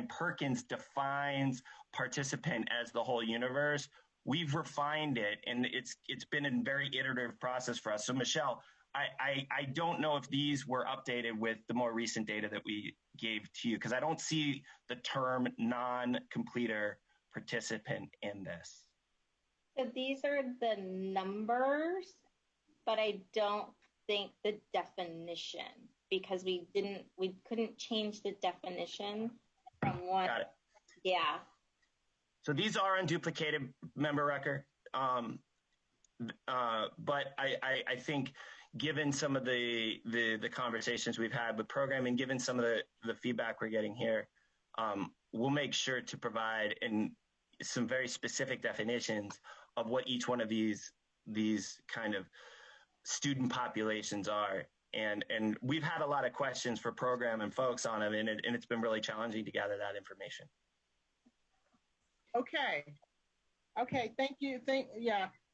Perkins defines participant as the whole universe. We've refined it, and it's been a very iterative process for us. So Michelle, I don't know if these were updated with the more recent data that we gave to you, because I don't see the term non-completer participant in this. So these are the numbers, but I don't think the definition, because we couldn't change the definition from one. Got it. Yeah. So these are unduplicated member record. But I think, given some of the conversations we've had with programming, given some of the feedback we're getting here, we'll make sure to provide some very specific definitions of what each one of these kind of student populations are. And we've had a lot of questions for program and folks on it, and it's been really challenging to gather that information. Okay. Thank you.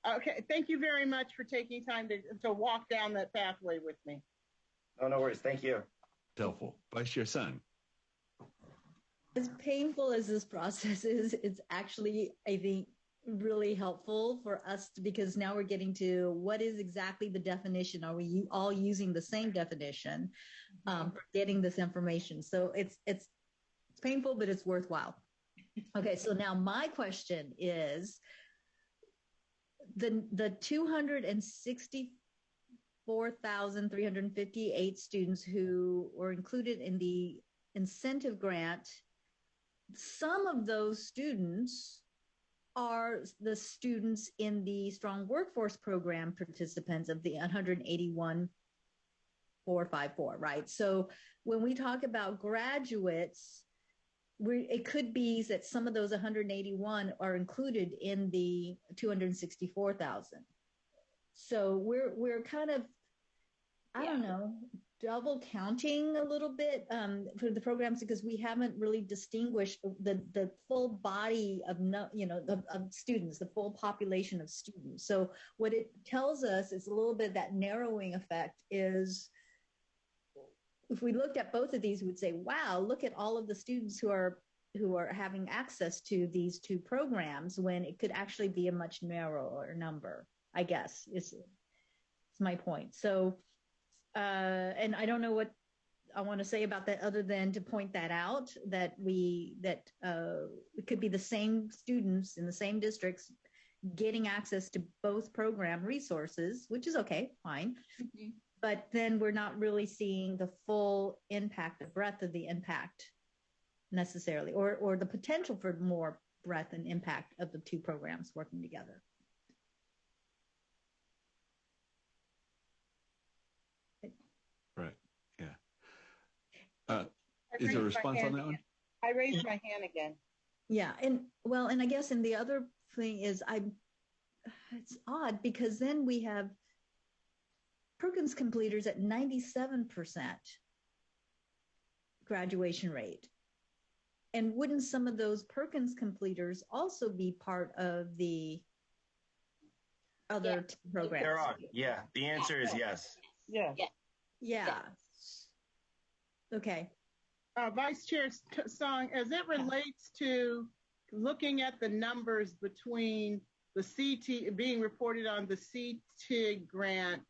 Okay. Thank you very much for taking time to walk down that pathway with me. Oh, no worries. Thank you. Helpful. Vice Chair Sun. As painful as this process is, it's actually, I think, really helpful for us because now we're getting to what is exactly the definition. Are we all using the same definition for getting this information? So it's painful, but it's worthwhile. Okay, so now my question is the 264,358 students who were included in the incentive grant, some of those students are the students in the Strong Workforce Program participants of the 181,454, right? So when we talk about graduates, it could be that some of those 181 are included in the 264,000. So we're kind of, I don't know, double counting a little bit for the programs because we haven't really distinguished the full body of students, the full population of students. So what it tells us is a little bit that narrowing effect is, if we looked at both of these, we would say, wow, look at all of the students who are having access to these two programs, when it could actually be a much narrower number, I guess, is my point. So, and I don't know what I want to say about that other than to point that out, that it could be the same students in the same districts getting access to both program resources, which is okay, fine. Mm-hmm. But then we're not really seeing the full impact, the breadth of the impact necessarily, or the potential for more breadth and impact of the two programs working together. Right, yeah. Is there a response on that one? I raised my hand again. Yeah, and I guess, and the other thing is, it's odd because then we have Perkins completers at 97% graduation rate. And wouldn't some of those Perkins completers also be part of the other programs? There are, yeah. The answer is yes. Yeah. Yeah. Okay. Vice Chair Song, as it relates to looking at the numbers between the CT being reported on the CTEIG grant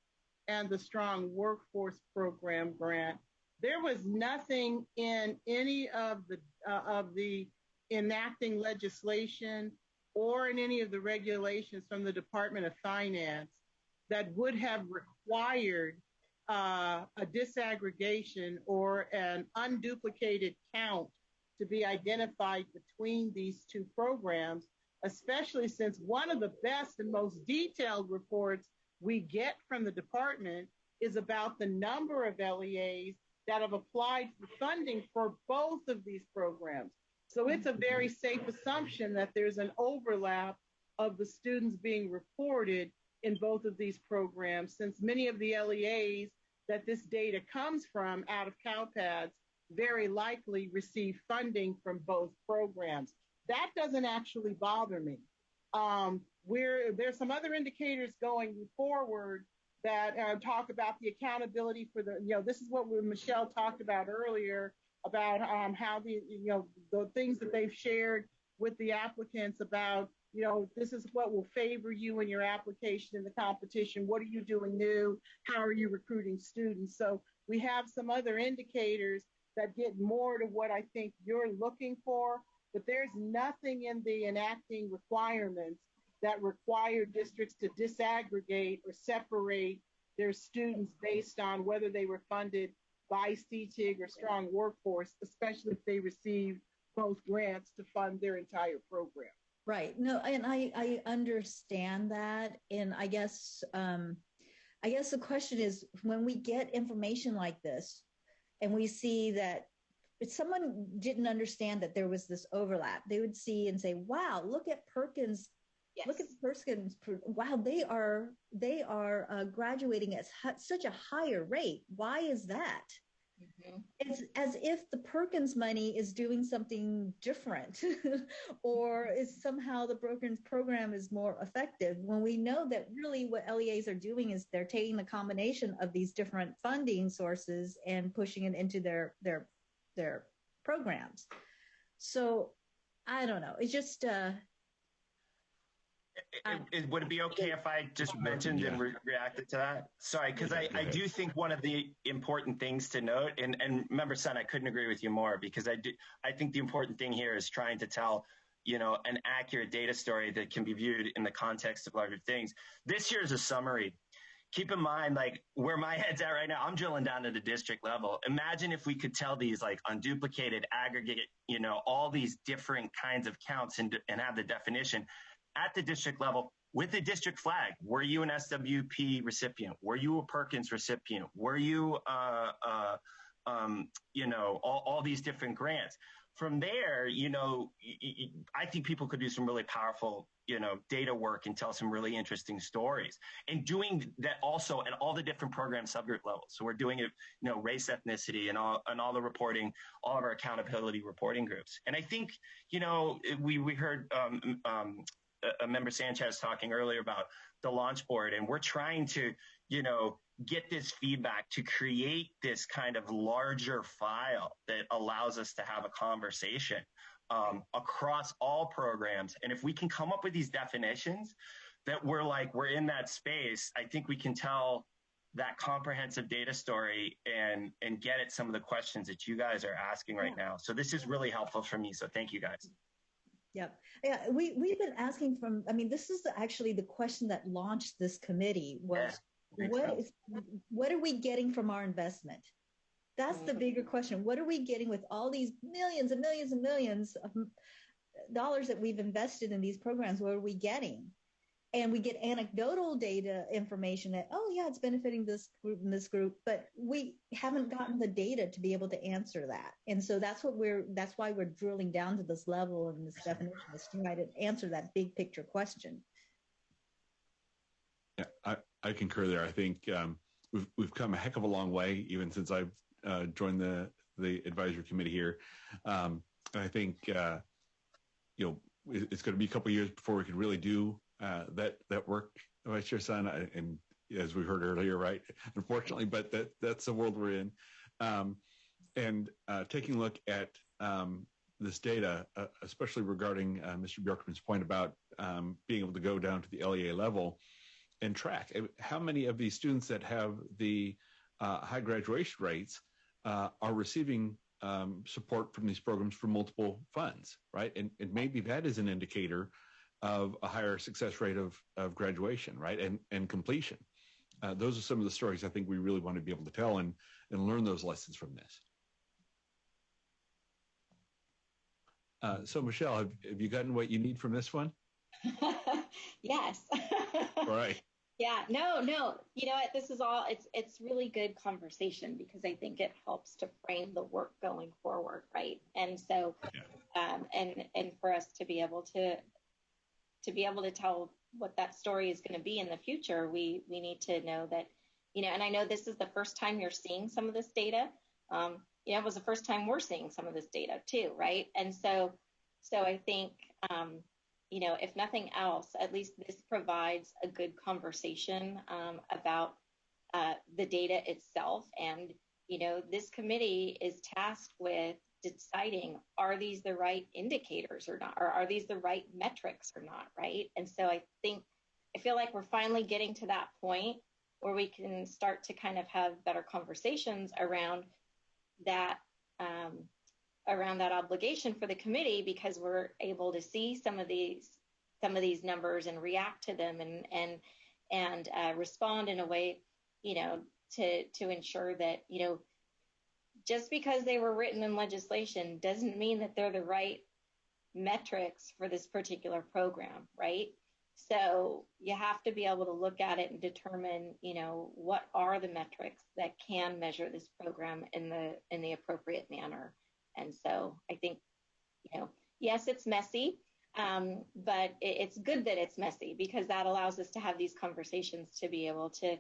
and the Strong Workforce Program grant, there was nothing in any of the enacting legislation or in any of the regulations from the Department of Finance that would have required a disaggregation or an unduplicated count to be identified between these two programs, especially since one of the best and most detailed reports we get from the department is about the number of LEAs that have applied for funding for both of these programs. So it's a very safe assumption that there's an overlap of the students being reported in both of these programs, since many of the LEAs that this data comes from out of CalPADS very likely receive funding from both programs. That doesn't actually bother me. There's some other indicators going forward that talk about the accountability for this is what Michelle talked about earlier about how the things that they've shared with the applicants about, this is what will favor you in your application in the competition. What are you doing new? How are you recruiting students? So we have some other indicators that get more to what I think you're looking for, but there's nothing in the enacting requirements that require districts to disaggregate or separate their students based on whether they were funded by CTEIG or Strong Workforce, especially if they received both grants to fund their entire program. Right. No, and I understand that. And I guess the question is, when we get information like this and we see that if someone didn't understand that there was this overlap, they would see and say, wow, look at Perkins. Yes. Look at Perkins. Wow, they are graduating at such a higher rate. Why is that? Mm-hmm. It's as if the Perkins money is doing something different or is somehow the Perkins program is more effective, when we know that really what LEAs are doing is they're taking the combination of these different funding sources and pushing it into their programs. So I don't know. It's just Would it be okay if I just mentioned and reacted to that? Sorry, because I do think one of the important things to note, and remember, son, I couldn't agree with you more, because I think the important thing here is trying to tell, an accurate data story that can be viewed in the context of larger things. This year is a summary. Keep in mind, like, where my head's at right now, I'm drilling down to the district level. Imagine if we could tell these, like, unduplicated, aggregate, all these different kinds of counts and have the definition at the district level with the district flag. Were you an SWP recipient? Were you a Perkins recipient? Were you, all these different grants? From there, I think people could do some really powerful, data work and tell some really interesting stories. And doing that also at all the different program subgroup levels. So we're doing it, race, ethnicity, and all the reporting, all of our accountability reporting groups. And I think, we heard Member Sanchez talking earlier about the launch board, and we're trying to, get this feedback to create this kind of larger file that allows us to have a conversation across all programs. And if we can come up with these definitions that we're in that space, I think we can tell that comprehensive data story and get at some of the questions that you guys are asking right now. So this is really helpful for me. So thank you, guys. Yep. Yeah, we've been asking this is actually the question that launched this committee was, what are we getting from our investment? That's the bigger question. What are we getting with all these millions and millions and millions of dollars that we've invested in these programs? What are we getting? And we get anecdotal data information that, oh yeah, it's benefiting this group and this group, but we haven't gotten the data to be able to answer that. And so that's why we're drilling down to this level and this definition to try to answer that big picture question. Yeah, I concur there. I think we've come a heck of a long way, even since I've joined the advisory committee here. And I think it's going to be a couple of years before we can really do that work, Vice Chair Son, and as we heard earlier, right? Unfortunately, but that's the world we're in. And taking a look at this data, especially regarding Mr. Bjorkman's point about being able to go down to the LEA level and track how many of these students that have the high graduation rates are receiving support from these programs from multiple funds, right? And maybe that is an indicator of a higher success rate of graduation, right? And completion. Those are some of the stories I think we really want to be able to tell and learn those lessons from this. So Michelle, have you gotten what you need from this one? Yes. All right. Yeah, no. You know what? This is all, it's really good conversation because I think it helps to frame the work going forward, right? And so, and for us to be able to tell what that story is going to be in the future, we need to know that, and I know this is the first time you're seeing some of this data. It was the first time we're seeing some of this data too, right? And so I think, if nothing else, at least this provides a good conversation about the data itself. And, this committee is tasked with deciding, are these the right indicators or not? Or are these the right metrics or not, right? And so I feel like we're finally getting to that point where we can start to kind of have better conversations around that obligation for the committee, because we're able to see some of these numbers and react to them and respond in a way, to ensure that, just because they were written in legislation doesn't mean that they're the right metrics for this particular program, right? So you have to be able to look at it and determine, what are the metrics that can measure this program in the appropriate manner. And so I think, yes, it's messy, but it's good that it's messy because that allows us to have these conversations to be able to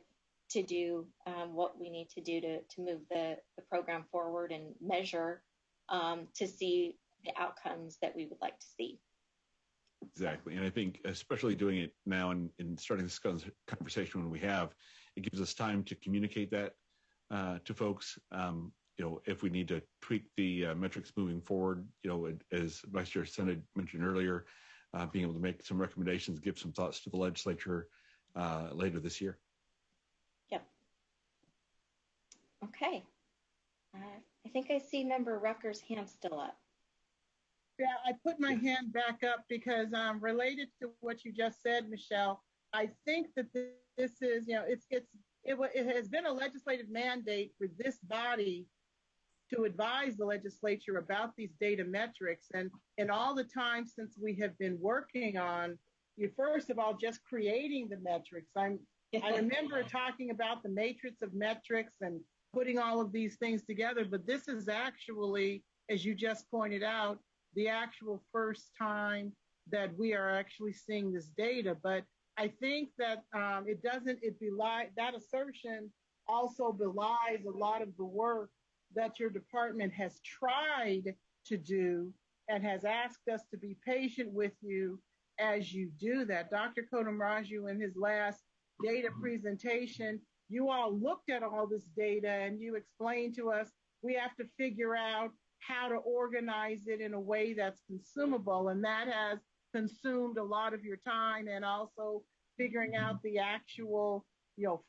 do what we need to do to move the program forward and measure to see the outcomes that we would like to see. Exactly. And I think especially doing it now and starting this conversation when we have, it gives us time to communicate that to folks. If we need to tweak the metrics moving forward, as Vice Chair Senate mentioned earlier, being able to make some recommendations, give some thoughts to the legislature later this year. Yep. Okay. I think I see Member Rucker's hand still up. Yeah, I put my hand back up because related to what you just said, Michelle, I think that this is, it has been a legislative mandate for this body to advise the legislature about these data metrics. And in all the time since we have been working on, first of all, just creating the metrics. I remember talking about the matrix of metrics and putting all of these things together, but this is actually, as you just pointed out, the actual first time that we are actually seeing this data. But I think that that assertion also belies a lot of the work that your department has tried to do and has asked us to be patient with you as you do that. Dr. Kodamraju, in his last data presentation, you all looked at all this data and you explained to us we have to figure out how to organize it in a way that's consumable. And that has consumed a lot of your time, and also figuring out the actual,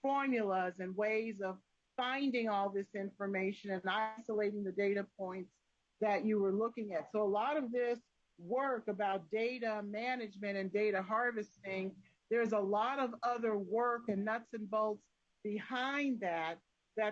formulas and ways of finding all this information and isolating the data points that you were looking at. So a lot of this work about data management and data harvesting, there's a lot of other work and nuts and bolts behind that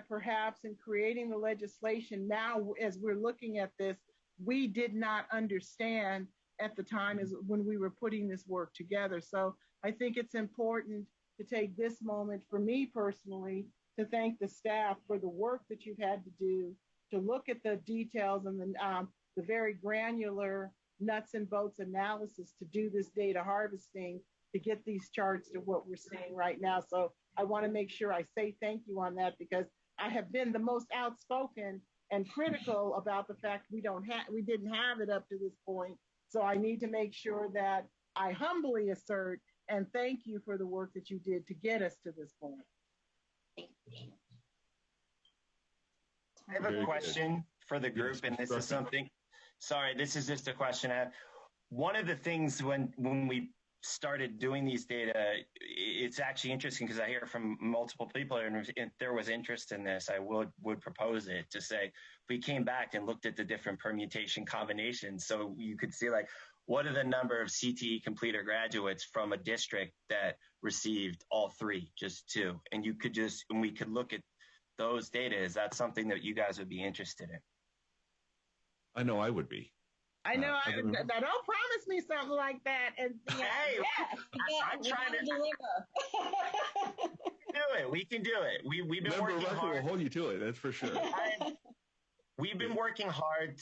perhaps in creating the legislation now, as we're looking at this, we did not understand at the time as when we were putting this work together. So I think it's important to take this moment for me personally to thank the staff for the work that you've had to do to look at the details and the very granular nuts and bolts analysis to do this data harvesting to get these charts to what we're seeing right now. So I want to make sure I say thank you on that, because I have been the most outspoken and critical about the fact we didn't have it up to this point. So I need to make sure that I humbly assert and thank you for the work that you did to get us to this point. I have a question for the group, and this is something, sorry, this is just a question. One of the things when we started doing these data, it's actually interesting because I hear from multiple people, and if there was interest in this, I would propose it to say, if we came back and looked at the different permutation combinations, so you could see like, what are the number of CTE completer graduates from a district that received all three, just two? And we could look at those data. Is that something that you guys would be interested in? I know I would be. I know. Now, don't promise me something like that. And hey, I'm trying to do it. We can do it. We've been working hard. Will hold you to it. That's for sure. We've been working hard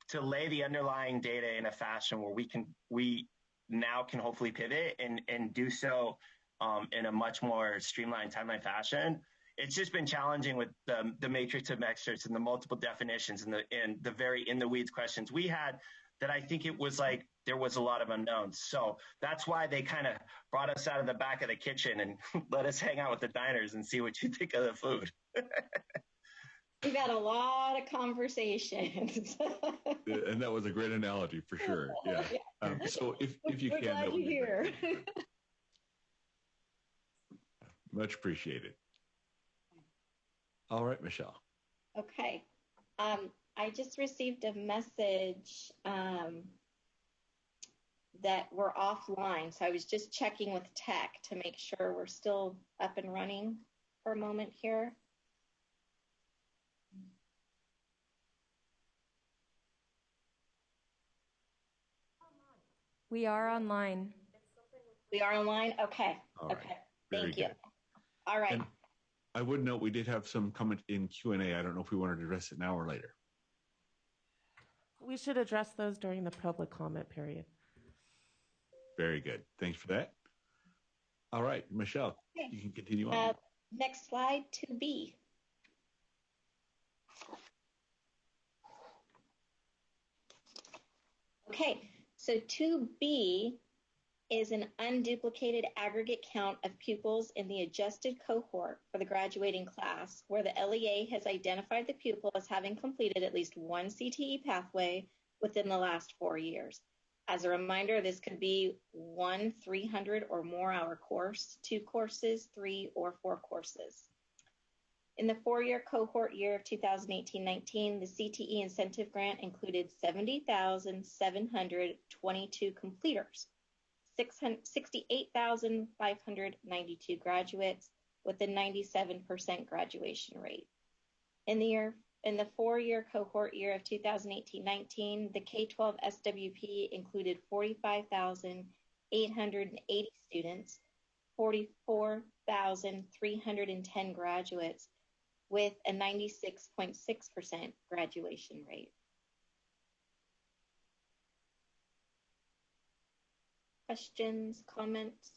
to lay the underlying data in a fashion where we now can hopefully pivot and do so in a much more streamlined timeline fashion. It's just been challenging with the matrix of metrics and the multiple definitions and the very in the weeds questions we had, that I think it was like there was a lot of unknowns. So that's why they kind of brought us out of the back of the kitchen and let us hang out with the diners and see what you think of the food. We've had a lot of conversations. And that was a great analogy for sure. Yeah. So if you We're can, glad you're here. Much appreciated. All right, Michelle. Okay. I just received a message that we're offline. So I was just checking with tech to make sure we're still up and running for a moment here. We are online. We are online? Okay. All right. Okay. Very Thank you. good. All right. And I would note we did have some comment in Q&A. I don't know if we wanted to address it now or later. We should address those during the public comment period. Very good. Thanks for that. All right, Michelle, okay. You can continue on. Next slide, 2B. Okay, so 2B is an unduplicated aggregate count of pupils in the adjusted cohort for the graduating class, where the LEA has identified the pupil as having completed at least one CTE pathway within the last 4 years. As a reminder, this could be 1 300 or more hour course, 2 courses, 3 or 4 courses. In the 4-year cohort year of 2018-19, the CTE Incentive Grant included 70,722 completers, 68,592 graduates with a 97% graduation rate. In the 4-year cohort year of 2018-19, the K-12 SWP included 45,880 students, 44,310 graduates, with a 96.6% graduation rate. Questions, comments?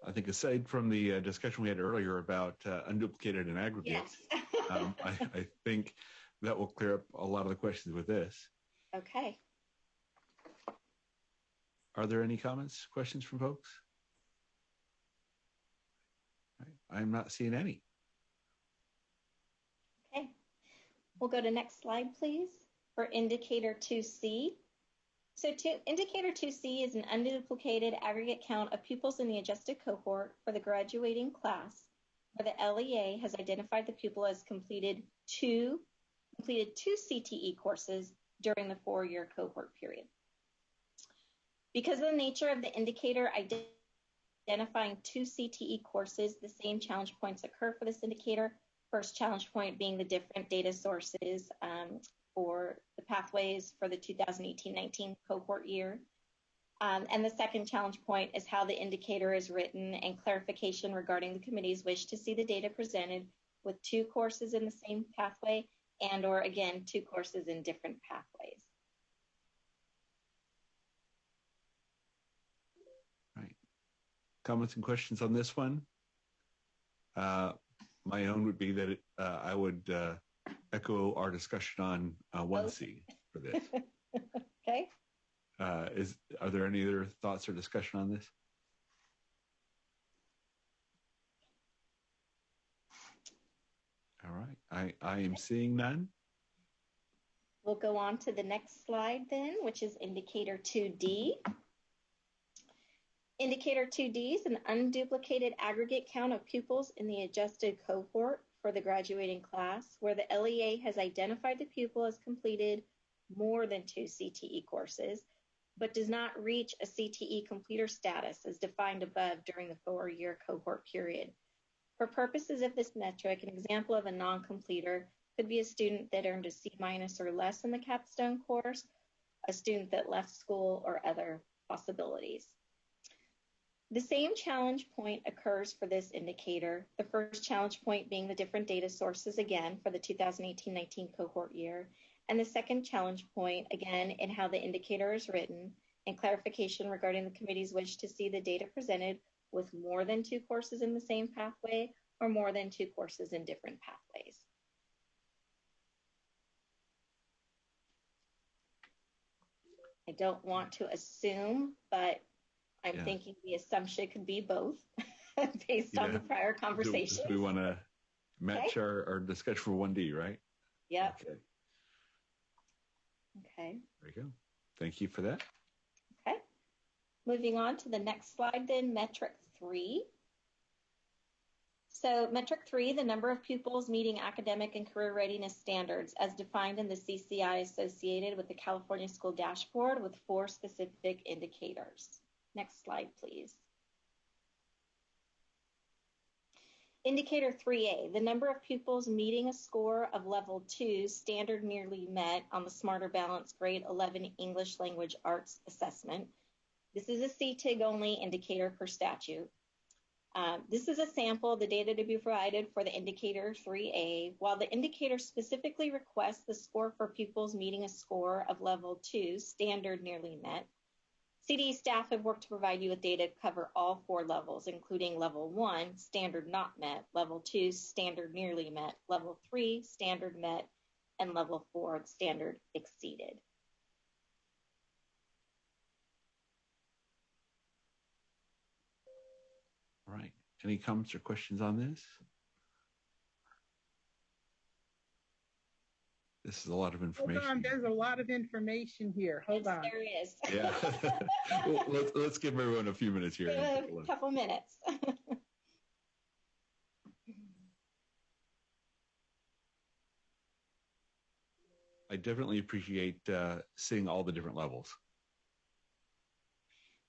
I think aside from the discussion we had earlier about unduplicated and aggregate, Yes. I think that will clear up a lot of the questions with this. Okay. Are there any comments, questions from folks? I'm not seeing any. Okay. We'll go to next slide, please, for indicator 2C. So indicator 2C is an unduplicated aggregate count of pupils in the adjusted cohort for the graduating class, where the LEA has identified the pupil as completed two CTE courses during the 4-year cohort period. Because of the nature of the indicator identifying 2 CTE courses, the same challenge points occur for this indicator. First challenge point being the different data sources for the pathways for the 2018-19 cohort year. And the second challenge point is how the indicator is written and clarification regarding the committee's wish to see the data presented with 2 courses in the same pathway and or again 2 courses in different pathways. Right. Comments and questions on this one? My own would be that I would echo our discussion on 1C for this. Okay. Are there any other thoughts or discussion on this? All right, I am seeing none. We'll go on to the next slide then, which is indicator 2D. Indicator 2D is an unduplicated aggregate count of pupils in the adjusted cohort for the graduating class, where the LEA has identified the pupil as completed more than 2 CTE courses, but does not reach a CTE completer status as defined above during the 4-year cohort period. For purposes of this metric, an example of a non-completer could be a student that earned a C- or less in the capstone course, a student that left school, or other possibilities. The same challenge point occurs for this indicator, the first challenge point being the different data sources again for the 2018-19 cohort year, and the second challenge point again in how the indicator is written and clarification regarding the committee's wish to see the data presented with more than 2 courses in the same pathway or more than 2 courses in different pathways. I don't want to assume, but I'm thinking the assumption could be both based on the prior conversation. We want to match our discussion for 1D, right? Yep. Okay. Okay. There you go. Thank you for that. Okay. Moving on to the next slide then, metric 3. So metric 3, the number of pupils meeting academic and career readiness standards as defined in the CCI associated with the California School Dashboard with 4 specific indicators. Next slide, please. Indicator 3A, the number of pupils meeting a score of level 2 standard nearly met on the Smarter Balance grade 11 English Language Arts assessment. This is a CTEIG only indicator per statute. This is a sample of the data to be provided for the indicator 3A. While the indicator specifically requests the score for pupils meeting a score of level 2 standard nearly met, CDE staff have worked to provide you with data to cover all 4 levels, including level 1, standard not met, level 2, standard nearly met, level 3, standard met, and level 4, standard exceeded. All right. Any comments or questions on this? This is a lot of Hold information. on, there's a lot of information here. Hold on. There is. Yeah. Well, let's give everyone a few minutes here. A couple minutes. I definitely appreciate seeing all the different levels.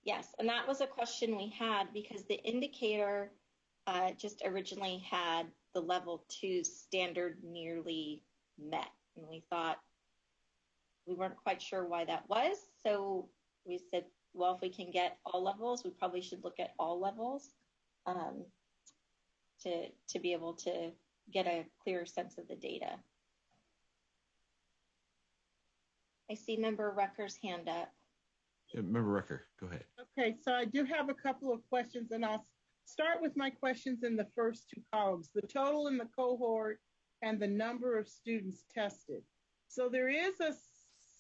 Yes, and that was a question we had because the indicator just originally had the level 2 standard nearly met. And we thought we weren't quite sure why that was. So we said, well, if we can get all levels, we probably should look at all levels to be able to get a clearer sense of the data. I see Member Rucker's hand up. Yeah, Member Rucker, go ahead. Okay, so I do have a couple of questions, and I'll start with my questions in the first two columns, the total in the cohort and the number of students tested. So there is a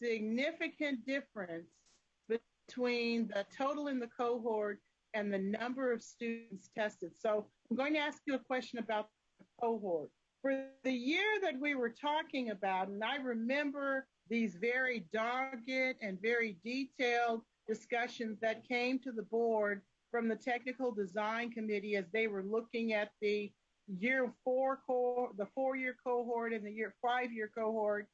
significant difference between the total in the cohort and the number of students tested. So I'm going to ask you a question about the cohort. For the year that we were talking about, and I remember these very dogged and very detailed discussions that came to the board from the technical design committee as they were looking at the year 4 cohort, the 4-year cohort and the year 5-year cohort.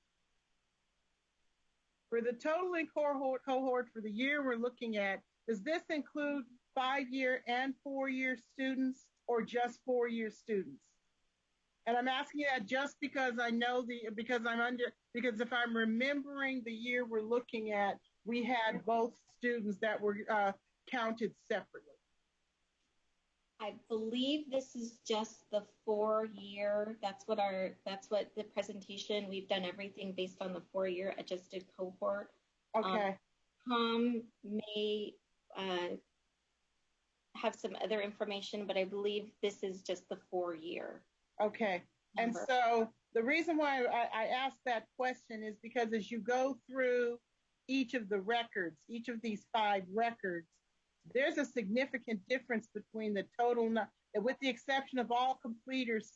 For the total in cohort for the year we're looking at, does this include 5-year and 4-year students or just 4-year students? And I'm asking that just because I know because if I'm remembering the year we're looking at, we had both students that were counted separately. I believe this is just the 4-year. That's what the presentation, we've done everything based on the 4-year adjusted cohort. Okay. Tom may have some other information, but I believe this is just the 4-year. Okay. And so the reason why I asked that question is because as you go through each of the records, each of these 5 records, there's a significant difference between the total, with the exception of all completers,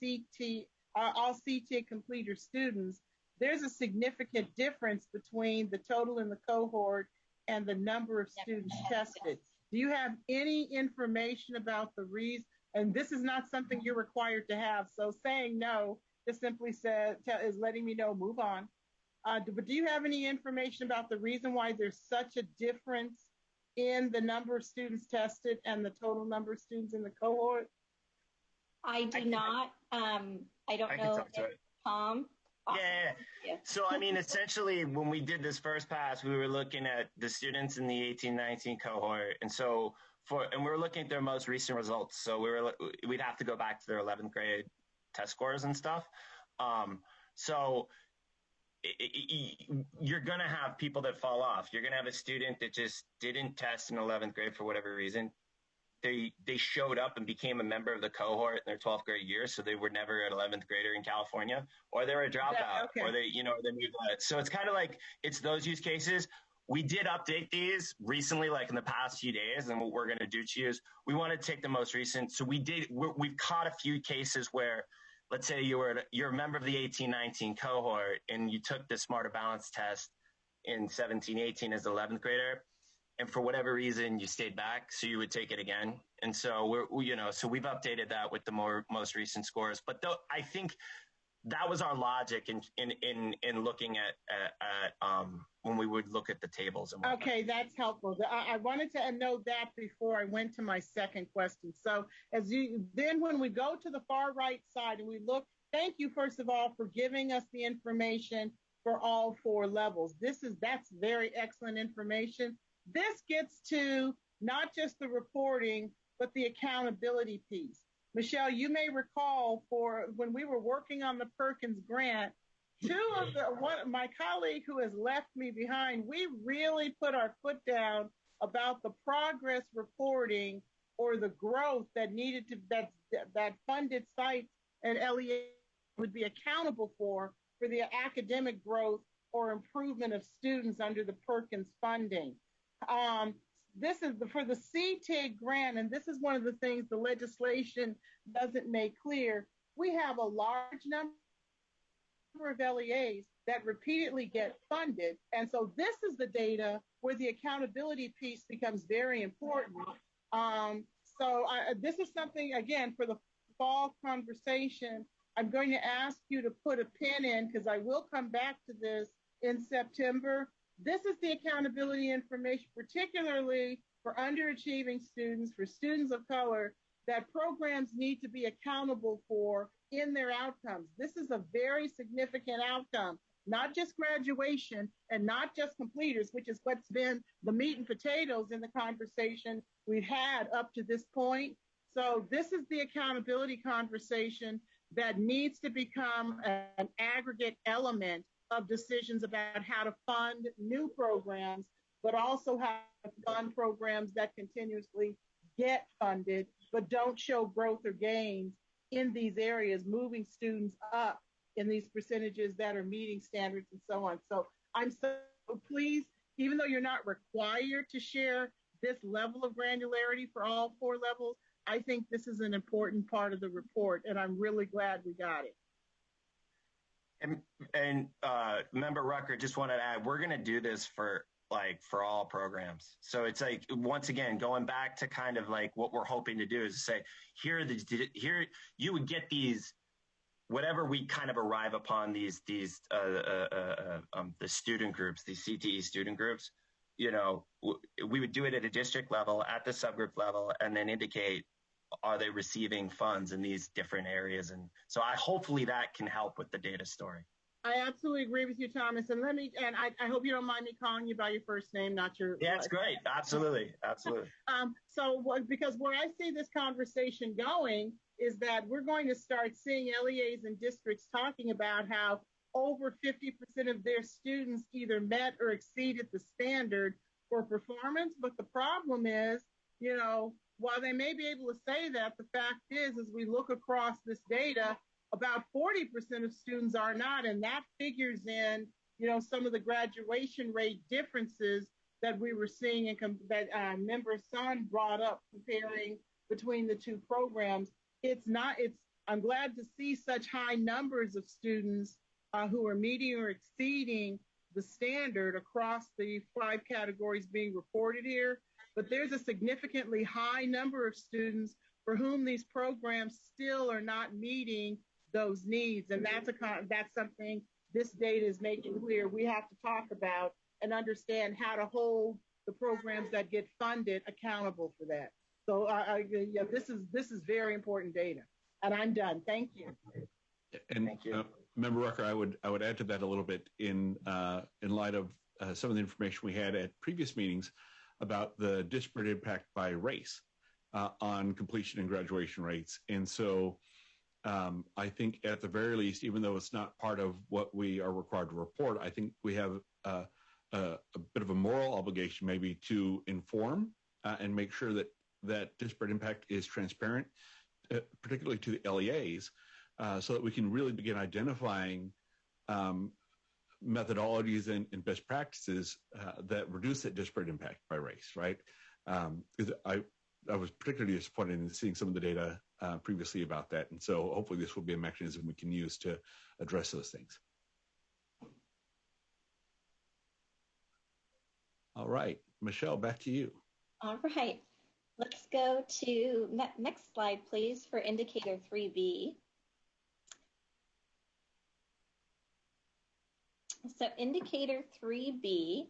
all CTE completer students, there's a significant difference between the total in the cohort and the number of students tested. Do you have any information about the reason? And this is not something you're required to have. So saying no just simply is letting me know, move on. But do you have any information about the reason why there's such a difference in the number of students tested and the total number of students in the cohort? I do not. I don't know. Tom? Awesome. Yeah. So, I mean, essentially, when we did this first pass, we were looking at the students in the 18-19 cohort. And so, and we were looking at their most recent results. So we'd have to go back to their 11th grade test scores and stuff. So you're going to have people that fall off. You're going to have a student that just didn't test in 11th grade for whatever reason. They showed up and became a member of the cohort in their 12th grade year, so they were never an 11th grader in California, or they were a dropout, or they moved on. So it's kind of like it's those use cases. We did update these recently, like in the past few days, and what we're going to do to you is we want to take the most recent. So we've caught a few cases where, let's say you're a member of the 18-19 cohort and you took the Smarter Balance test in 17-18 as an 11th grader, and for whatever reason you stayed back, so you would take it again. And so so we've updated that with the most recent scores. But I think that was our logic in looking at when we would look at the tables. And okay, that's helpful. I wanted to know that before I went to my second question. So then when we go to the far right side and we look, thank you first of all for giving us the information for all 4 levels. That's very excellent information. This gets to not just the reporting, but the accountability piece. Michelle, you may recall when we were working on the Perkins grant, my colleague who has left me behind, we really put our foot down about the progress reporting or the growth that needed to, that funded sites and LEA would be accountable for the academic growth or improvement of students under the Perkins funding. This is for the CTEG grant, and this is one of the things the legislation doesn't make clear. We have a large number of LEAs, that repeatedly get funded. And so this is the data where the accountability piece becomes very important. This is something, again, for the fall conversation, I'm going to ask you to put a pin in because I will come back to this in September. This is the accountability information, particularly for underachieving students, for students of color, that programs need to be accountable for in their outcomes. This is a very significant outcome, not just graduation and not just completers, which is what's been the meat and potatoes in the conversation we've had up to this point. So this is the accountability conversation that needs to become an aggregate element of decisions about how to fund new programs, but also how to fund programs that continuously get funded, but don't show growth or gains in these areas, moving students up in these percentages that are meeting standards and so on. So I'm so pleased, even though you're not required to share this level of granularity for all 4 levels, I think this is an important part of the report, and I'm really glad we got it. And Member Rucker, just wanted to add, we're going to do this for all programs. So it's like, once again, going back to kind of like what we're hoping to do is say, here you would get these, whatever we kind of arrive upon the student groups, these CTE student groups, you know, we would do it at a district level, at the subgroup level, and then indicate, are they receiving funds in these different areas? And so hopefully that can help with the data story. I absolutely agree with you, Thomas. And I hope you don't mind me calling you by your first name, not your. Yeah, it's great. Absolutely. Absolutely. Because where I see this conversation going is that we're going to start seeing LEAs and districts talking about how over 50% of their students either met or exceeded the standard for performance. But the problem is, you know, while they may be able to say that, the fact is, as we look across this data, about 40% of students are not, and that figures in, you know, some of the graduation rate differences that we were seeing that Member Sun brought up comparing between the 2 programs. I'm glad to see such high numbers of students who are meeting or exceeding the standard across the 5 categories being reported here. But there's a significantly high number of students for whom these programs still are not meeting those needs. And that's something this data is making clear we have to talk about and understand how to hold the programs that get funded accountable for that. So this is very important data. And I'm done. Thank you. And Thank you. Member Rucker, I would add to that a little bit in light of some of the information we had at previous meetings about the disparate impact by race on completion and graduation rates. And so I think at the very least, even though it's not part of what we are required to report, I think we have a bit of a moral obligation maybe to inform and make sure that disparate impact is transparent, particularly to the LEAs, so that we can really begin identifying methodologies and best practices that reduce that disparate impact by race, right? Because I was particularly disappointed in seeing some of the data previously about that. And so hopefully this will be a mechanism we can use to address those things. All right, Michelle, back to you. All right, let's go to next slide, please, for indicator 3B. So indicator 3B,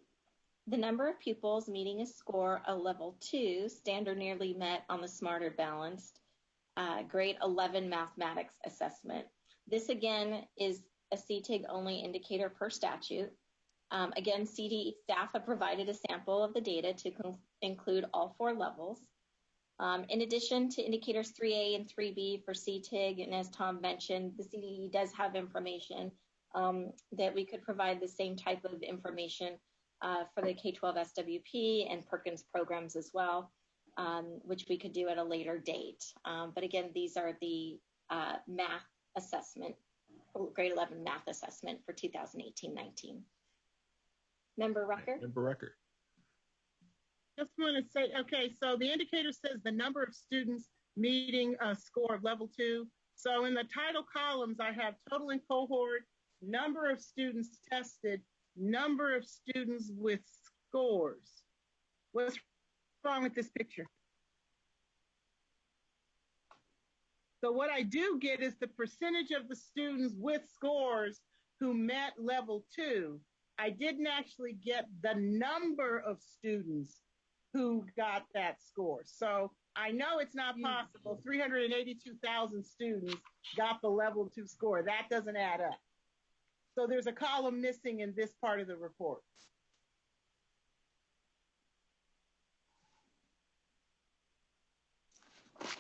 the number of pupils meeting a score of level 2, standard nearly met on the Smarter Balanced, grade 11 mathematics assessment. This again is a CTEIG only indicator per statute. Again, CTE staff have provided a sample of the data to include all 4 levels. In addition to indicators 3A and 3B for CTEIG, and as Tom mentioned, the CTE does have information that we could provide the same type of information for the K-12 SWP and Perkins programs as well, which we could do at a later date. But again, these are the math assessment, grade 11 math assessment for 2018-19. Member Rucker? Member Rucker. Just want to say, okay, so the indicator says the number of students meeting a score of level 2. So in the title columns, I have total in cohort number of students tested, number of students with scores. What's wrong with this picture? So what I do get is the percentage of the students with scores who met level 2. I didn't actually get the number of students who got that score. So I know it's not possible. 382,000 students got the level 2 score. That doesn't add up. So there's a column missing in this part of the report.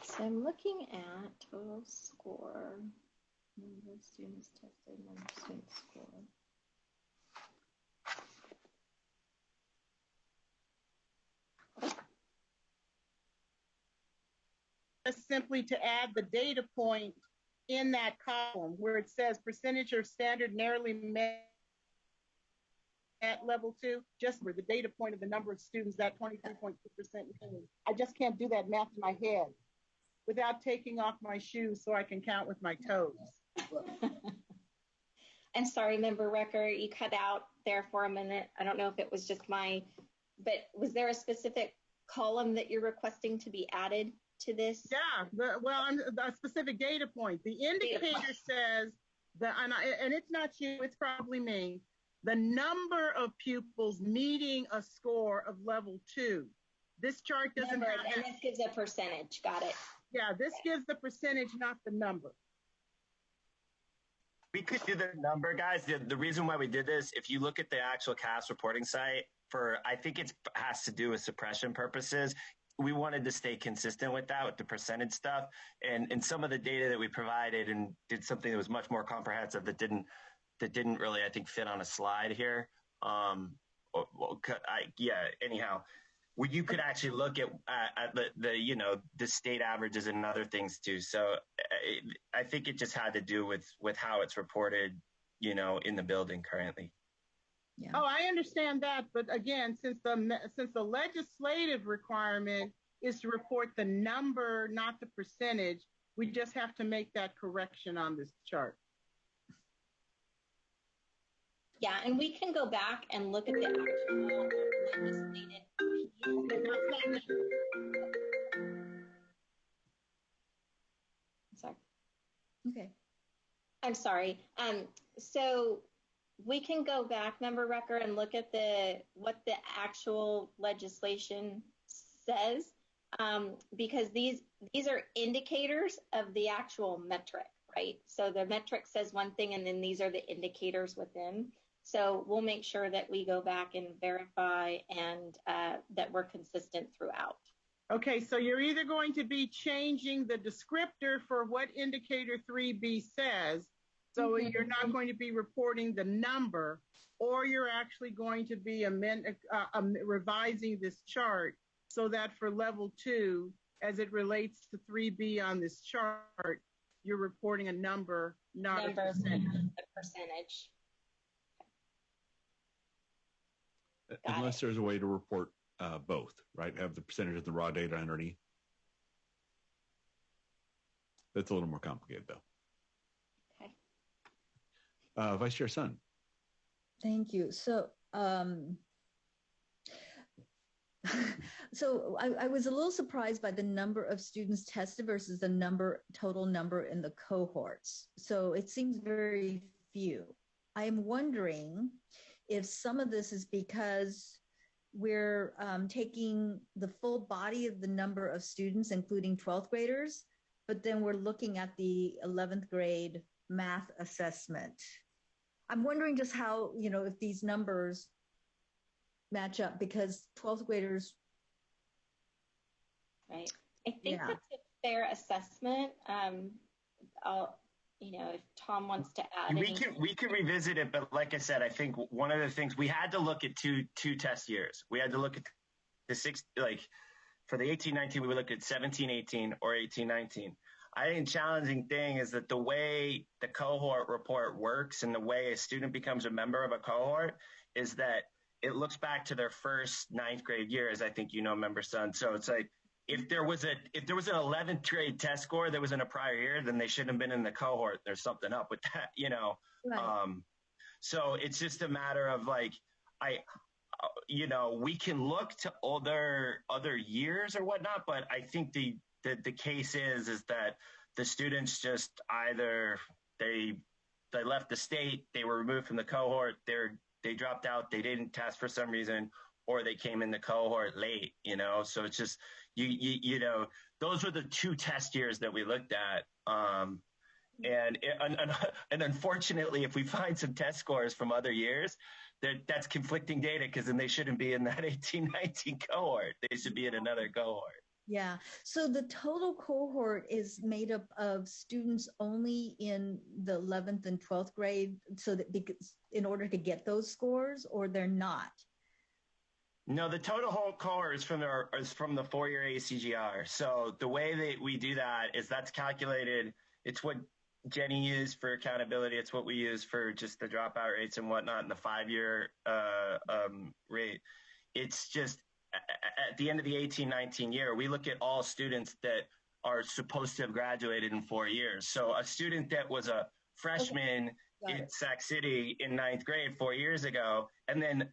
So I'm looking at total score, number of students tested, number of students scored. Just simply to add the data point in that column where it says percentage of standard narrowly met at level 2, just for the data point of the number of students, that 23.2%. I just can't do that math in my head without taking off my shoes so I can count with my toes. I'm sorry, Member Recker, you cut out there for a minute. I don't know if it was just but was there a specific column that you're requesting to be added to this? Yeah, a specific data point. The indicator says that, and it's not you, it's probably me, the number of pupils meeting a score of level 2. This chart doesn't have and this gives a percentage. Got it. Yeah, this gives the percentage, not the number. We could do the number, guys. The reason why we did this, if you look at the actual CAS reporting site, I think it has to do with suppression purposes. We wanted to stay consistent with that, with the percentage stuff. And some of the data that we provided and did something that was much more comprehensive that didn't really, I think, fit on a slide here. Anyhow, where you could actually look at the state averages and other things too. So I think it just had to do with how it's reported, in the building currently. Yeah. Oh, I understand that, but again, since the legislative requirement is to report the number, not the percentage, we just have to make that correction on this chart. Yeah, and we can go back and look at the actual legislative piece. Sorry. Okay. I'm sorry. So we can go back, Member Recker, and look at what the actual legislation says, because these are indicators of the actual metric, right? So the metric says one thing, and then these are the indicators within. So we'll make sure that we go back and verify and that we're consistent throughout. Okay, so you're either going to be changing the descriptor for what indicator 3B says, so you're not going to be reporting the number, or you're actually going to be revising this chart so that for level 2, as it relates to 3B on this chart, you're reporting a number, not a percentage. A percentage. Unless there's a way to report both, right? Have the percentage of the raw data underneath. That's a little more complicated, though. Okay. Vice Chair Sun. Thank you. So, I was a little surprised by the number of students tested versus the total number in the cohorts. So it seems very few. I am wondering if some of this is because we're taking the full body of the number of students, including 12th graders, but then we're looking at the 11th grade math assessment. I'm wondering just how, if these numbers match up, because 12th graders. Right. I think that's a fair assessment. If Tom wants to add we can revisit it, but like I said, I think one of the things we had to look at two test years. We had to look at the for the 18-19, we would look at 17-18 or 18-19. I think the challenging thing is that the way the cohort report works and the way a student becomes a member of a cohort is that it looks back to their first 9th grade year, as I think Member Sun. So it's like, if there was an 11th grade test score that was in a prior year, then they shouldn't have been in the cohort. There's something up with that, Right. So it's just a matter of like, we can look to other years or whatnot, but I think the case is that the students just either they left the state, they were removed from the cohort, they dropped out, they didn't test for some reason, or they came in the cohort late, so it's just, those were the 2 test years that we looked at. And unfortunately, if we find some test scores from other years, that's conflicting data, because then they shouldn't be in that 18-19 cohort. They should be in another cohort. Yeah. So the total cohort is made up of students only in the 11th and 12th grade, so that in order to get those scores, or they're not? No, the total whole cohort is from the 4-year ACGR. So the way that we do that is that's calculated. It's what Jenny used for accountability. It's what we use for just the dropout rates and whatnot, and the 5-year rate. It's just at the end of the 18-19 year, we look at all students that are supposed to have graduated in 4 years. So a student that was a freshman in Sac City in 9th grade 4 years ago, and then,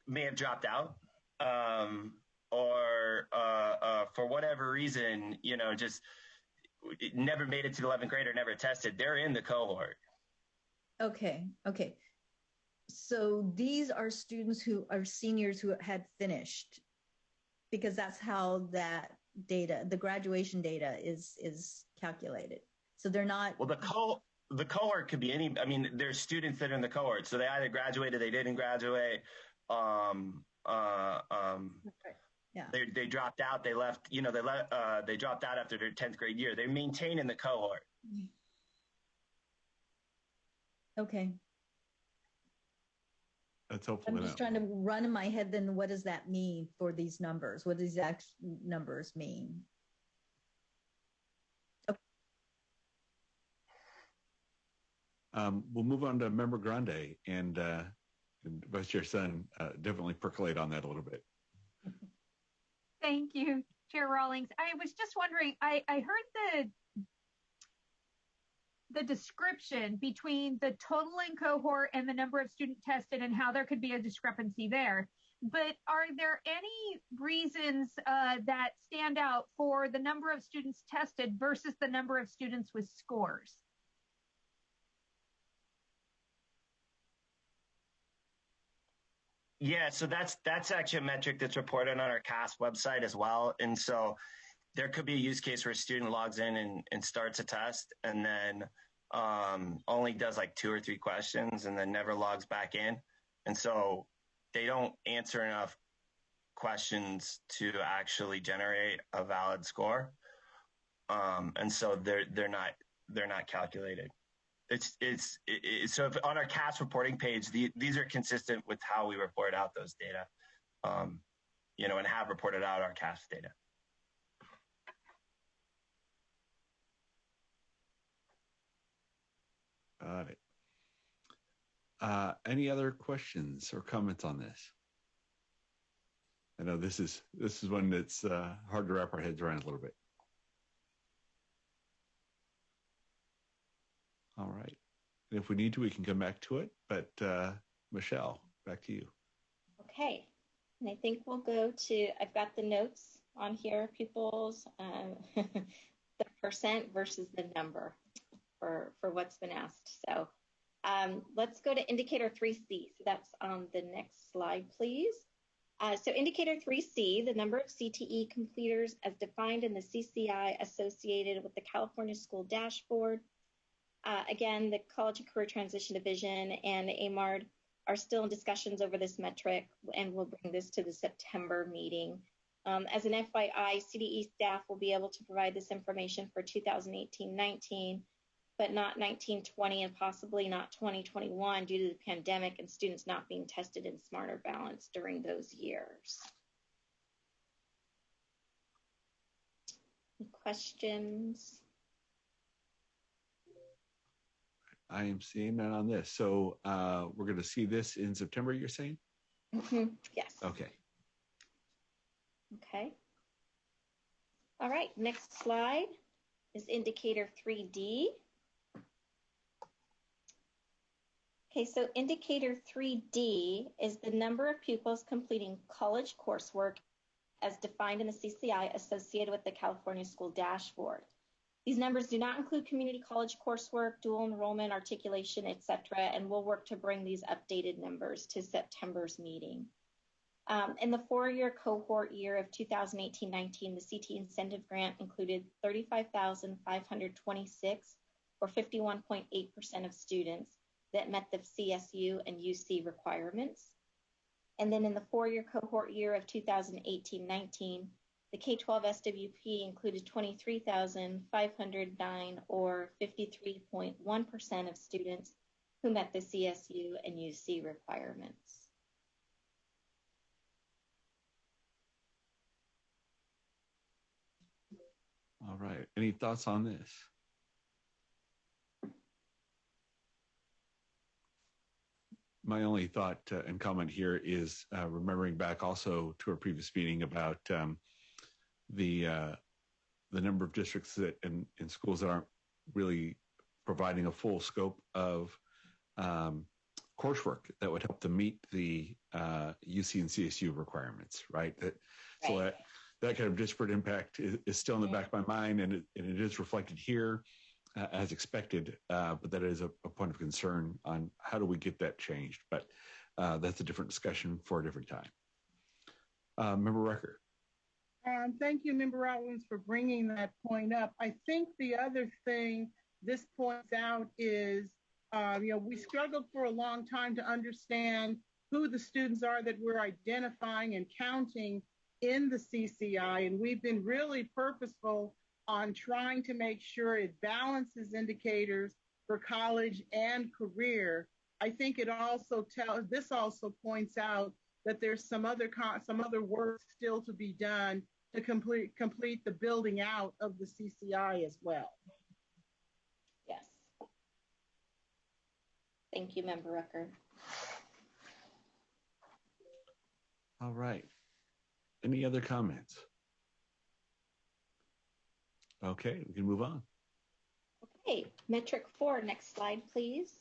may have dropped out, or for whatever reason, just never made it to the 11th grade or never tested, they're in the cohort. Okay. So these are students who are seniors who had finished, because that's how that data, the graduation data is calculated. So they're not. Well, the cohort could be any, there's students that are in the cohort. So they either graduated, they didn't graduate. Yeah. They dropped out, they left, they dropped out after their 10th grade year. They maintain in the cohort. Okay. That's helpful. I'm just trying to run in my head, then what does that mean for these numbers? What do these numbers mean? Okay. We'll move on to Member Grande, and Vice Chair Sun, definitely percolate on that a little bit. Thank you, Chair Rawlings. I was just wondering, I heard the description between the total in cohort and the number of students tested and how there could be a discrepancy there. But are there any reasons that stand out for the number of students tested versus the number of students with scores? Yeah, so that's actually a metric that's reported on our CAS website as well. And so there could be a use case where a student logs in and starts a test and then only does like 2 or 3 questions and then never logs back in. And so they don't answer enough questions to actually generate a valid score. And so they're not calculated. So if on our CAS reporting page, these are consistent with how we report out those data, and have reported out our CAS data. Got it. Any other questions or comments on this? I know this is one that's hard to wrap our heads around a little bit. All right. And if we need to, we can come back to it. But Michelle, back to you. Okay. And I think we'll go to, I've got the notes on here, pupils, the percent versus the number for what's been asked. So let's go to indicator 3C. So that's on the next slide, please. So indicator 3C, the number of CTE completers as defined in the CCI associated with the California School Dashboard. Again, the College and Career Transition Division and AMARD are still in discussions over this metric, and we'll bring this to the September meeting. As an FYI, CDE staff will be able to provide this information for 2018-19, but not 19-20 and possibly not 2021 due to the pandemic and students not being tested in Smarter Balance during those years. Any questions? I am seeing that on this. So we're going to see this in September, you're saying? Mm-hmm. Yes. Okay. Okay. All right, next slide is indicator 3D. Okay, so indicator 3D is the number of pupils completing college coursework as defined in the CCI associated with the California School Dashboard. These numbers do not include community college coursework, dual enrollment, articulation, etc., and we'll work to bring these updated numbers to September's meeting. In the four-year cohort year of 2018-19, the CTE Incentive Grant included 35,526, or 51.8% of students that met the CSU and UC requirements. And then in the four-year cohort year of 2018-19, the K-12 SWP included 23,509, or 53.1% of students who met the CSU and UC requirements. All right. Any thoughts on this? My only thought and comment here is remembering back also to our previous meeting about the number of districts that in schools that aren't really providing a full scope of coursework that would help them meet the UC and CSU requirements, right? So that kind of disparate impact is still in the back of my mind, and it is reflected here as expected, but that is a point of concern on how do we get that changed. But that's a different discussion for a different time. Member Rucker. Thank you, Member Rollins, for bringing that point up. I think the other thing this points out is, we struggled for a long time to understand who the students are that we're identifying and counting in the CCI, and we've been really purposeful on trying to make sure it balances indicators for college and career. I think it also this also points out that there's some other work still to be done to complete the building out of the CCI as well. Yes. Thank you, Member Rucker. All right. Any other comments? Okay, we can move on. Okay, metric 4, next slide, please.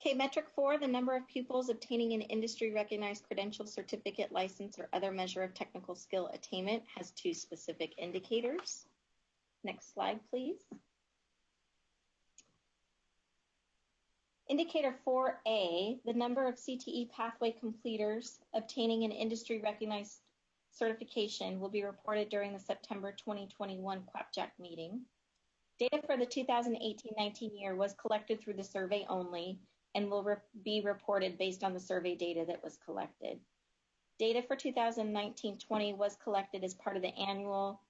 Okay, metric 4, the number of pupils obtaining an industry-recognized credential, certificate, license, or other measure of technical skill attainment has 2 specific indicators. Next slide, please. Indicator 4A, the number of CTE pathway completers obtaining an industry-recognized certification will be reported during the September 2021 CWPJAC meeting. Data for the 2018-19 year was collected through the survey only and will be reported based on the survey data that was collected. Data for 2019-20 was collected as part of the annual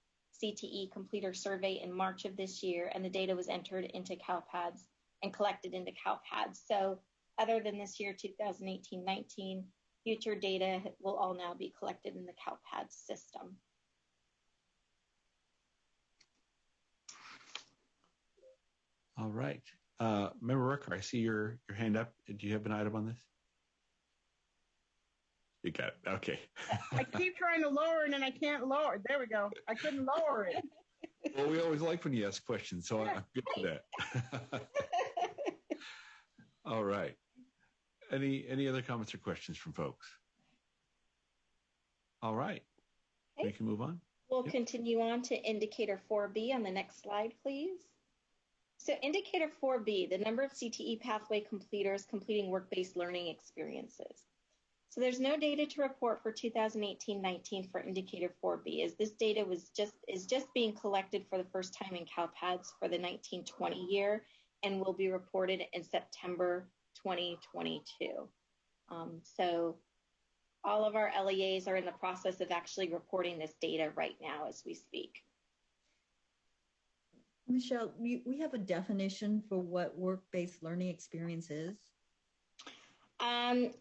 CTE completer survey in March of this year, and the data was entered into CalPads and collected into CalPads. So other than this year, 2018-19, future data will all now be collected in the CalPads system. All right. Member Rucker, I see your hand up. Do you have an item on this? You got it. Okay. I keep trying to lower it and I can't lower it. There we go. I couldn't lower it. Well, we always like when you ask questions, so I'm good for that. All right. Any other comments or questions from folks? All right. Okay. We can move on. We'll continue on to indicator 4B on the next slide, please. So indicator 4B, the number of CTE pathway completers completing work-based learning experiences. So there's no data to report for 2018-19 for indicator 4B, as this data is just being collected for the first time in CalPads for the 19-20 year and will be reported in September 2022. So all of our LEAs are in the process of actually reporting this data right now as we speak. Michelle, we have a definition for what work-based learning experience is.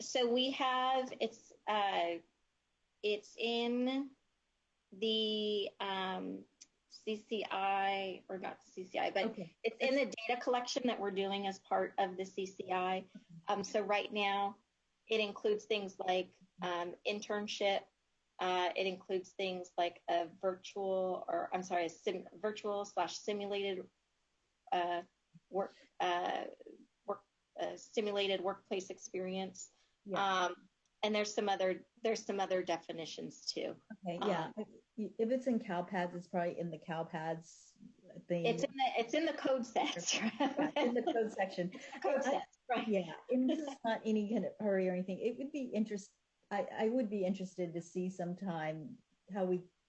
So we have, it's in the CCI, or not CCI, but okay. It's in the data collection that we're doing as part of the CCI. So right now, it includes things like internship. It includes things like a virtual/simulated work simulated workplace experience. Yeah. And there's some other definitions too. Okay, yeah. If it's in CalPads, it's probably in the CalPads thing. It's in the code sets. Right? In the code section. Code sets, right? Yeah, and this is not any kind of hurry or anything. It would be I would be interested to see sometime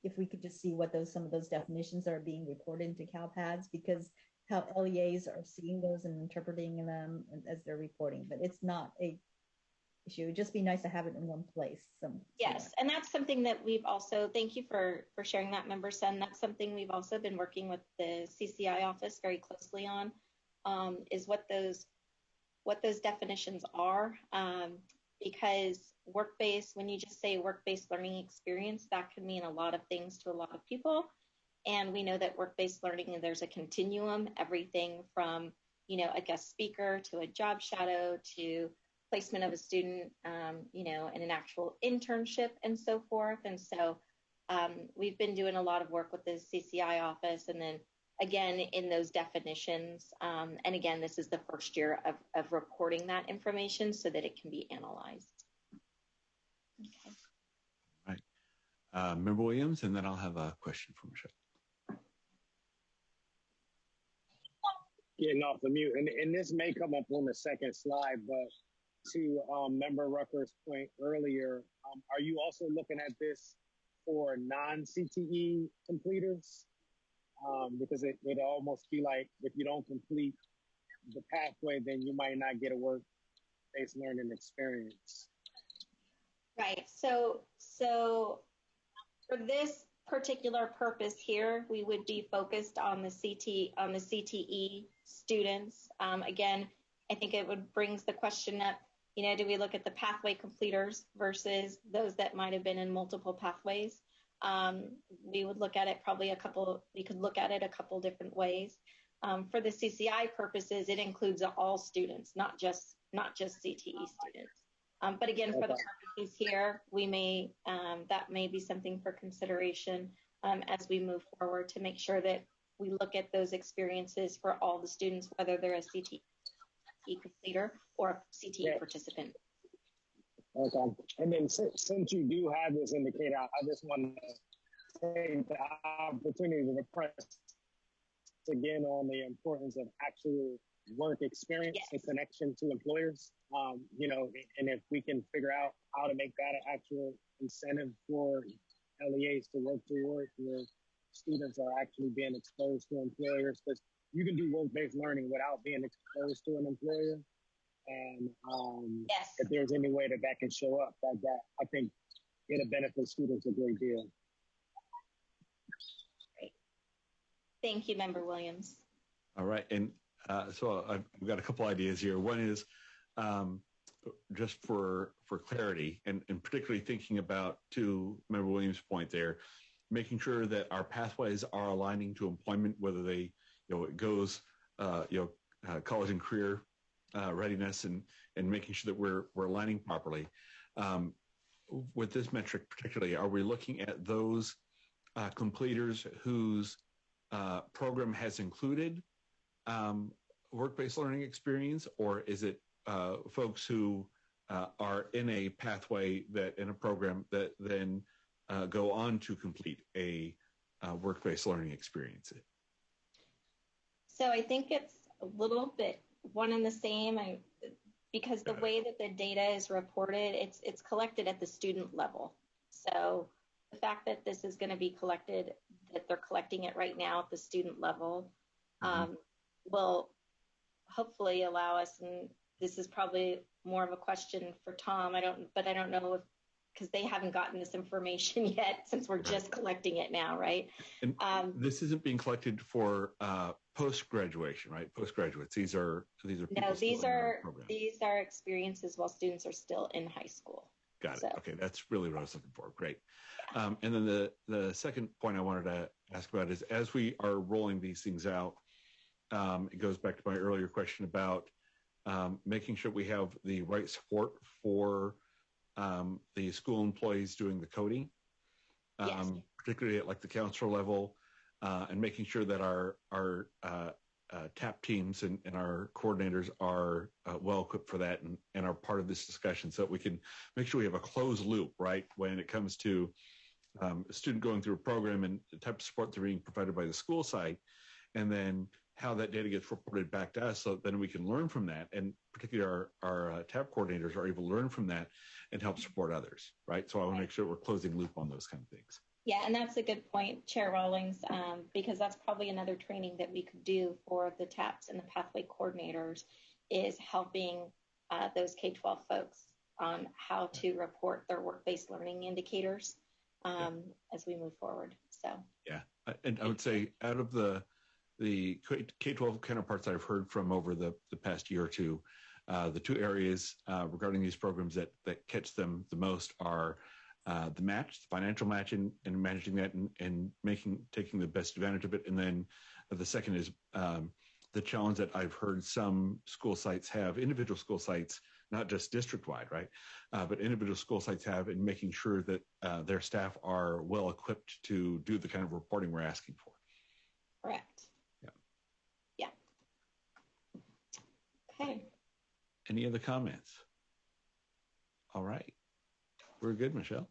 if we could just see what some of those definitions are being reported into CalPads, because how LEAs are seeing those and interpreting them as they're reporting. But it's not a issue. It'd just be nice to have it in one place. Yes, and that's something that we've also, thank you for sharing that, Member Sen. That's something we've also been working with the CCI office very closely on, is what those definitions are, because when you just say work-based learning experience, that can mean a lot of things to a lot of people. And we know that work-based learning, there's a continuum, everything from, a guest speaker to a job shadow to placement of a student, in an actual internship and so forth. And so we've been doing a lot of work with the CCI office, and then again in those definitions. And again, this is the first year of reporting that information so that it can be analyzed. Okay. All right. Member Williams, and then I'll have a question for Michelle. Getting off the mute, and this may come up on the second slide, but to Member Rucker's point earlier, are you also looking at this for non-CTE completers? Because it almost be like if you don't complete the pathway, then you might not get a work-based learning experience. Right. So for this particular purpose here, we would be focused on the CTE students. Again, I think brings the question up, do we look at the pathway completers versus those that might have been in multiple pathways? We would look at it we could look at it a couple different ways. For the CCI purposes, it includes all students, not just CTE students. But again, for the purposes here, that may be something for consideration as we move forward to make sure that we look at those experiences for all the students, whether they're a CTE completer or a CTE participant. Okay. And then since you do have this indicator, I just want to take the opportunity to press again on the importance of actual work experience in connection to employers. And if we can figure out how to make that an actual incentive for LEAs to work toward where students are actually being exposed to employers, because you can do work-based learning without being exposed to an employer. And if there's any way that can show up, that I think it'll benefit students a great deal. Great. Thank you, Member Williams. All right. And so I've got a couple ideas here. One is just for clarity, and particularly thinking about, to Member Williams' point there, making sure that our pathways are aligning to employment, whether they, it goes, college and career readiness, and making sure that we're aligning properly. With this metric particularly, are we looking at those completers whose program has included work-based learning experience, or is it folks who are in a pathway in a program that then go on to complete a work-based learning experience? So I think it's a little bit one and the same, because the way that the data is reported, it's collected at the student level. So the fact that this is going to be collected, that they're collecting it right now at the student level, will hopefully allow us, and this is probably more of a question for Tom, I don't know if, because they haven't gotten this information yet, since we're just collecting it now, right? And this isn't being collected for post-graduation, right? Postgraduates. These are people these are experiences while students are still in high school. Got it. Okay, that's really what I was looking for. Great. And then the second point I wanted to ask about is, as we are rolling these things out, it goes back to my earlier question about making sure we have the right support for the school employees doing the coding, particularly at like the counselor level, and making sure that our TAP teams and our coordinators are well equipped for that and are part of this discussion, so that we can make sure we have a closed loop, right, when it comes to a student going through a program and the type of support they're being provided by the school site, and then how that data gets reported back to us, so then we can learn from that, and particularly our TAP coordinators are able to learn from that and help support others, right? So I want to make sure we're closing loop on those kind of things. Yeah, and that's a good point, Chair Rawlings, because that's probably another training that we could do for the TAPs and the pathway coordinators, is helping those K-12 folks on how to report their work-based learning indicators as we move forward. So yeah, and I would say out of the K-12 counterparts I've heard from over the past year or two, the two areas regarding these programs that catch them the most are the match, the financial match, and managing that and taking the best advantage of it. And then the second is the challenge that I've heard some school sites have, individual school sites, not just district-wide, right? But individual school sites have in making sure that their staff are well equipped to do the kind of reporting we're asking for. Correct. Yeah. Okay. Any other comments? All right. We're good, Michelle.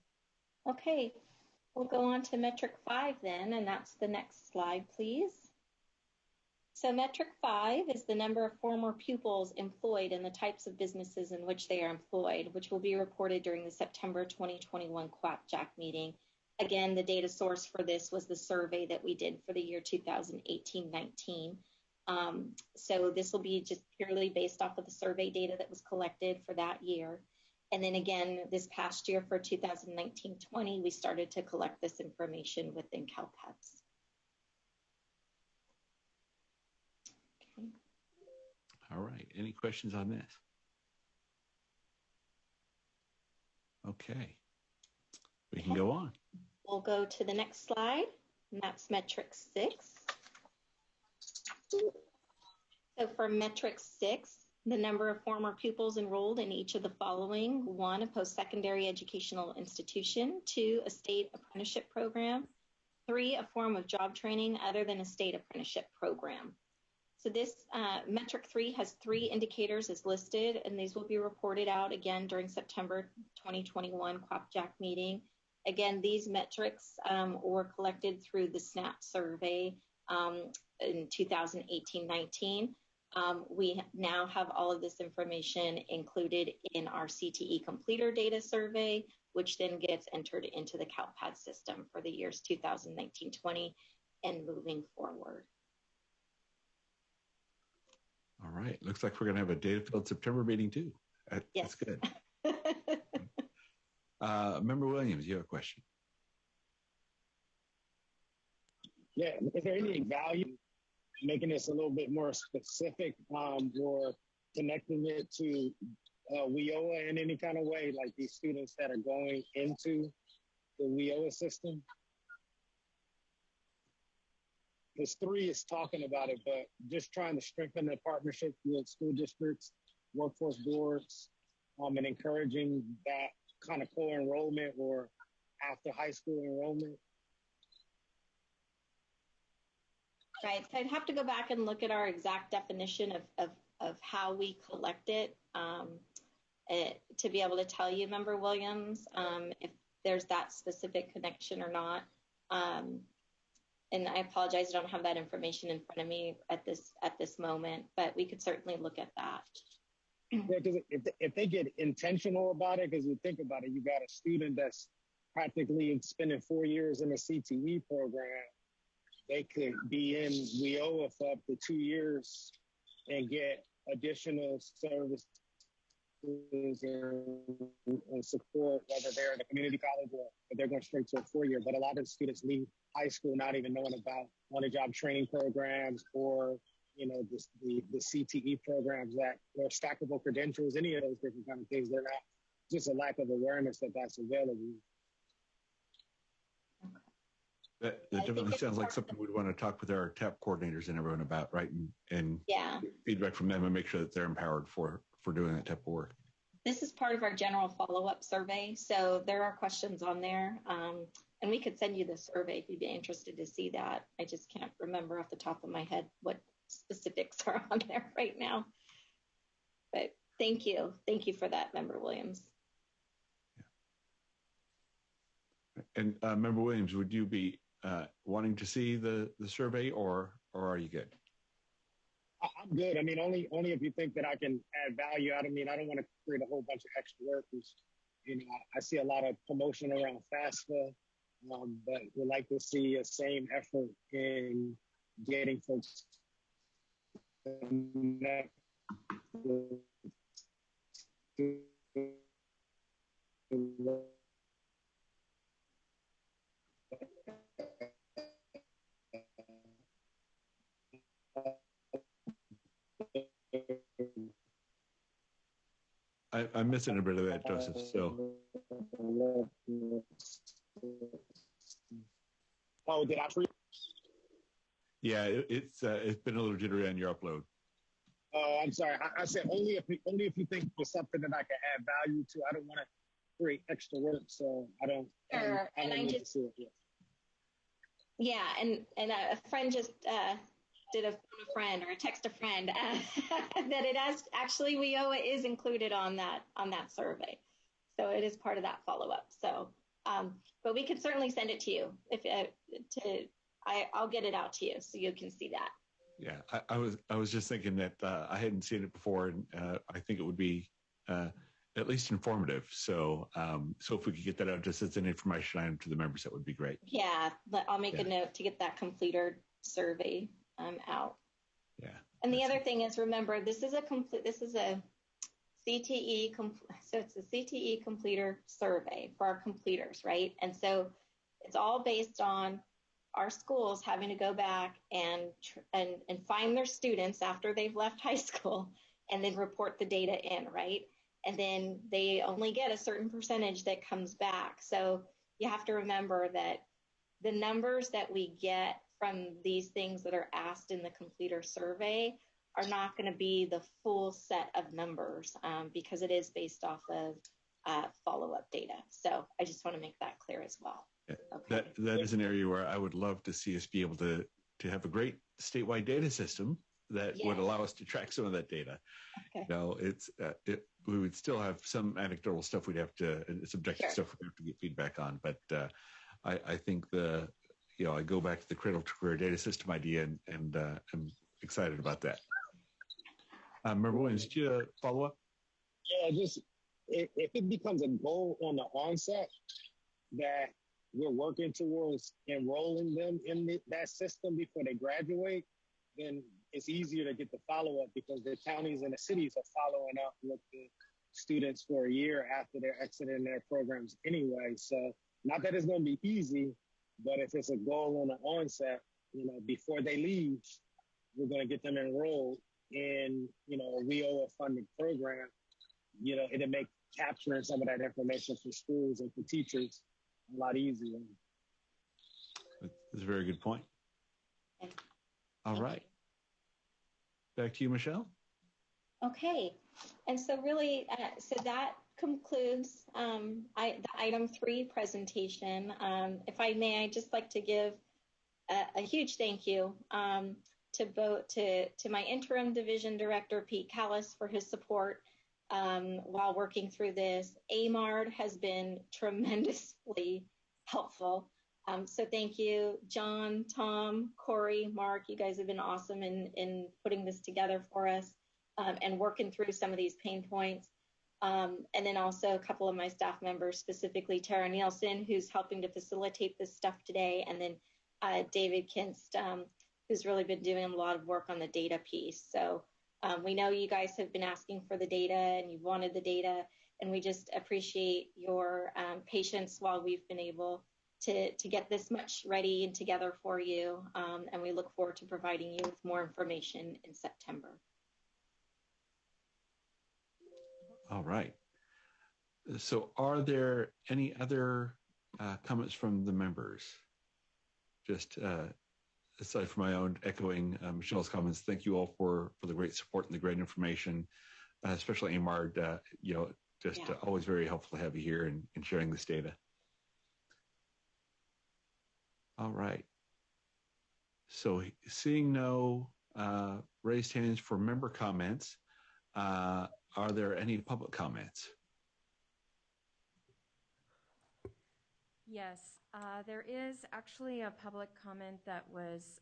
Okay. We'll go on to metric 5 then, and that's the next slide, please. So metric 5 is the number of former pupils employed in the types of businesses in which they are employed, which will be reported during the September 2021 CWPJAC meeting. Again, the data source for this was the survey that we did for the year 2018-19. So this will be just purely based off of the survey data that was collected for that year. And then again, this past year for 2019-20, we started to collect this information within CalPEPS. Okay. All right. Any questions on this? Okay. We can go on. We'll go to the next slide, and that's metric 6. So for metric 6, the number of former pupils enrolled in each of the following: 1, a post-secondary educational institution; 2, a state apprenticeship program; 3, a form of job training other than a state apprenticeship program. So this metric 3 has 3 indicators as listed, and these will be reported out again during September 2021 CWPJAC meeting. Again, these metrics were collected through the SNAP survey in 2018-19. We now have all of this information included in our CTE completer data survey, which then gets entered into the CalPAD system for the years 2019-20 and moving forward. All right. Looks like we're going to have a data-filled September meeting too. Yes. That's good. Member Williams, you have a question. Yeah, is there any value making this a little bit more specific or connecting it to WIOA in any kind of way, like these students that are going into the WIOA system? Because 3 is talking about it, but just trying to strengthen the partnership with school districts, workforce boards, and encouraging that kind of co-enrollment or after high school enrollment. Right, so I'd have to go back and look at our exact definition of how we collect it to be able to tell you, Member Williams, if there's that specific connection or not. And I apologize, I don't have that information in front of me at this moment, but we could certainly look at that. Yeah, because if they get intentional about it, because you think about it, you got a student that's practically spending 4 years in a CTE program. They could be in WIOA for up to 2 years and get additional services and support, whether they're in a community college or if they're going straight to a 4-year. But a lot of students leave high school not even knowing about on-the-job training programs or, you know, the CTE programs that are stackable credentials, any of those different kind of things. They're not, just a lack of awareness that that's available. That definitely sounds like something we'd want to talk with our TAP coordinators and everyone about, right? And yeah, get feedback from them and make sure that they're empowered for doing that type of work. This is part of our general follow-up survey, so there are questions on there. And we could send you the survey if you'd be interested to see that. I just can't remember off the top of my head what specifics are on there right now. But thank you for that, Member Williams. And Member Williams, would you be wanting to see the survey, or are you good? I'm good. I mean, only if you think that I can add value. I mean, I don't want to create a whole bunch of extra work. You know, I see a lot of promotion around FAFSA, but would like to see a same effort in getting folks connected to I'm missing a bit of that, Joseph. So. Oh, did I? Yeah, it's been a little jittery on your upload. Oh, I'm sorry. I said only if you think there's something that I can add value to. I don't want to create extra work, so I don't. Sure. I don't need to see it yet. Yeah, and a friend just did a phone a friend or a text a friend that it has actually WIOA is included on that survey, so it is part of that follow up. So, but we can certainly send it to you I'll get it out to you so you can see that. Yeah, I was just thinking that I hadn't seen it before, and I think it would be at least informative. So so if we could get that out just as an information item to the members, that would be great. Yeah, I'll make a note to get that completer survey out. Yeah. And the other thing is, remember, this is a CTE, so it's a CTE completer survey for our completers, right? And so it's all based on our schools having to go back and find their students after they've left high school and then report the data in, right? And then they only get a certain percentage that comes back. So you have to remember that the numbers that we get from these things that are asked in the completer survey are not going to be the full set of numbers because it is based off of follow-up data. So I just want to make that clear as well. Okay. That is an area where I would love to see us be able to have a great statewide data system that would allow us to track some of that data. Okay. You know, we would still have some anecdotal stuff we'd have to, subjective stuff we'd have to get feedback on. But I think I go back to the cradle to career data system idea, and I'm excited about that. Member Williams, did you follow up? Yeah, just if it becomes a goal on the onset that we're working towards enrolling them in that system before they graduate, then it's easier to get the follow-up because the counties and the cities are following up with the students for a year after they're exiting their programs anyway. So not that it's going to be easy, but if it's a goal on the onset, before they leave, we're going to get them enrolled in, a WIOA funded program. It'll make capturing some of that information for schools and for teachers a lot easier. That's a very good point. Okay. All right. Back to you, Michelle. Okay. And so really, so that concludes the item 3 presentation. If I may, I'd just like to give a huge thank you to my interim division director, Pete Callis, for his support while working through this. AMARD has been tremendously helpful. So thank you, John, Tom, Corey, Mark. You guys have been awesome in putting this together for us and working through some of these pain points. And then also a couple of my staff members, specifically Tara Nielsen, who's helping to facilitate this stuff today, and then David Kinst, who's really been doing a lot of work on the data piece. So we know you guys have been asking for the data and you've wanted the data, and we just appreciate your patience while we've been able to get this much ready and together for you. And we look forward to providing you with more information in September. All right. So are there any other comments from the members? Just aside from my own echoing Michelle's comments, thank you all for the great support and the great information, especially AMARD, always very helpful to have you here in sharing this data. All right. So seeing no raised hands for member comments. Are there any public comments? Yes, there is actually a public comment that was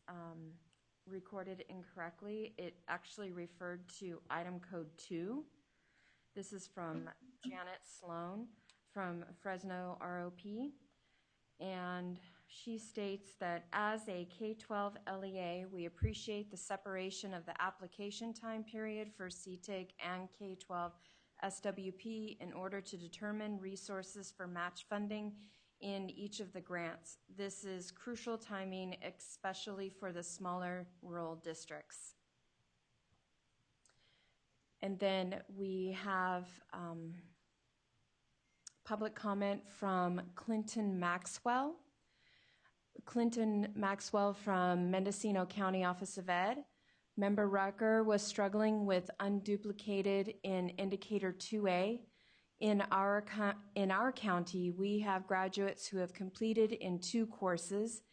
recorded incorrectly. It actually referred to item code 2. This is from Janet Sloan from Fresno ROP. And she states that as a K-12 LEA, we appreciate the separation of the application time period for CTEIG and K-12 SWP in order to determine resources for match funding in each of the grants. This is crucial timing, especially for the smaller rural districts. And then we have public comment from Clinton Maxwell. Clinton Maxwell from Mendocino County Office of Ed. Member Rucker was struggling with unduplicated in Indicator 2A. In our county, we have graduates who have completed in 2 courses.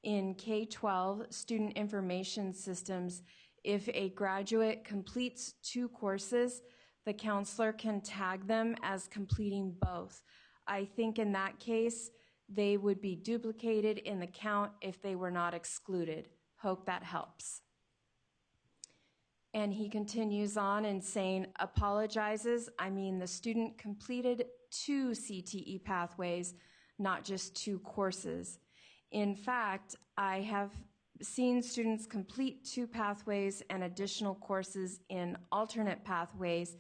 In K-12 Student Information Systems, if a graduate completes 2 courses, the counselor can tag them as completing both. I think in that case, they would be duplicated in the count if they were not excluded. Hope that helps. And he continues on and saying, apologizes. I mean, the student completed 2 CTE pathways, not just 2 courses. In fact, I have seen students complete 2 pathways and additional courses in alternate pathways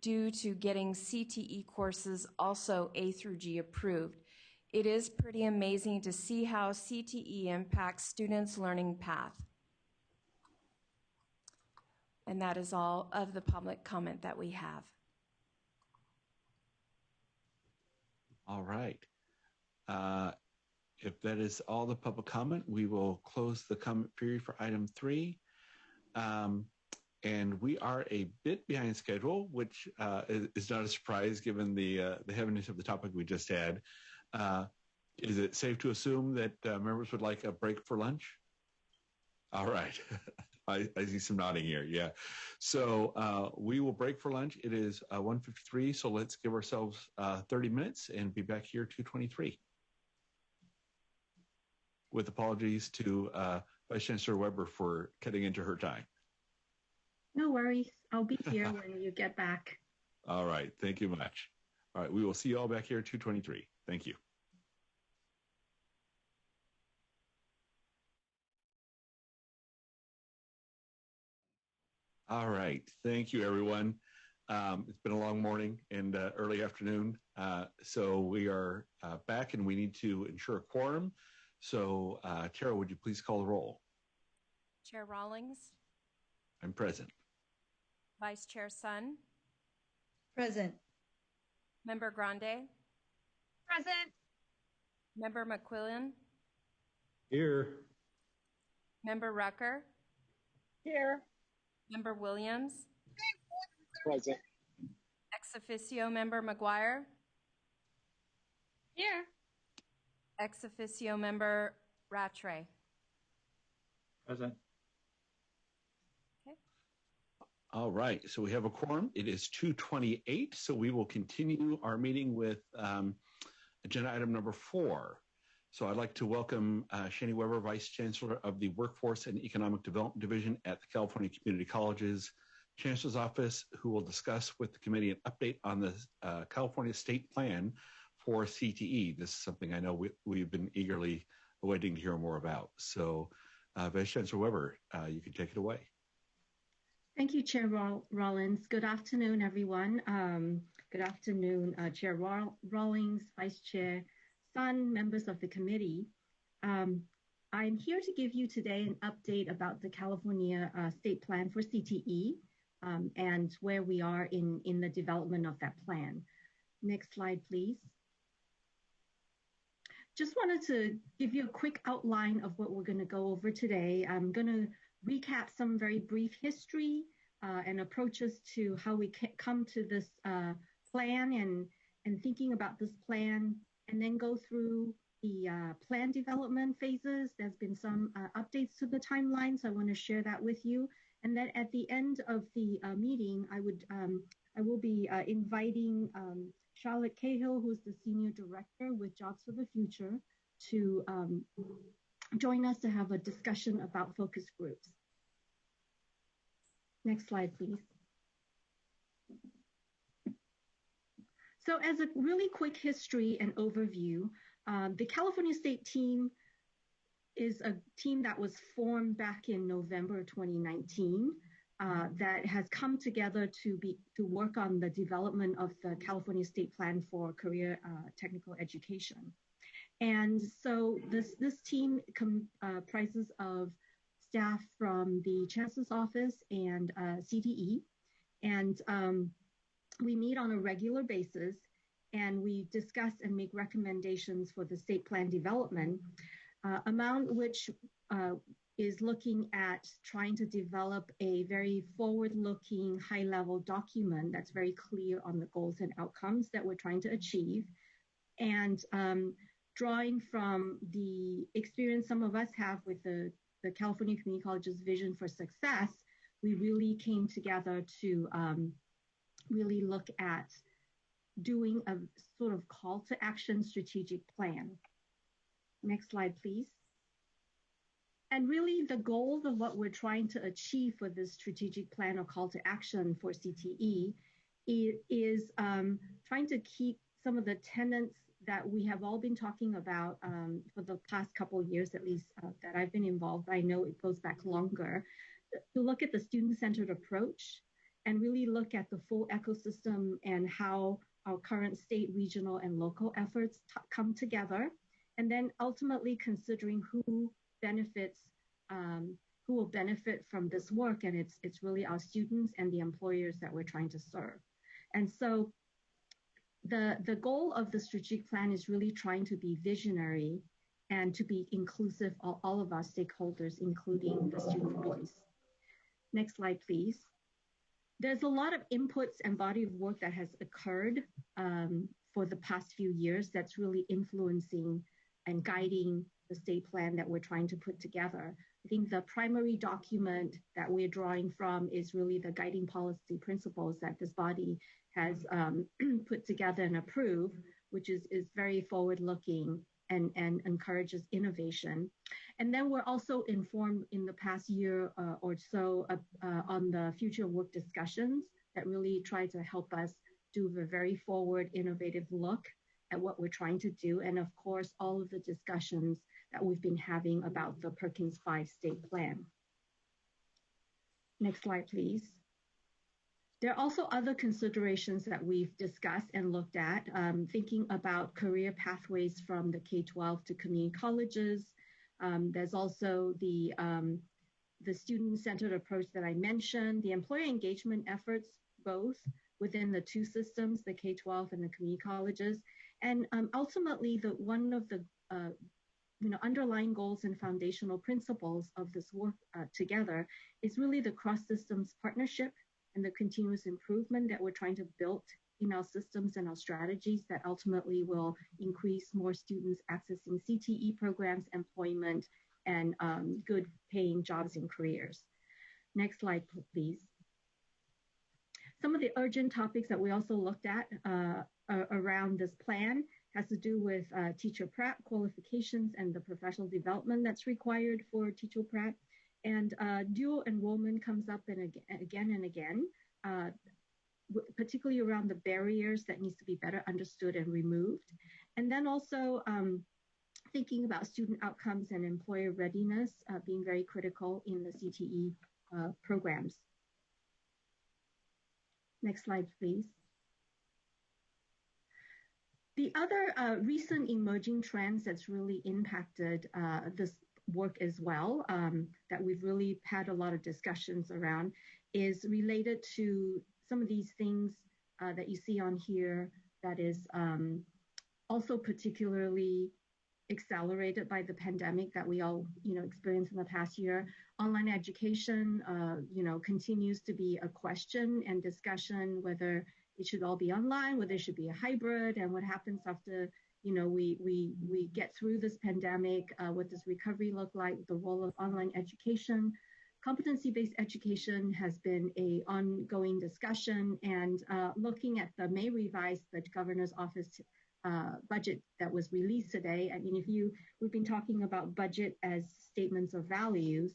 due to getting CTE courses also A through G approved. It is pretty amazing to see how CTE impacts students' learning path. And that is all of the public comment that we have. All right. If that is all the public comment, we will close the comment period for item 3. And we are a bit behind schedule, which is not a surprise given the heaviness of the topic we just had. Is it safe to assume that members would like a break for lunch? All right. I see some nodding here. Yeah. So we will break for lunch. It is 1:53. So let's give ourselves 30 minutes and be back here 2:23. With apologies to Vice Chancellor Weber for cutting into her time. No worries. I'll be here when you get back. All right. Thank you much. All right. We will see you all back here at 2:23. Thank you. All right. Thank you, everyone. It's been a long morning and early afternoon. So we are back and we need to ensure a quorum. So Tara, would you please call the roll? Chair Rawlings. I'm present. Vice Chair Sun. Present. Member Grande. Present. Member McQuillan. Here. Member Rucker. Here. Member Williams. Present. Ex officio Member McGuire. Here. Ex officio Member Rattray. Present. Okay. All right. So we have a quorum. It is 2:28. So we will continue our meeting with agenda item number 4. So I'd like to welcome Shani Weber, Vice Chancellor of the Workforce and Economic Development Division at the California Community Colleges Chancellor's Office, who will discuss with the committee an update on the California State Plan for CTE. This is something I know we've been eagerly awaiting to hear more about. So Vice Chancellor Weber, you can take it away. Thank you, Chair Rawlings. Good afternoon, everyone. Good afternoon, Chair Rawlings, Vice Chair Sun, members of the committee. I'm here to give you today an update about the California State Plan for CTE and where we are in the development of that plan. Next slide, please. Just wanted to give you a quick outline of what we're going to go over today. I'm going to recap some very brief history and approaches to how we come to this plan and thinking about this plan, and then go through the plan development phases. There's been some updates to the timeline, so I want to share that with you. And then at the end of the meeting, I will be inviting Charlotte Cahill, who's the Senior Director with Jobs for the Future, to join us to have a discussion about focus groups. Next slide, please. So as a really quick history and overview, the California State team is a team that was formed back in November 2019 that has come together to work on the development of the California State Plan for Career Technical Education. And so this team comprises of staff from the Chancellor's Office and CTE. And we meet on a regular basis, and we discuss and make recommendations for the state plan development, among which is looking at trying to develop a very forward-looking, high-level document that's very clear on the goals and outcomes that we're trying to achieve. And drawing from the experience some of us have with the California Community College's Vision for Success, we really came together to really look at doing a sort of call to action strategic plan. Next slide, please. And really the goals of what we're trying to achieve for this strategic plan or call to action for CTE is trying to keep some of the tenets that we have all been talking about for the past couple of years, at least that I've been involved. I know it goes back longer, to look at the student-centered approach and really look at the full ecosystem and how our current state, regional, and local efforts come together. And then ultimately considering who will benefit from this work. And it's really our students and the employers that we're trying to serve. And so the goal of the strategic plan is really trying to be visionary and to be inclusive of all of our stakeholders, including the student voice. Next slide, please. There's a lot of inputs and body of work that has occurred for the past few years that's really influencing and guiding the state plan that we're trying to put together. I think the primary document that we're drawing from is really the guiding policy principles that this body has put together and approved, which is very forward-looking and encourages innovation. And then we're also informed in the past year or so on the future work discussions that really try to help us do a very forward, innovative look at what we're trying to do. And of course, all of the discussions that we've been having about the Perkins 5 state plan. Next slide, please. There are also other considerations that we've discussed and looked at, thinking about career pathways from the K-12 to community colleges. There's also the student-centered approach that I mentioned, the employer engagement efforts, both within the two systems, the K-12 and the community colleges. And ultimately, one of the underlying goals and foundational principles of this work together is really the cross-systems partnership and the continuous improvement that we're trying to build in our systems and our strategies that ultimately will increase more students accessing CTE programs, employment, and good paying jobs and careers. Next slide, please. Some of the urgent topics that we also looked at around this plan has to do with teacher prep qualifications and the professional development that's required for teacher prep. And dual enrollment comes up again and again, particularly around the barriers that needs to be better understood and removed. And then also thinking about student outcomes and employer readiness being very critical in the CTE programs. Next slide, please. The other recent emerging trends that's really impacted this work as well, that we've really had a lot of discussions around, is related to some of these things that you see on here that is also particularly accelerated by the pandemic that we all experienced in the past year. Online education continues to be a question and discussion whether it should all be online, whether it should be a hybrid, and what happens after we get through this pandemic. What does recovery look like? The role of online education. Competency-based education has been an ongoing discussion, and looking at the May revised, the governor's office budget that was released today. I mean, we've been talking about budget as statements of values,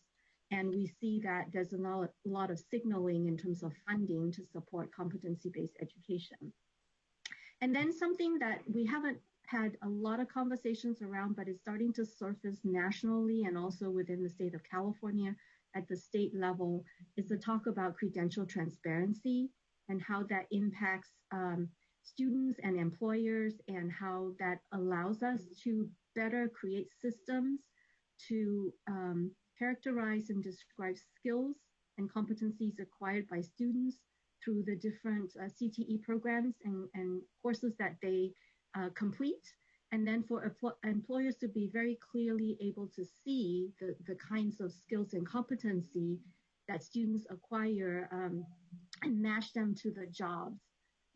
and we see that there's a lot of signaling in terms of funding to support competency-based education. And then something that we haven't had a lot of conversations around, but is starting to surface nationally and also within the state of California at the state level, is the talk about credential transparency and how that impacts students and employers, and how that allows us to better create systems to characterize and describe skills and competencies acquired by students through the different CTE programs and courses that they complete. And then for employers to be very clearly able to see the kinds of skills and competency that students acquire and match them to the jobs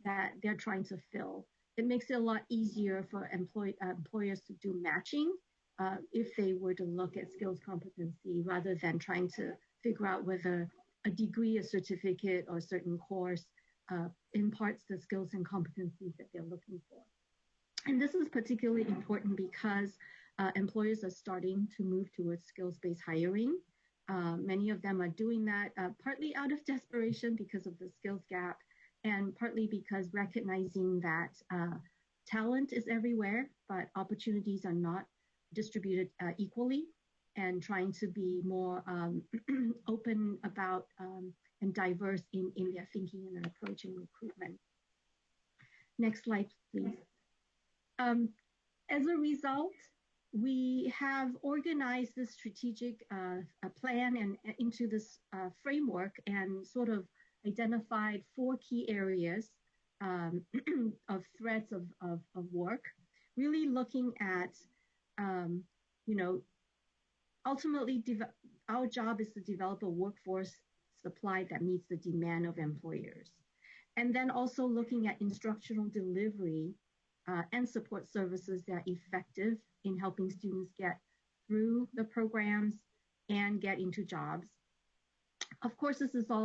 that they're trying to fill. It makes it a lot easier for employers to do matching if they were to look at skills competency rather than trying to figure out whether a degree, a certificate, or a certain course imparts the skills and competencies that they're looking for. And this is particularly important because employers are starting to move towards skills-based hiring. Many of them are doing that partly out of desperation because of the skills gap, and partly because recognizing that talent is everywhere, but opportunities are not distributed equally, and trying to be more open about and diverse in their thinking and approach in recruitment. Next slide, please. As a result, we have organized this strategic plan and into this framework, and sort of identified 4 key areas of threads of work, really looking at, ultimately our job is to develop a workforce supply that meets the demand of employers. And then also looking at instructional delivery and support services that are effective in helping students get through the programs and get into jobs. Of course, this is a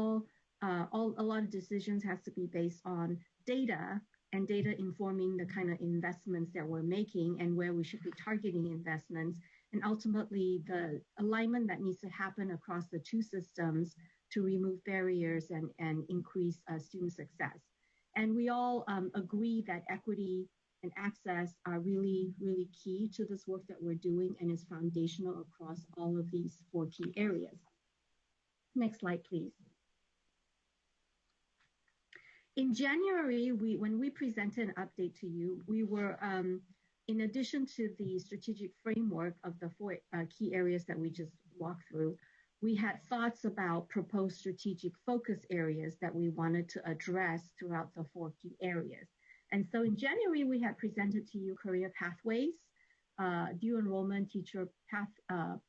lot of decisions has to be based on data, and data informing the kind of investments that we're making and where we should be targeting investments, and ultimately the alignment that needs to happen across the 2 systems to remove barriers and increase student success. And we all agree that equity and access are really, really key to this work that we're doing, and is foundational across all of these 4 key areas. Next slide, please. In January, when we presented an update to you, we were, in addition to the strategic framework of the 4 key areas that we just walked through, we had thoughts about proposed strategic focus areas that we wanted to address throughout the 4 key areas. And so in January, we had presented to you career pathways, due enrollment, teacher path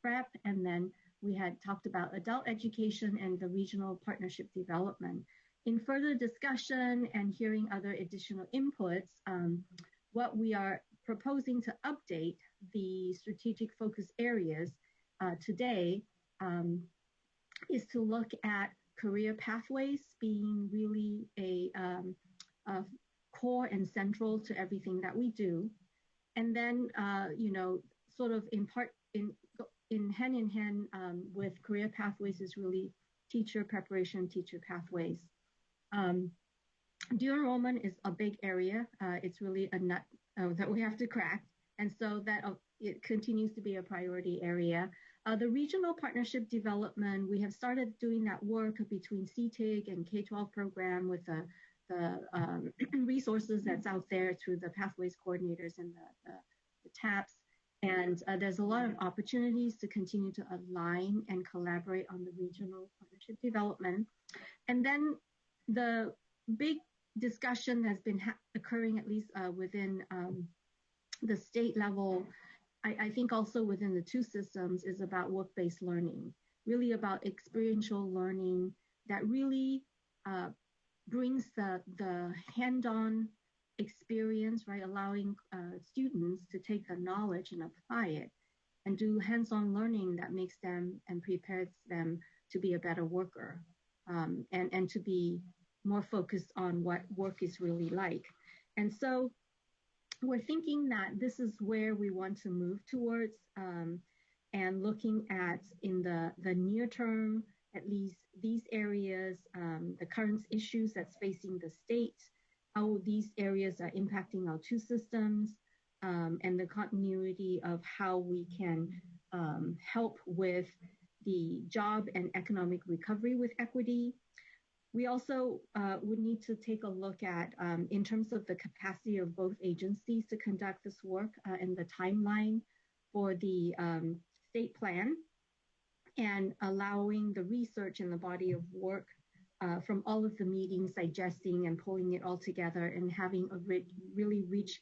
prep, and then we had talked about adult education and the regional partnership development. In further discussion and hearing other additional inputs, what we are proposing to update the strategic focus areas today is to look at career pathways being really a core and central to everything that we do. And then, sort of in hand with career pathways is really teacher preparation, teacher pathways. Due enrollment is a big area. It's really a nut that we have to crack. And so that it continues to be a priority area. The regional partnership development, we have started doing that work between CTEIG and K-12 program with the resources that's out there through the pathways coordinators and the TAPs. And there's a lot of opportunities to continue to align and collaborate on the regional partnership development. And then the big discussion that's been occurring, at least within the state level, I think also within the 2 systems, is about work-based learning, really about experiential learning that really brings the hand-on experience, right? Allowing students to take the knowledge and apply it and do hands-on learning that makes them and prepares them to be a better worker, and to be more focused on what work is really like. And so we're thinking that this is where we want to move towards, and looking at in the near term, at least these areas, the current issues that's facing the state, how these areas are impacting our two systems, and the continuity of how we can help with the job and economic recovery with equity. We also would need to take a look at, in terms of the capacity of both agencies to conduct this work, and the timeline for the state plan, and allowing the research and the body of work from all of the meetings, digesting and pulling it all together and having a really rich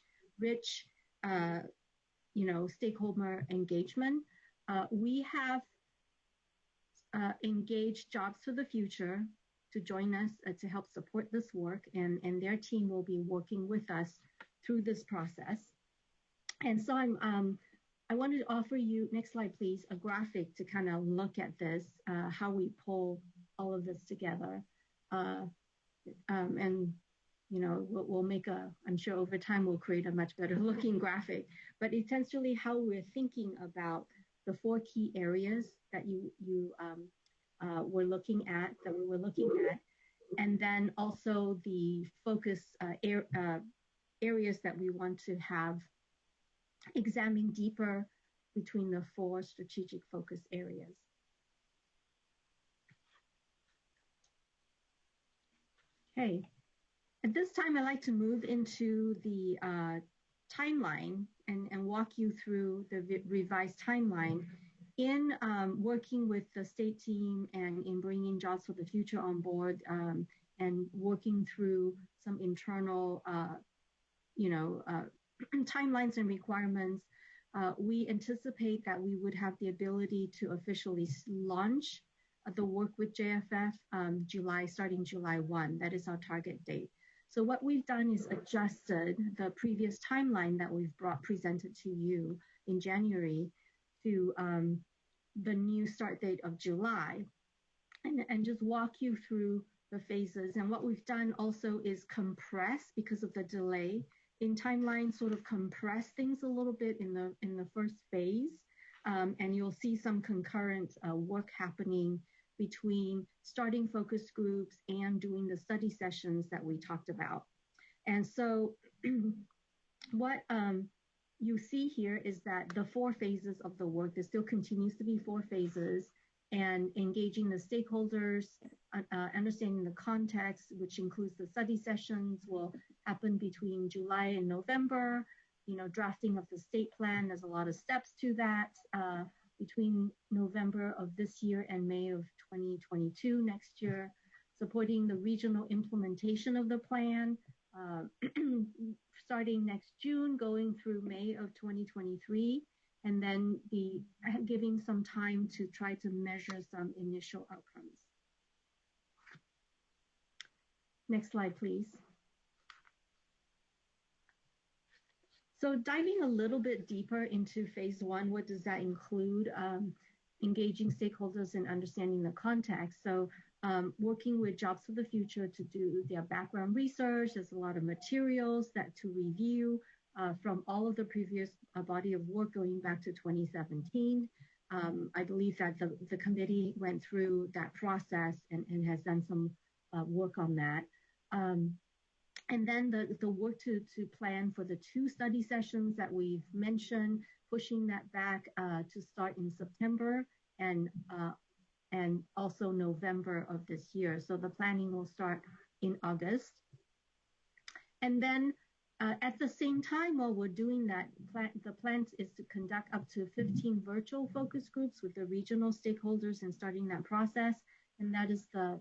stakeholder engagement. We have engaged Jobs for the Future to join us to help support this work, and their team will be working with us through this process. And so I wanted to offer you, next slide please, a graphic to kind of look at this, how we pull all of this together. And we'll make I'm sure over time we'll create a much better looking graphic, but essentially how we're thinking about the 4 key areas that we were looking at, and then also the focus areas that we want to have examined deeper between the 4 strategic focus areas. Okay, at this time I'd like to move into the timeline and walk you through the revised timeline in working with the state team and in bringing Jobs for the Future on board, and working through some internal timelines and requirements. We anticipate that we would have the ability to officially launch the work with JFF starting July 1. That is our target date. So what we've done is adjusted the previous timeline that we've presented to you in January to the new start date of July, and just walk you through the phases. And what we've done also is compress, because of the delay in timeline, sort of compress things a little bit in the first phase, and you'll see some concurrent work happening between starting focus groups and doing the study sessions that we talked about. And so what you see here is that the 4 phases of the work, there still continues to be 4 phases, and engaging the stakeholders, understanding the context, which includes the study sessions, will happen between July and November. Drafting of the state plan, there's a lot of steps to that, between November of this year and May of 2022 next year. Supporting the regional implementation of the plan, starting next June, going through May of 2023, and then giving some time to try to measure some initial outcomes. Next slide, please. So diving a little bit deeper into phase 1, what does that include? Engaging stakeholders and understanding the context. So working with Jobs for the Future to do their background research. There's a lot of materials to review from all of the previous body of work going back to 2017. I believe that the committee went through that process and has done some work on that. And then the work to plan for the 2 study sessions that we've mentioned, pushing that back to start in September and also November of this year. So the planning will start in August. And then at the same time, while we're doing that, the plan is to conduct up to 15 virtual focus groups with the regional stakeholders and starting that process. And that is the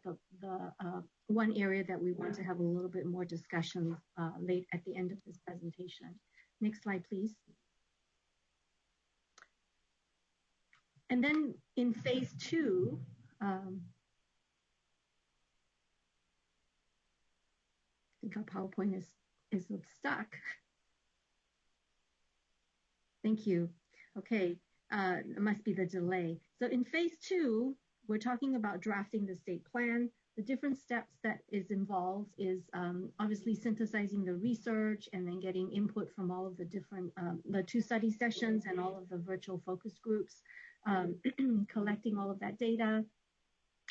one area that we want to have a little bit more discussion late at the end of this presentation. Next slide, please. And then in phase 2, I think our PowerPoint is is stuck. Thank you. Okay, it must be the delay. So in phase 2, we're talking about drafting the state plan. The different steps that is involved is obviously synthesizing the research and then getting input from all of the different, the 2 study sessions and all of the virtual focus groups, collecting all of that data,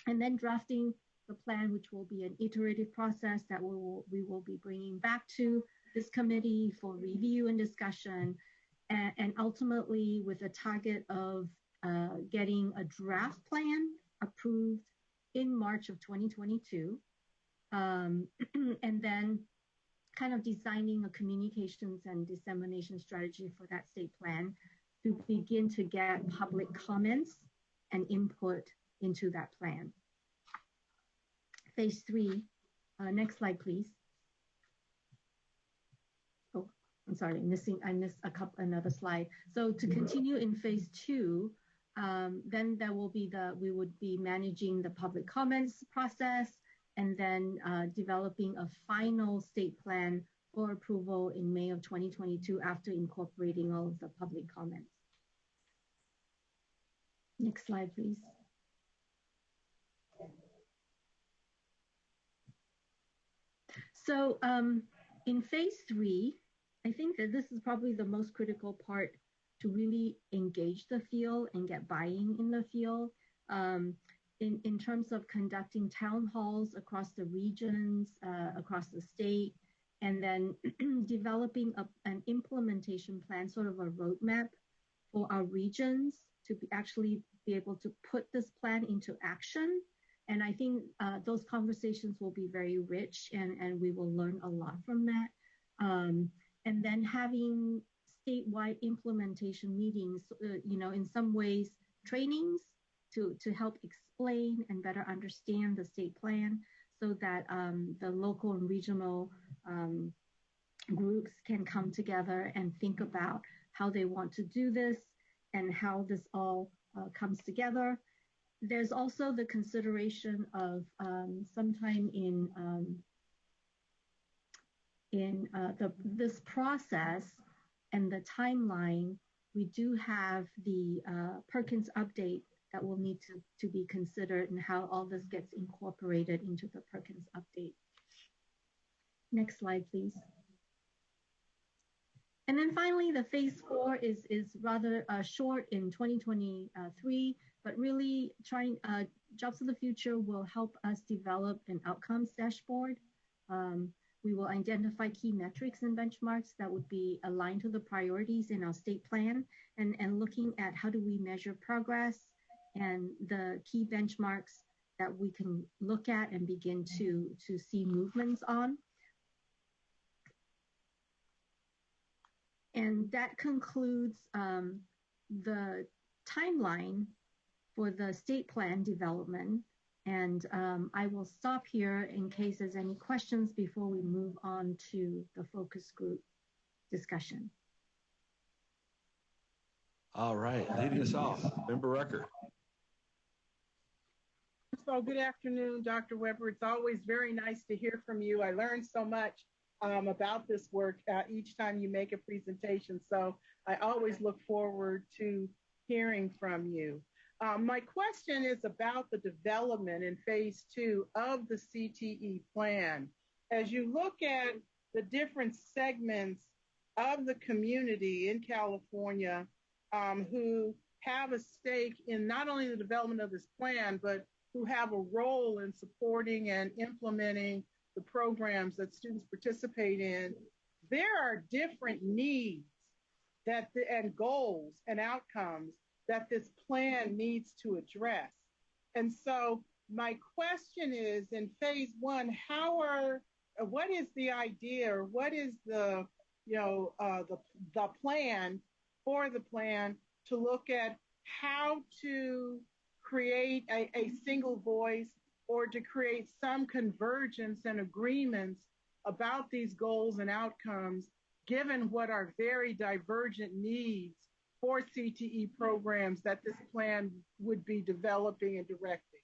and then drafting the plan, which will be an iterative process that we will be bringing back to this committee for review and discussion, and ultimately with a target of getting a draft plan approved in March of 2022, and then kind of designing a communications and dissemination strategy for that state plan to begin to get public comments and input into that plan. Phase 3, next slide, please. Oh, I'm sorry, I missed another slide. So to continue in phase 2, then there will be we would be managing the public comments process and then developing a final state plan for approval in May of 2022 after incorporating all of the public comments. Next slide, please. So in phase 3, I think that this is probably the most critical part to really engage the field and get buy-in in the field in terms of conducting town halls across the regions, across the state, and then developing an implementation plan, sort of a roadmap for our regions to actually be able to put this plan into action. And I think those conversations will be very rich and we will learn a lot from that. And then having statewide implementation meetings, in some ways, trainings to help explain and better understand the state plan so that the local and regional groups can come together and think about how they want to do this and how this all comes together. There's also the consideration of sometime in this process and the timeline, we do have the Perkins update that will need to be considered and how all this gets incorporated into the Perkins update. Next slide, please. And then finally, the phase 4 is rather short in 2023, but really Jobs of the Future will help us develop an outcomes dashboard. We will identify key metrics and benchmarks that would be aligned to the priorities in our state plan and looking at how do we measure progress and the key benchmarks that we can look at and begin to see movements on. And that concludes the timeline for the state plan development. And I will stop here in case there's any questions before we move on to the focus group discussion. All right, leading us off, Member Rucker. So good afternoon, Dr. Weber. It's always very nice to hear from you. I learned so much about this work each time you make a presentation. So I always look forward to hearing from you. My question is about the development in phase 2 of the CTE plan. As you look at the different segments of the community in California who have a stake in not only the development of this plan, but who have a role in supporting and implementing the programs that students participate in, there are different needs and goals and outcomes that this plan needs to address. And so my question is, in phase 1, what is the idea, or what is the plan for the plan to look at how to create a single voice or to create some convergence and agreements about these goals and outcomes, given what are very divergent needs for CTE programs that this plan would be developing and directing?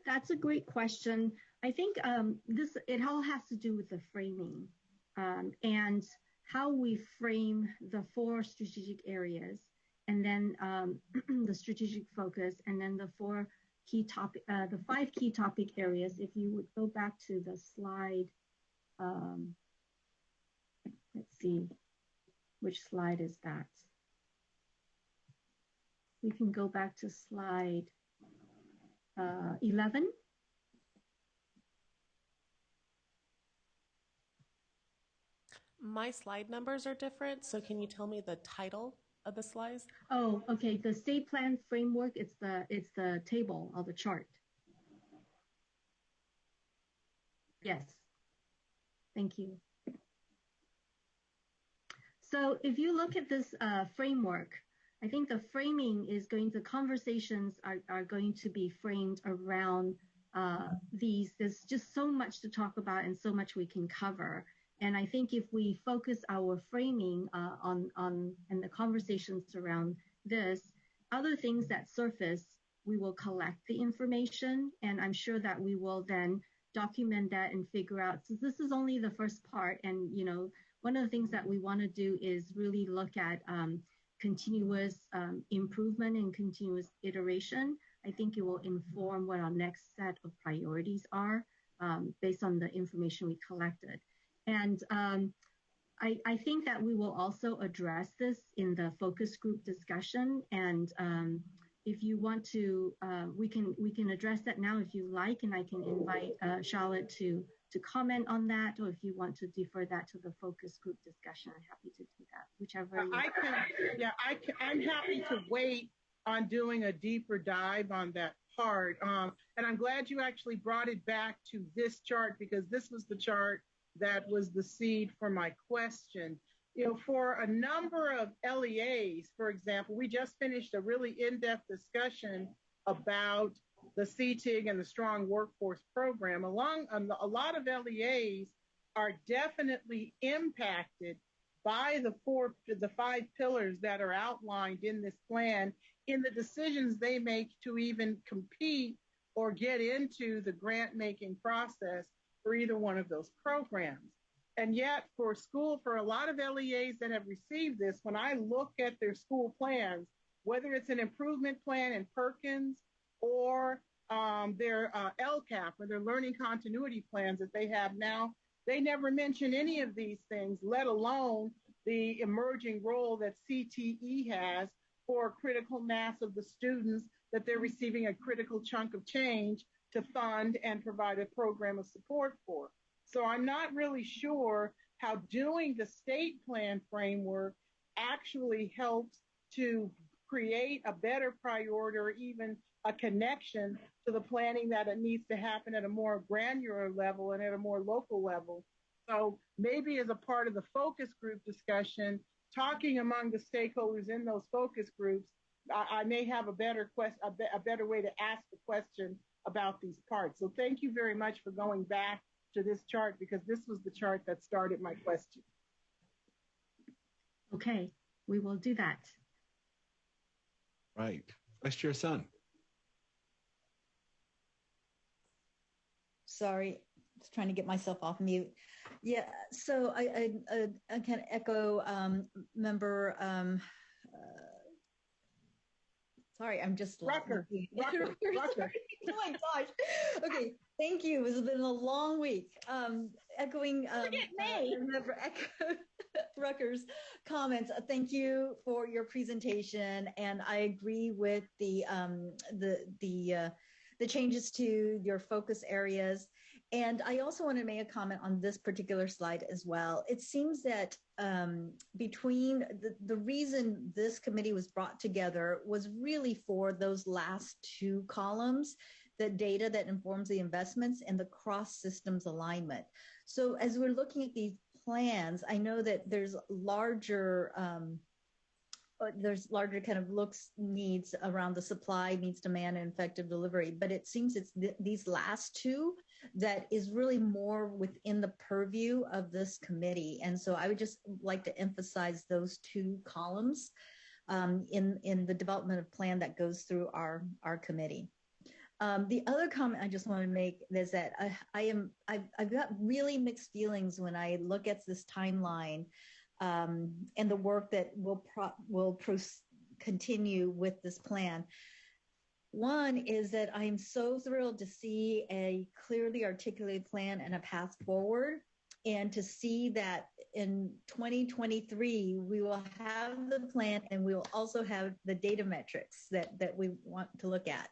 That's a great question. I think it all has to do with the framing and how we frame the 4 strategic areas, and then the strategic focus, and then the 5 key topic areas. If you would go back to the slide, let's see, which slide is that? We can go back to slide 11. My slide numbers are different, so can you tell me the title of the slides? Oh, okay. The state plan framework, it's the table or the chart. Yes. Thank you. So if you look at this framework, I think the framing is the conversations are going to be framed around these. There's just so much to talk about and so much we can cover. And I think if we focus our framing on and the conversations around this, other things that surface, we will collect the information, and I'm sure that we will then document that and figure out. So this is only the first part, and one of the things that we want to do is really look at continuous improvement and continuous iteration. I think it will inform what our next set of priorities are based on the information we collected. And I think that we will also address this in the focus group discussion. And if you want to, we can address that now if you like, and I can invite Charlotte to comment on that, or if you want to defer that to the focus group discussion, I'm happy to do that, whichever. I'm happy to wait on doing a deeper dive on that part. And I'm glad you actually brought it back to this chart, because this was the chart that was the seed for my question. For a number of LEAs, for example, we just finished a really in-depth discussion about the CTEIG and the Strong Workforce Program. A lot of LEAs are definitely impacted by the 5 pillars that are outlined in this plan, in the decisions they make to even compete or get into the grant-making process for either one of those programs. And yet for a lot of LEAs that have received this, when I look at their school plans, whether it's an improvement plan in Perkins or their LCAP or their learning continuity plans that they have now, they never mention any of these things, let alone the emerging role that CTE has for a critical mass of the students that they're receiving a critical chunk of change to fund and provide a program of support for. So I'm not really sure how doing the state plan framework actually helps to create a better priority or even a connection to the planning that it needs to happen at a more granular level and at a more local level. So maybe as a part of the focus group discussion, talking among the stakeholders in those focus groups, I may have a better way to ask the question about these parts. So thank you very much for going back to this chart, because this was the chart that started my question. Okay, we will do that. Right. Vice Chair Sun. Sorry, just trying to get myself off mute. Yeah, so I can echo member, sorry, I'm just Rucker. Oh my gosh. Okay, thank you. It's been a long week. Echoing member Rucker's comments. Thank you for your presentation, and I agree with the changes to your focus areas. And I also want to make a comment on this particular slide as well. It seems that between the reason this committee was brought together was really for those last 2 columns, the data that informs the investments and the cross systems alignment. So as we're looking at these plans, I know that there's larger kind of needs around the supply, needs, demand, and effective delivery. But it seems it's these last 2 that is really more within the purview of this committee. And so I would just like to emphasize those 2 columns in the development of plan that goes through our committee. The other comment I just want to make is that I've got really mixed feelings when I look at this timeline and the work that will continue with this plan. One is that I'm so thrilled to see a clearly articulated plan and a path forward, and to see that in 2023, we will have the plan and we will also have the data metrics that we want to look at.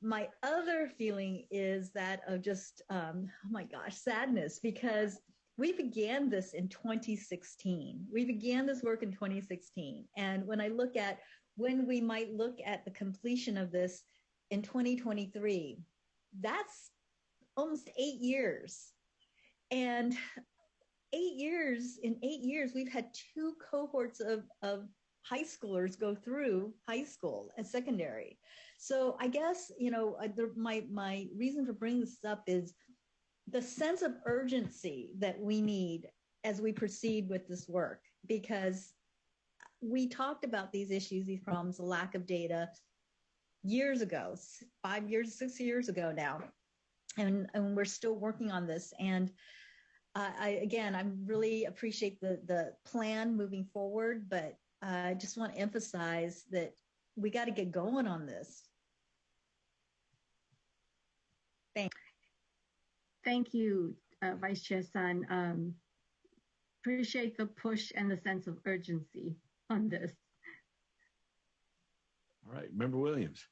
My other feeling is that of just, oh my gosh, sadness, because we began this in 2016. We began this work in 2016. And when I look at when we might look at the completion of this in 2023, that's almost 8 years. And in 8 years, we've had 2 cohorts of high schoolers go through high school and secondary. So I guess, my reason for bringing this up is the sense of urgency that we need as we proceed with this work, because we talked about these issues, these problems, the lack of data years ago, 5 years, 6 years ago now. And we're still working on this. And I really appreciate the plan moving forward, but I just want to emphasize that we got to get going on this. Thanks. Thank you, Vice Chair Sun. Appreciate the push and the sense of urgency on this. All right, Member Williams.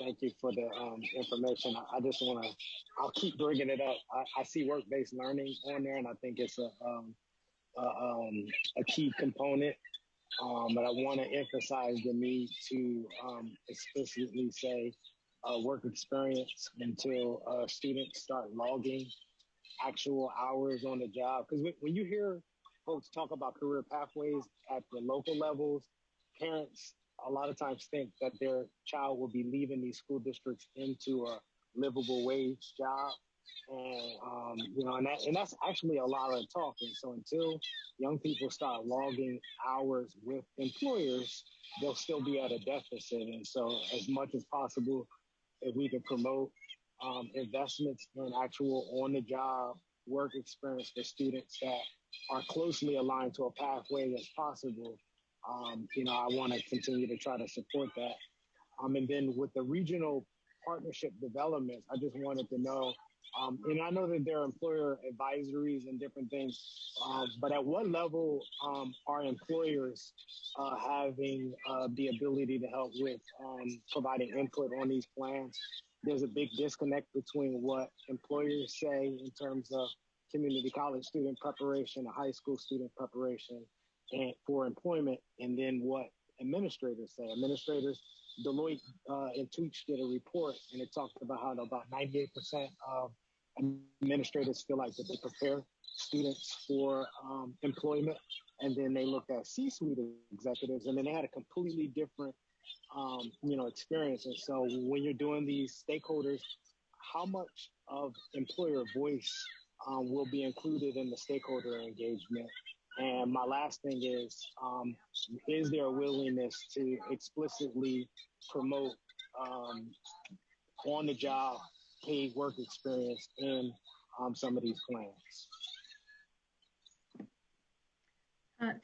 Thank you for the information. I just want to, I'll keep bringing it up. I see work-based learning on there, and I think it's a key component. But I want to emphasize the need to explicitly say work experience until students start logging actual hours on the job. Because when you hear folks talk about career pathways at the local levels, parents a lot of times think that their child will be leaving these school districts into a livable wage job. And that's actually a lot of talk. And so until young people start logging hours with employers, they'll still be at a deficit. And so as much as possible, if we can promote investments in actual on-the-job work experience for students that are closely aligned to a pathway as possible, I want to continue to try to support that. And then with the regional partnership developments, I just wanted to know, and I know that there are employer advisories and different things, but at what level are employers having the ability to help with providing input on these plans? There's a big disconnect between what employers say in terms of community college student preparation, high school student preparation, and for employment, and then what administrators say. Deloitte and Touch did a report, and it talked about how about 98% of administrators feel like that they prepare students for employment. And then they looked at C-suite executives, and then they had a completely different, experience. And so when you're doing these stakeholders, how much of employer voice will be included in the stakeholder engagement? And my last thing is there a willingness to explicitly promote on-the-job paid work experience in some of these plans?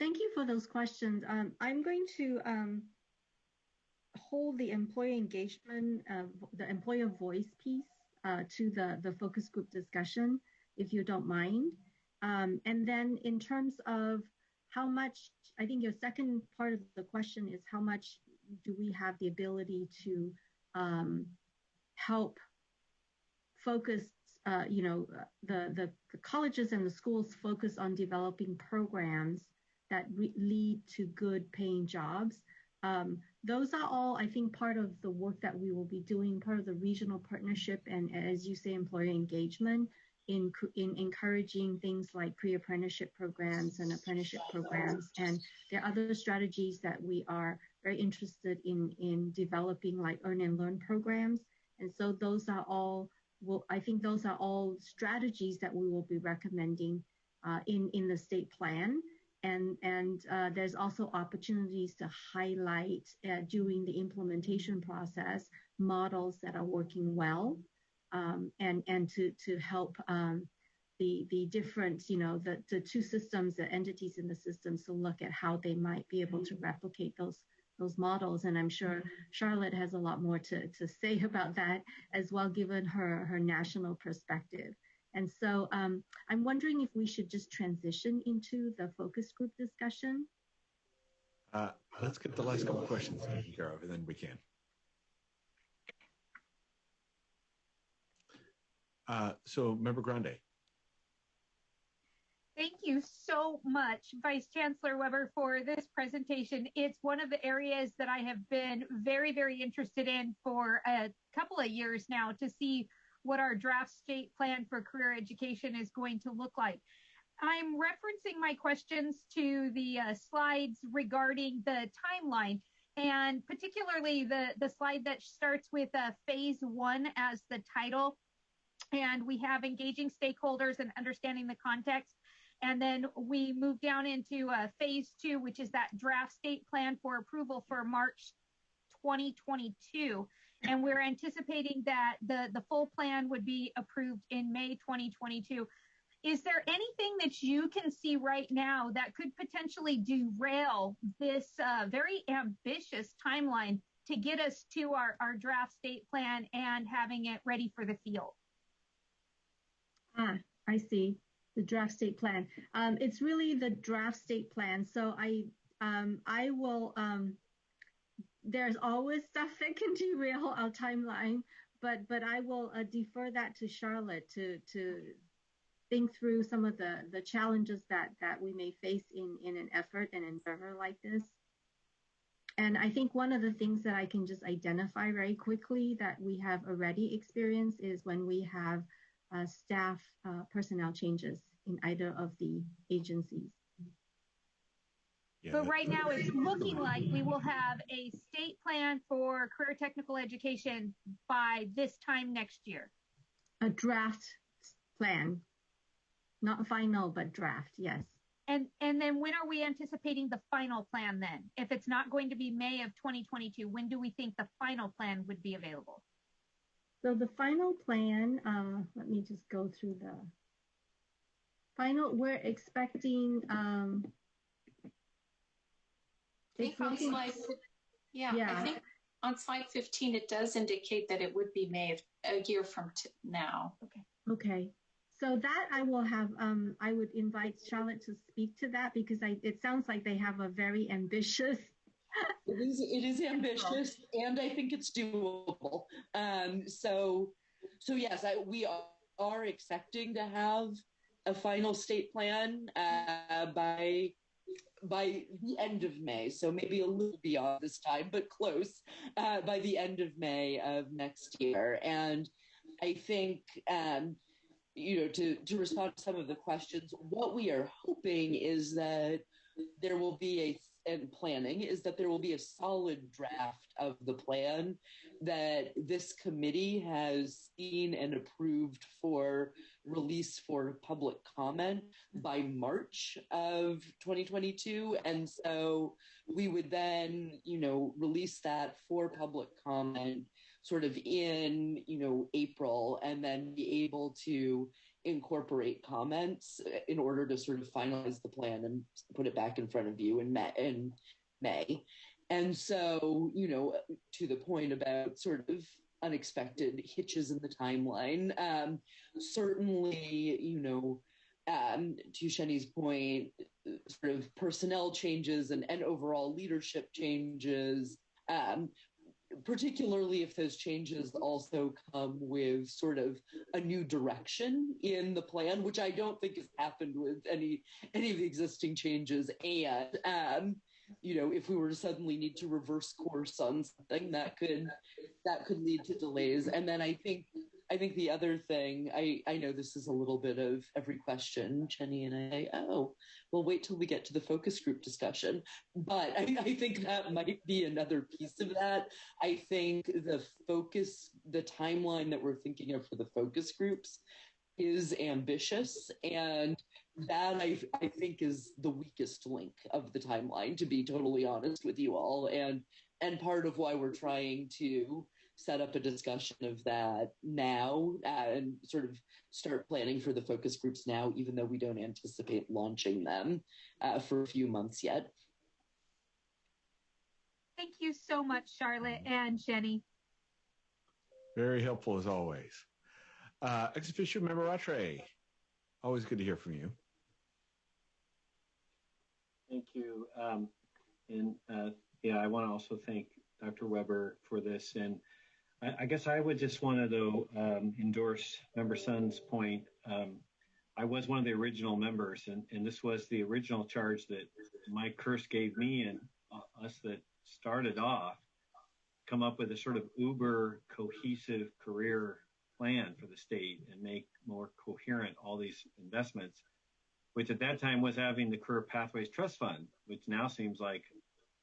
Thank you for those questions. I'm going to hold the employee engagement, the employer voice piece to the focus group discussion, if you don't mind. And then in terms of how much, I think your second part of the question is how much do we have the ability to help focus, the colleges and the schools focus on developing programs that lead to good paying jobs. Those are all, I think, part of the work that we will be doing, part of the regional partnership, and as you say, employer engagement in encouraging things like pre-apprenticeship programs and apprenticeship programs. And there are other strategies that we are very interested in developing, like earn and learn programs. And so those are all, I think those are all strategies that we will be recommending in the state plan. And there's also opportunities to highlight during the implementation process models that are working well, and to help the different, the two systems, the entities in the systems, to look at how they might be able to replicate those models. And I'm sure Charlotte has a lot more to say about that as well, given her national perspective. And so I'm wondering if we should just transition into the focus group discussion. Let's get the last couple of questions taken care of, and then we can. So, Member Grande. Thank you so much, Vice Chancellor Weber, for this presentation. It's one of the areas that I have been very, very interested in for a couple of years now, to see what our draft state plan for career education is going to look like. I'm referencing my questions to the slides regarding the timeline, and particularly the slide that starts with phase 1 as the title. And we have engaging stakeholders and understanding the context. And then we move down into phase 2, which is that draft state plan for approval for March 2022. And we're anticipating that the full plan would be approved in May 2022. Is there anything that you can see right now that could potentially derail this very ambitious timeline to get us to our draft state plan and having it ready for the field? I see. The draft state plan. It's really the draft state plan. So I will, there's always stuff that can derail our timeline, but I will defer that to Charlotte to think through some of the challenges that we may face in an effort and endeavor like this. And I think one of the things that I can just identify very quickly that we have already experienced is when we have staff personnel changes in either of the agencies. Yeah, but right now it's looking like we will have a state plan for career technical education by this time next year. A draft plan, not final, but draft, yes. And then when are we anticipating the final plan then? If it's not going to be May of 2022, when do we think the final plan would be available? So the final plan, let me just go through the final, we're expecting, I think on slide 15, it does indicate that it would be May of a year from now. Okay. So that I will have, I would invite Charlotte to speak to that, because it sounds like they have a very ambitious. It is ambitious, and I think it's doable. So yes, we are expecting to have a final state plan by the end of May. So maybe a little beyond this time, but close, by the end of May of next year. And I think, to respond to some of the questions, what we are hoping is that there will be there will be a solid draft of the plan that this committee has seen and approved for release for public comment by March of 2022. And so we would then, release that for public comment sort of in, April, and then be able to incorporate comments in order to sort of finalize the plan and put it back in front of you in May. And so, to the point about sort of unexpected hitches in the timeline, certainly, to Sheni's point, sort of personnel changes and overall leadership changes, particularly if those changes also come with sort of a new direction in the plan, which I don't think has happened with any of the existing changes. And, if we were to suddenly need to reverse course on something, that could lead to delays. And then I think the other thing, I know this is a little bit of every question, Jenny and I, we'll wait till we get to the focus group discussion. But I think that might be another piece of that. I think the timeline that we're thinking of for the focus groups is ambitious, and that I think is the weakest link of the timeline, to be totally honest with you all, and part of why we're trying to set up a discussion of that now and sort of start planning for the focus groups now, even though we don't anticipate launching them for a few months yet. Thank you so much, Charlotte and Jenny. Very helpful as always. Ex officio member Rattray, always good to hear from you. Thank you. Yeah, I want to also thank Dr. Weber for this. And I guess I would just want to, though, endorse Member Sun's point. I was one of the original members, and this was the original charge that Mike Kirst gave me and us that started off, come up with a sort of uber cohesive career plan for the state and make more coherent all these investments, which at that time was having the Career Pathways Trust Fund, which now seems like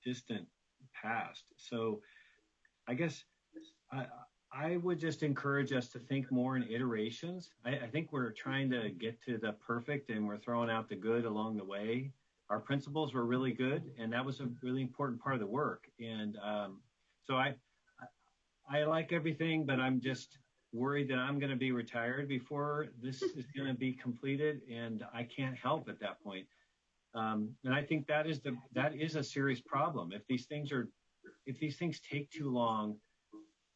distant past. So I guess I would just encourage us to think more in iterations. I think we're trying to get to the perfect and we're throwing out the good along the way. Our principles were really good, and that was a really important part of the work. And so I like everything, but I'm just worried that I'm going to be retired before this is going to be completed, and I can't help at that point. And I think that is a serious problem. If these things take too long,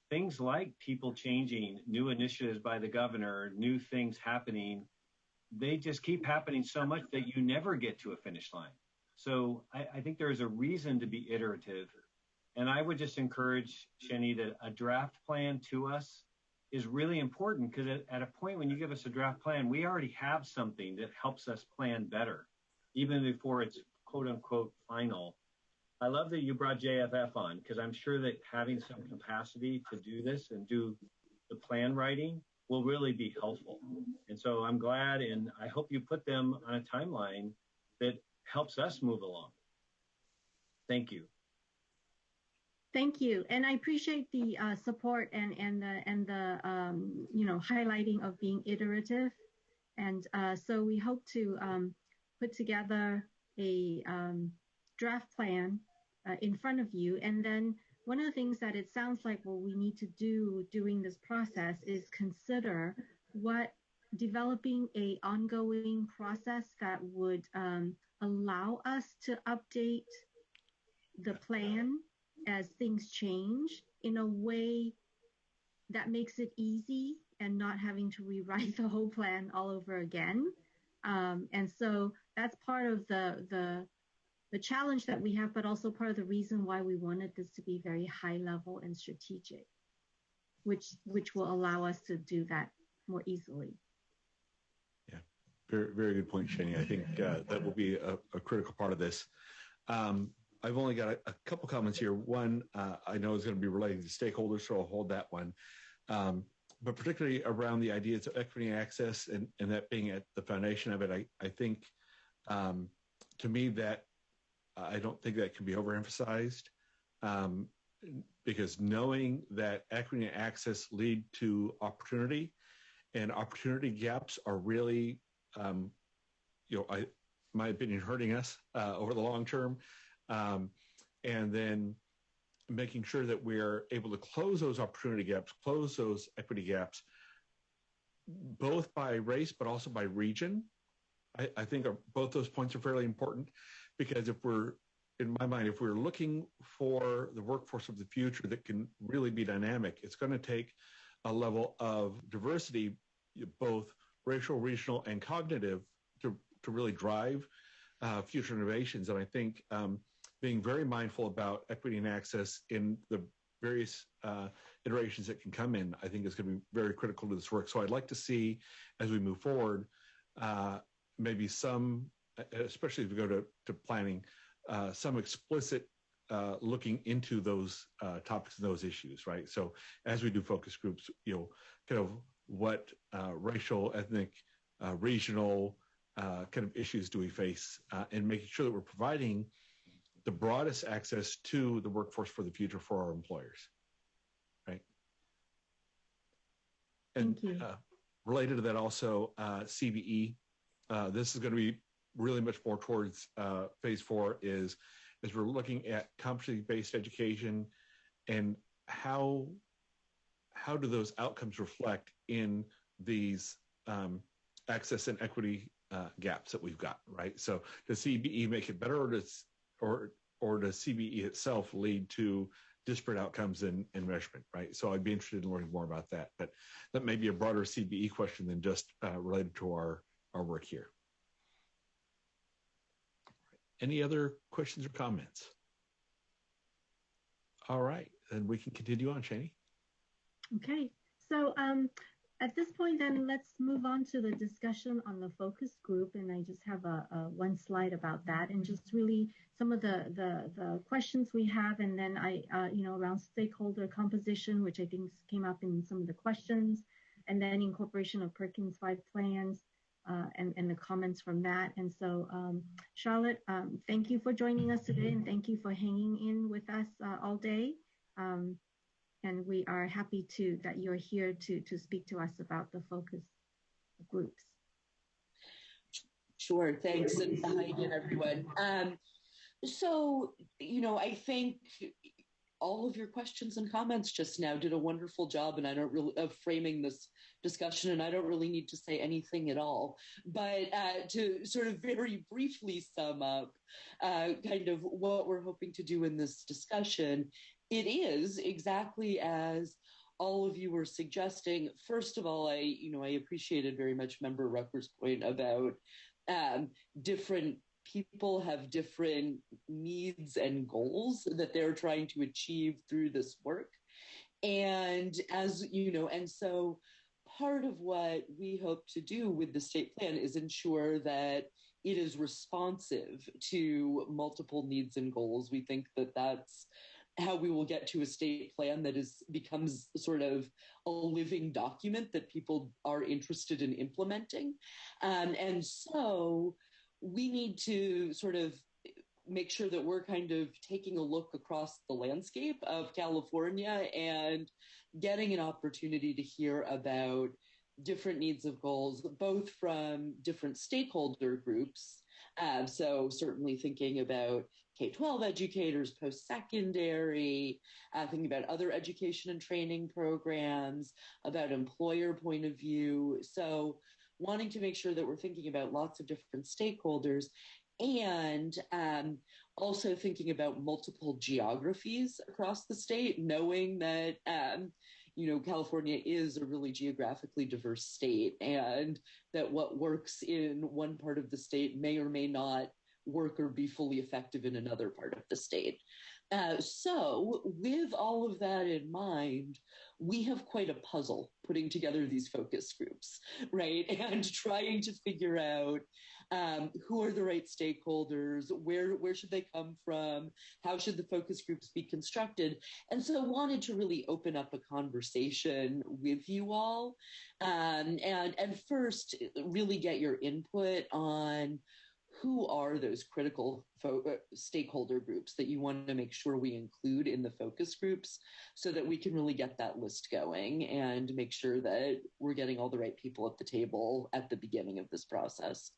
things like people changing, new initiatives by the governor, new things happening, they just keep happening so much that you never get to a finish line. So I think there is a reason to be iterative. And I would just encourage, Jenny, that a draft plan to us is really important, because at a point when you give us a draft plan, we already have something that helps us plan better, even before it's quote unquote final. I love that you brought JFF on, because I'm sure that having some capacity to do this and do the plan writing will really be helpful. And so I'm glad, and I hope you put them on a timeline that helps us move along. Thank you. Thank you, and I appreciate the support and the highlighting of being iterative, and so we hope to put together a draft plan in front of you, and then one of the things that it sounds like what we need to do during this process is consider what developing a ongoing process that would allow us to update the plan as things change in a way that makes it easy and not having to rewrite the whole plan all over again. And so that's part of the challenge that we have, but also part of the reason why we wanted this to be very high level and strategic, which will allow us to do that more easily. Yeah, very, very good point, Shani. I think that will be a critical part of this. I've only got a couple comments here. One, I know is going to be related to stakeholders, so I'll hold that one. But particularly around the ideas of equity and access and that being at the foundation of it, I think to me that I don't think that can be overemphasized, because knowing that equity and access lead to opportunity, and opportunity gaps are really, my opinion, hurting us over the long term. And then making sure that we're able to close those opportunity gaps, close those equity gaps, both by race, but also by region. I think both those points are fairly important, because if we're looking for the workforce of the future that can really be dynamic, it's going to take a level of diversity, both racial, regional, and cognitive, to really drive future innovations. And I think being very mindful about equity and access in the various iterations that can come in, I think is going to be very critical to this work. So I'd like to see, as we move forward, maybe some, especially if we go to planning, some explicit looking into those topics and those issues, right? So as we do focus groups, kind of what racial, ethnic, regional kind of issues do we face, and making sure that we're providing the broadest access to the workforce for the future for our employers, right? And thank you. Related to that also, CBE, this is going to be really much more towards phase 4 is we're looking at competency-based education and how do those outcomes reflect in these access and equity gaps that we've got, right? So does CBE make it better, or does CBE itself lead to disparate outcomes in measurement, right? So I'd be interested in learning more about that, but that may be a broader CBE question than just related to our work here. Any other questions or comments? All right, then we can continue on, Shani. Okay, so at this point, then let's move on to the discussion on the focus group, and I just have one slide about that, and just really some of the questions we have, and then around stakeholder composition, which I think came up in some of the questions, and then incorporation of Perkins 5 plans, and the comments from that. And so, Charlotte, thank you for joining us today, and thank you for hanging in with us all day. And we are happy that you're here to speak to us about the focus groups. Sure, thanks, and hi again, everyone. So, I think all of your questions and comments just now did a wonderful job, and of framing this discussion, and I don't really need to say anything at all. But to sort of very briefly sum up kind of what we're hoping to do in this discussion, it is exactly as all of you were suggesting. First of all, I appreciated very much Member Rucker's point about different people have different needs and goals that they're trying to achieve through this work. And so part of what we hope to do with the state plan is ensure that it is responsive to multiple needs and goals. We think that that's how we will get to a state plan that becomes sort of a living document that people are interested in implementing. And so we need to sort of make sure that we're kind of taking a look across the landscape of California and getting an opportunity to hear about different needs of goals, both from different stakeholder groups. So certainly thinking about K-12 educators, post-secondary, thinking about other education and training programs, about employer point of view. So wanting to make sure that we're thinking about lots of different stakeholders, and also thinking about multiple geographies across the state, knowing that California is a really geographically diverse state, and that what works in one part of the state may or may not work or be fully effective in another part of the state. So with all of that in mind, we have quite a puzzle putting together these focus groups, right? And trying to figure out who are the right stakeholders, where should they come from, how should the focus groups be constructed? And so wanted to really open up a conversation with you all, and first really get your input on who are those critical stakeholder groups that you want to make sure we include in the focus groups, so that we can really get that list going and make sure that we're getting all the right people at the table at the beginning of this process.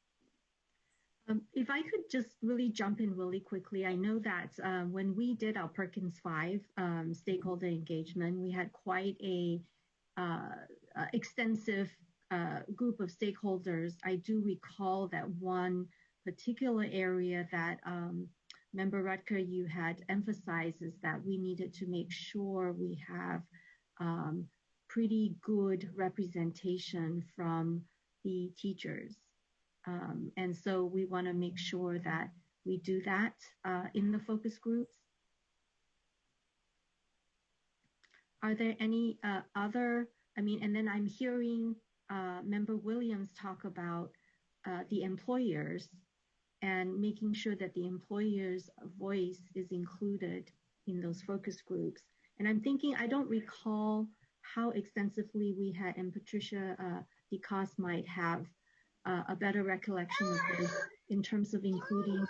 If I could just really jump in really quickly, I know that when we did our Perkins 5 stakeholder engagement, we had quite a extensive group of stakeholders. I do recall that one particular area that Member Rutger, you had emphasized, is that we needed to make sure we have pretty good representation from the teachers. And so we want to make sure that we do that in the focus groups. Are there any other, and then I'm hearing Member Williams talk about the employers and making sure that the employer's voice is included in those focus groups. And I'm thinking, I don't recall how extensively we had, and Patricia DeCoste might have a better recollection of this in terms of including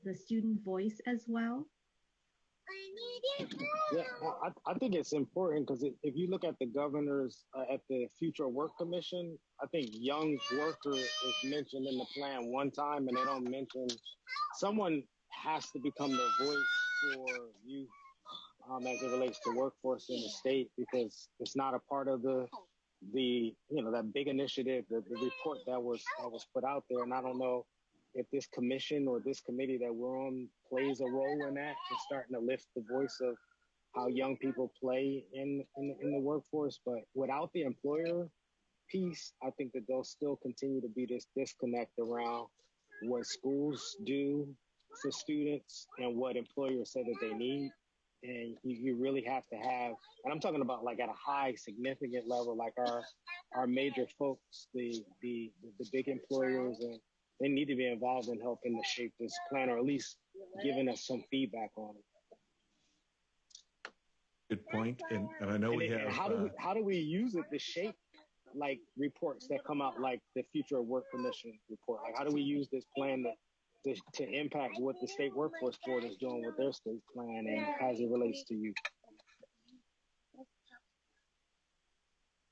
the student voice as well. Yeah, I think it's important because if you look at the governors at the Future Work Commission, I think young worker is mentioned in the plan one time, and they don't mention someone has to become the voice for youth as it relates to workforce in the state, because it's not a part of the that big initiative, the report that was put out there. And I don't know if this commission or this committee that we're on plays a role in that, in starting to lift the voice of how young people play in the workforce. But without the employer piece, I think that there'll still continue to be this disconnect around what schools do for students and what employers say that they need. And you really have to have, and I'm talking about like at a high significant level, like our major folks, the big employers, and they need to be involved in helping to shape this plan, or at least giving us some feedback on it. Good point. And I know we have. How do we use it to shape like reports that come out, like the Future Work Commission report? Like, how do we use this plan to impact what the State Workforce Board is doing with their state plan and as it relates to you?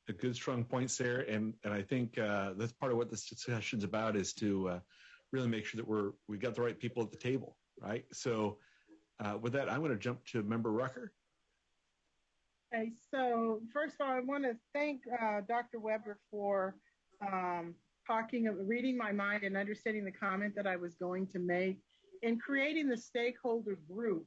A good, strong point, Sarah. And I think that's part of what this discussion's about, is to really make sure that we got the right people at the table, right? So with that, I'm going to jump to Member Rucker. Okay, so first of all, I want to thank Dr. Weber for reading my mind and understanding the comment that I was going to make in creating the stakeholder group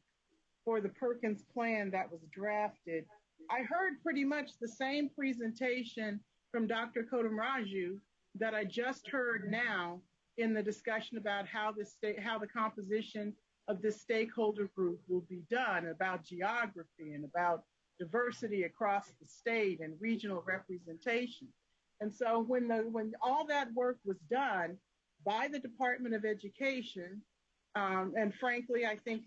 for the Perkins plan that was drafted. I heard pretty much the same presentation from Dr. Kodamraju that I just heard now in the discussion about how the composition of this stakeholder group will be done, about geography and about diversity across the state and regional representation. And so when all that work was done by the Department of Education, and frankly, I think,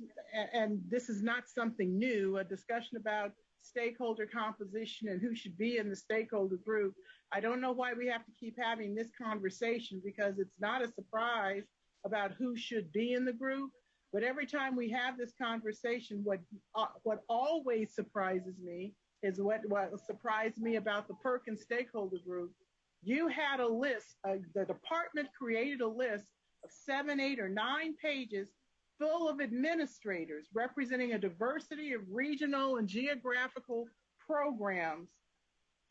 and this is not something new, a discussion about stakeholder composition and who should be in the stakeholder group. I don't know why we have to keep having this conversation, because it's not a surprise about who should be in the group. But every time we have this conversation, what always surprises me is what surprised me about the Perkins stakeholder group. You had a list, the department created a list of 7, 8, or 9 pages full of administrators representing a diversity of regional and geographical programs.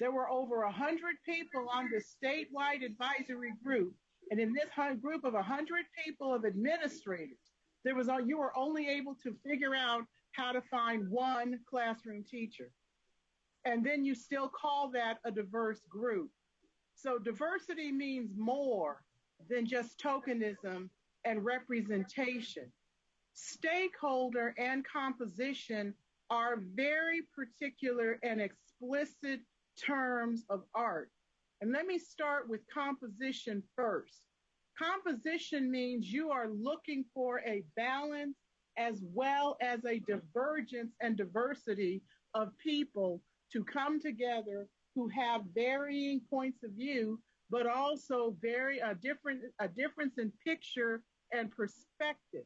There were over 100 people on the statewide advisory group. And in this group of 100 people of administrators, you were only able to figure out how to find one classroom teacher. And then you still call that a diverse group. So diversity means more than just tokenism and representation. Stakeholder and composition are very particular and explicit terms of art. And let me start with composition first. Composition means you are looking for a balance as well as a divergence and diversity of people to come together who have varying points of view, but also a difference in picture and perspective.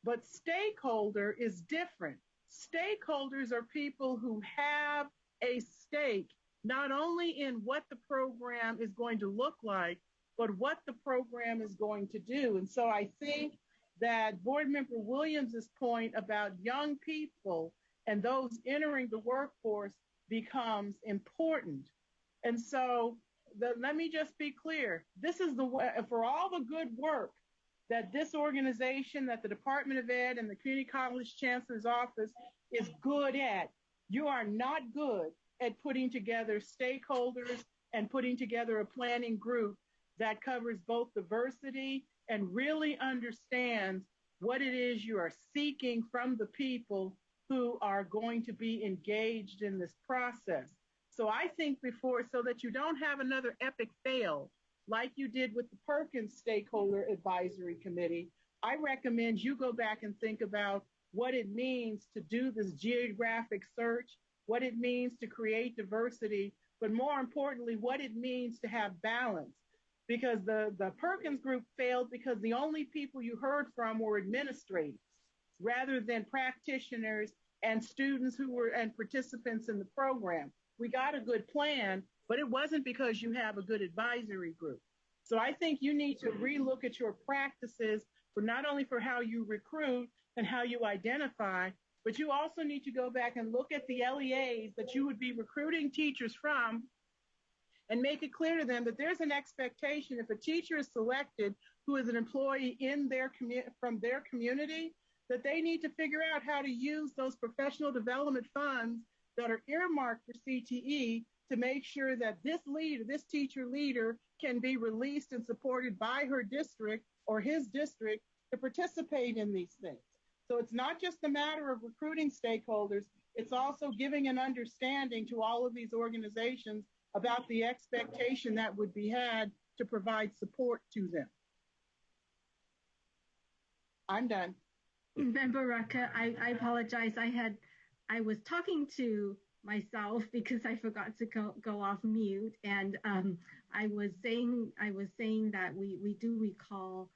But stakeholder is different. Stakeholders are people who have a stake, not only in what the program is going to look like, but what the program is going to do. And so I think that Board Member Williams's point about young people and those entering the workforce becomes important. And so let me just be clear. This is for all the good work that this organization, that the Department of Ed and the Community College Chancellor's Office is good at, you are not good at putting together stakeholders and putting together a planning group that covers both diversity and really understands what it is you are seeking from the people who are going to be engaged in this process. So I think so that you don't have another epic fail like you did with the Perkins Stakeholder Advisory Committee, I recommend you go back and think about what it means to do this geographic search, what it means to create diversity, but more importantly, what it means to have balance. Because the Perkins group failed because the only people you heard from were administrators rather than practitioners and students who were and participants in the program. We got a good plan, but it wasn't because you have a good advisory group. So I think you need to relook at your practices for not only for how you recruit and how you identify, but you also need to go back and look at the LEAs that you would be recruiting teachers from and make it clear to them that there's an expectation if a teacher is selected who is an employee in their from their community, that they need to figure out how to use those professional development funds that are earmarked for CTE to make sure that this teacher leader can be released and supported by her district or his district to participate in these things. So it's not just a matter of recruiting stakeholders, it's also giving an understanding to all of these organizations about the expectation that would be had to provide support to them. I'm done. Member Rucker, I apologize. I was talking to myself because I forgot to go off mute, and I was saying that we do recall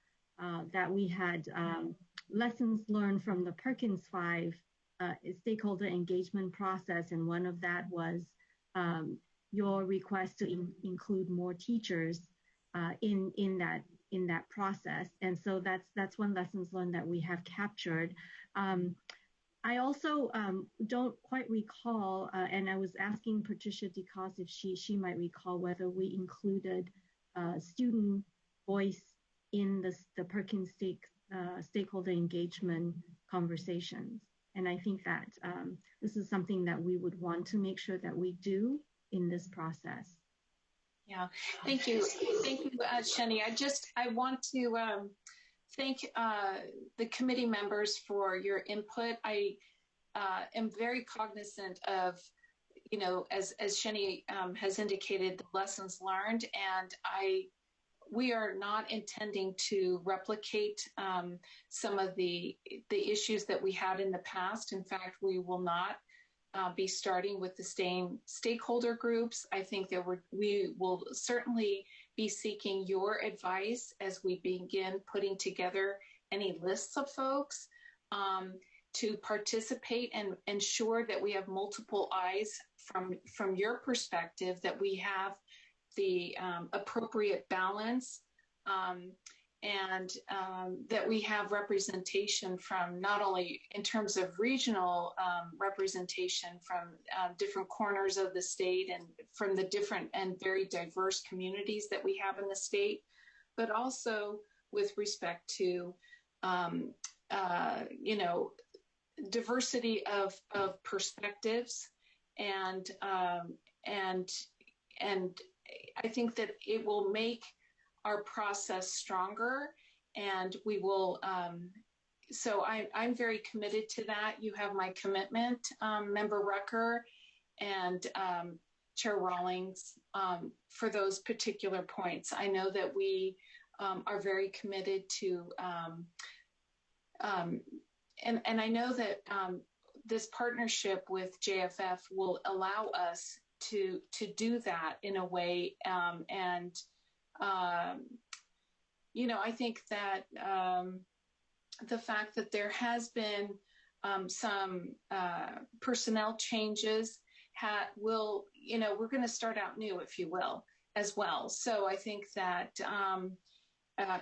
that we had lessons learned from the Perkins 5 stakeholder engagement process, and one of that was your request to include more teachers in that process, and so that's one lessons learned that we have captured. I also don't quite recall, and I was asking Patricia DeCoste if she might recall whether we included student voice in the Perkins stakeholder engagement conversations. And I think that this is something that we would want to make sure that we do in this process. Yeah, thank you, Shani. I want to thank the committee members for your input. I am very cognizant of, as Shani has indicated, the lessons learned, and we are not intending to replicate some of the issues that we had in the past. In fact, we will not be starting with the same stakeholder groups. I think that we will certainly be seeking your advice as we begin putting together any lists of folks to participate and ensure that we have multiple eyes from your perspective, that we have the appropriate balance and that we have representation from not only in terms of regional representation from different corners of the state and from the different and very diverse communities that we have in the state, but also with respect to, diversity of perspectives. And I think that it will make our process stronger, and we will, so I'm very committed to that. You have my commitment, Member Rucker and Chair Rawlings, for those particular points. I know that we are very committed to, and I know that this partnership with JFF will allow us to do that in a way, I think that the fact that there has been some personnel changes we're going to start out new, if you will, as well. So I think that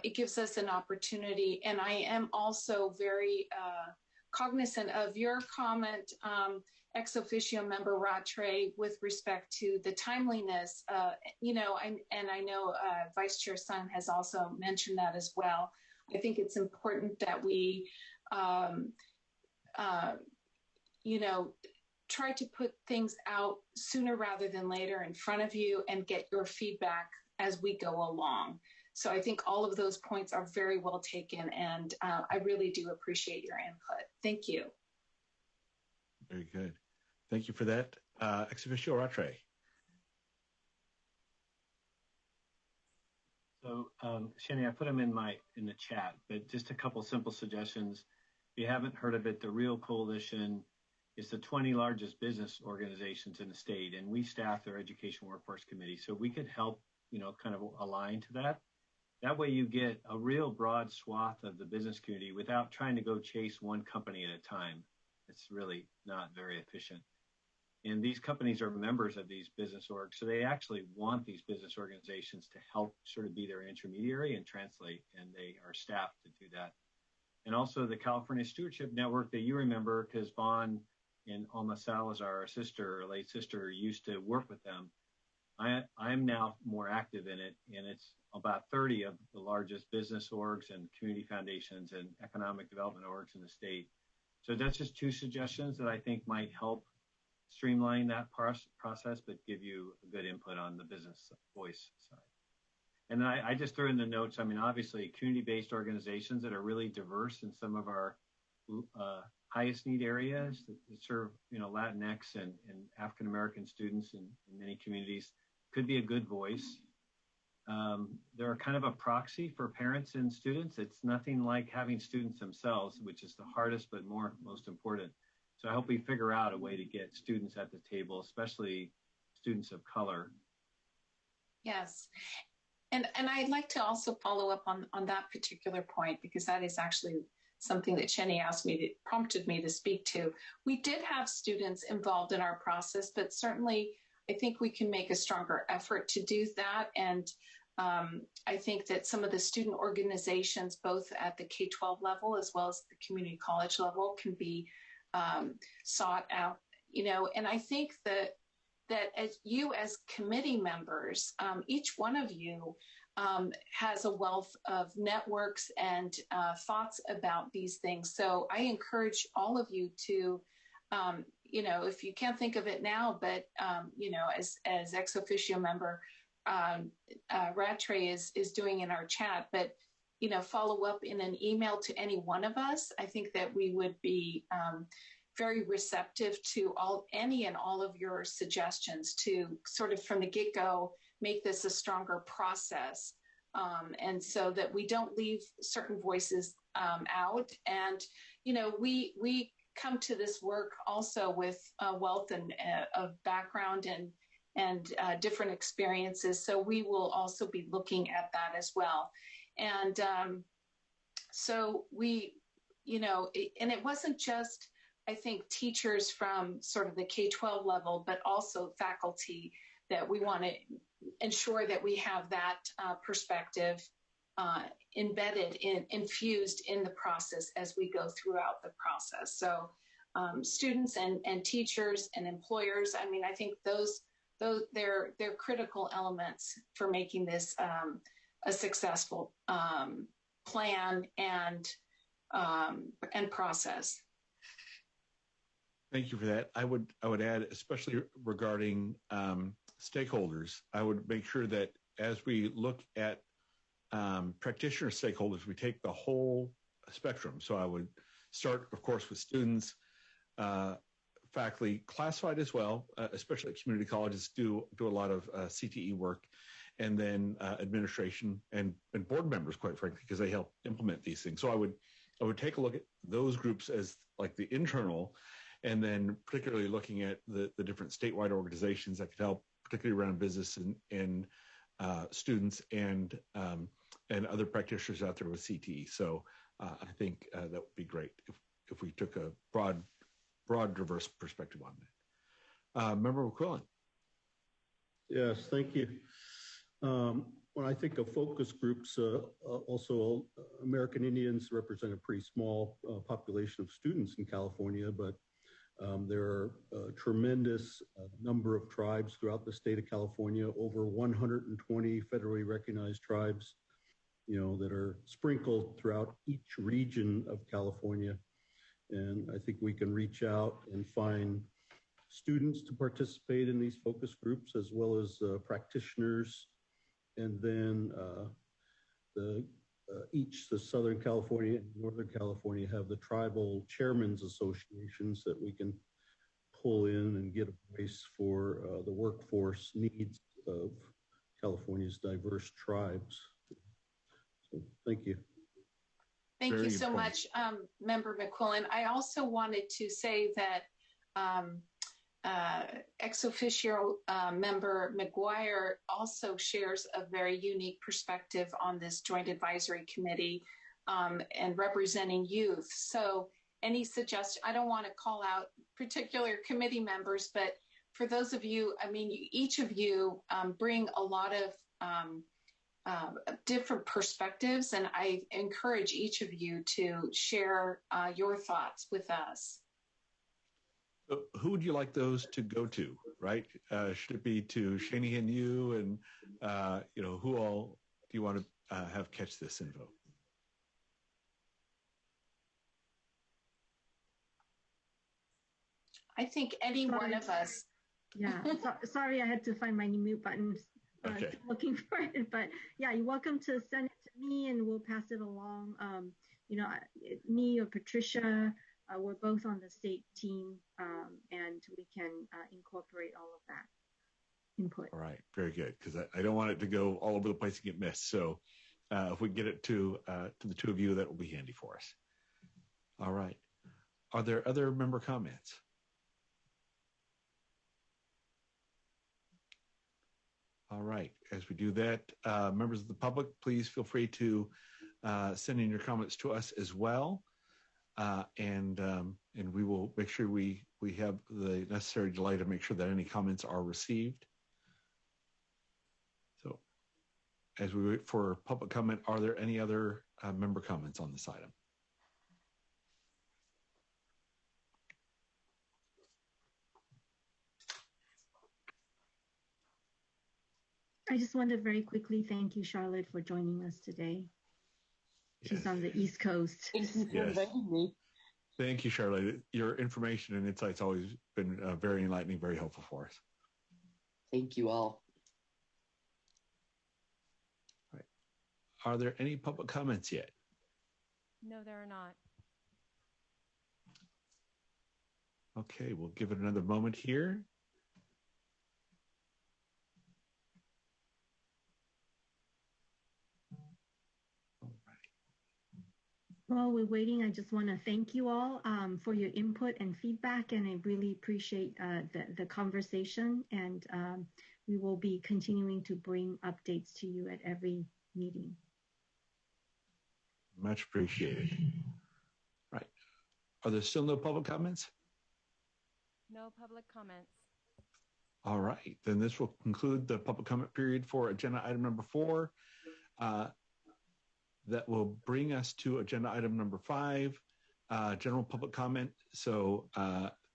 it gives us an opportunity. And I am also very cognizant of your comment, ex officio Member Rattray, with respect to the timeliness, and I know Vice Chair Sun has also mentioned that as well. I think it's important that we, try to put things out sooner rather than later in front of you and get your feedback as we go along. So I think all of those points are very well taken, and I really do appreciate your input. Thank you. Very good. Thank you for that. Ex officio Rattray. So, Shani, I put them in the chat, but just a couple simple suggestions. If you haven't heard of it, the Real Coalition is the 20 largest business organizations in the state, and we staff their Education Workforce Committee. So we could help, kind of align to that. That way you get a real broad swath of the business community without trying to go chase one company at a time. It's really not very efficient. And these companies are members of these business orgs, so they actually want these business organizations to help sort of be their intermediary and translate, and they are staffed to do that. And also the California Stewardship Network that you remember, because Vaughn and Alma Salazar, our sister, our late sister, used to work with them. I'm now more active in it, and it's about 30 of the largest business orgs and community foundations and economic development orgs in the state. So that's just two suggestions that I think might help streamline that process, but give you a good input on the business voice side. And then I just threw in the notes, I mean, obviously community-based organizations that are really diverse in some of our highest need areas that serve, Latinx and African-American students in many communities could be a good voice. They're kind of a proxy for parents and students. It's nothing like having students themselves, which is the hardest but most important. So I hope we figure out a way to get students at the table, especially students of color. Yes. And I'd like to also follow up on that particular point, because that is actually something that Chenny prompted me to speak to. We did have students involved in our process, but certainly I think we can make a stronger effort to do that. And I think that some of the student organizations, both at the K-12 level as well as the community college level, can be sought out, and I think that as you as committee members, each one of you has a wealth of networks and thoughts about these things. So I encourage all of you to, if you can't think of it now, but, as ex officio member Rattray is doing in our chat, but, follow up in an email to any one of us. I think that we would be very receptive to any and all of your suggestions to sort of from the get-go make this a stronger process, and so that we don't leave certain voices out. And we come to this work also with a wealth of background and different experiences, so we will also be looking at that as well. And so we, and it wasn't just, I think, teachers from sort of the K-12 level, but also faculty, that we want to ensure that we have that perspective infused in the process as we go throughout the process. So students and teachers and employers, I mean, I think they're critical elements for making this a successful plan and process. Thank you for that. I would add, especially regarding stakeholders, I would make sure that as we look at practitioner stakeholders, we take the whole spectrum. So I would start, of course, with students, faculty, classified as well, especially at community colleges do a lot of CTE work, and then administration and board members, quite frankly, because they help implement these things. So I would take a look at those groups as like the internal, and then particularly looking at the different statewide organizations that could help, particularly around business and students and other practitioners out there with CTE. So I think that would be great if we took a broad, diverse perspective on that. Member McQuillan. Yes, thank you. When I think of focus groups, also American Indians represent a pretty small population of students in California, but there are a tremendous number of tribes throughout the state of California, over 120 federally recognized tribes, that are sprinkled throughout each region of California. And I think we can reach out and find students to participate in these focus groups, as well as practitioners. And then the Southern California and Northern California have the tribal chairmen's associations that we can pull in and get a voice for the workforce needs of California's diverse tribes. So thank you. Thank you so much, Member McQuillan. I also wanted to say that ex officio member McGuire also shares a very unique perspective on this joint advisory committee and representing youth. So any suggestion. I don't want to call out particular committee members, but for those of you, I mean, each of you bring a lot of different perspectives, and I encourage each of you to share your thoughts with us. So who would you like those to go to, right? Should it be to Shanahan, you, and, who all do you want to have catch this info? I think any one of us. Yeah, sorry, I had to find my mute button. Okay. Looking for it, but yeah, you're welcome to send it to me, and we'll pass it along. Me or Patricia, we're both on the state team, and we can incorporate all of that input. All right, very good, because I don't want it to go all over the place and get missed. So if we get it to the two of you, that will be handy for us. All right. Are there other member comments? All right. As we do that, members of the public, please feel free to send in your comments to us as well, and we will make sure we have the necessary delay to make sure that any comments are received. So, as we wait for public comment, are there any other member comments on this item? I just wanted to very quickly thank you, Charlotte, for joining us today. She's on the East Coast. Thank you for inviting me. Thank you, Charlotte. Your information and insights always been very enlightening, very helpful for us. Thank you all. All right. Are there any public comments yet? No, there are not. Okay, we'll give it another moment here. While we're waiting, I just want to thank you all for your input and feedback, and I really appreciate the conversation, and we will be continuing to bring updates to you at every meeting. Much appreciated. Right. Are there still no public comments? No public comments. All right, then this will conclude the public comment period for agenda item number 4. That will bring us to agenda item number 5, general public comment. So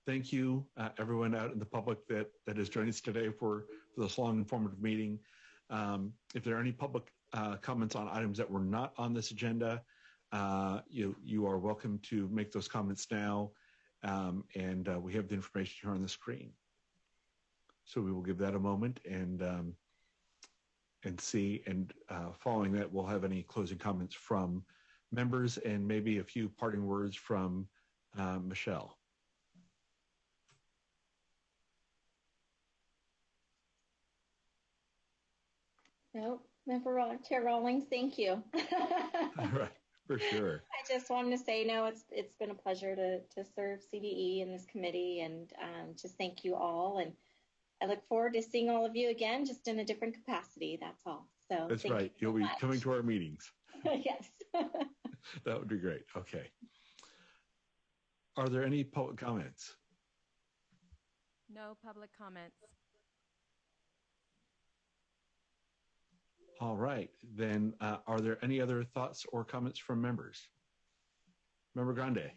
thank you, everyone out in the public that has joined us today for this long, informative meeting. If there are any public comments on items that were not on this agenda, you are welcome to make those comments now, and we have the information here on the screen. So we will give that a moment and see, and following that, we'll have any closing comments from members and maybe a few parting words from Michelle. No, Chair Rawlings, thank you. All right, for sure. I just wanted to say, no, it's been a pleasure to serve CDE in this committee, and just thank you all. And I look forward to seeing all of you again, just in a different capacity. That's all. So that's right. You'll be coming to our meetings. Yes. That would be great. Okay. Are there any public comments? No public comments. All right. Then are there any other thoughts or comments from members? Member Grande.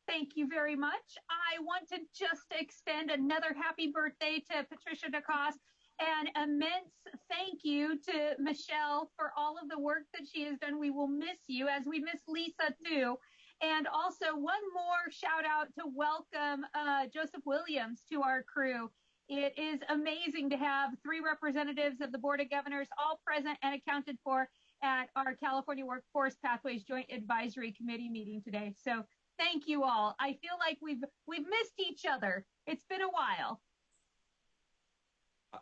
Thank you very much. I want to just extend another happy birthday to Patricia DeCoste, and immense thank you to Michelle for all of the work that she has done. We will miss you, as we miss Lisa too. And also one more shout out to welcome Joseph Williams to our crew. It is amazing to have 3 representatives of the Board of Governors all present and accounted for at our California Workforce Pathways Joint Advisory Committee meeting today. So thank you all. I feel like we've missed each other. It's been a while.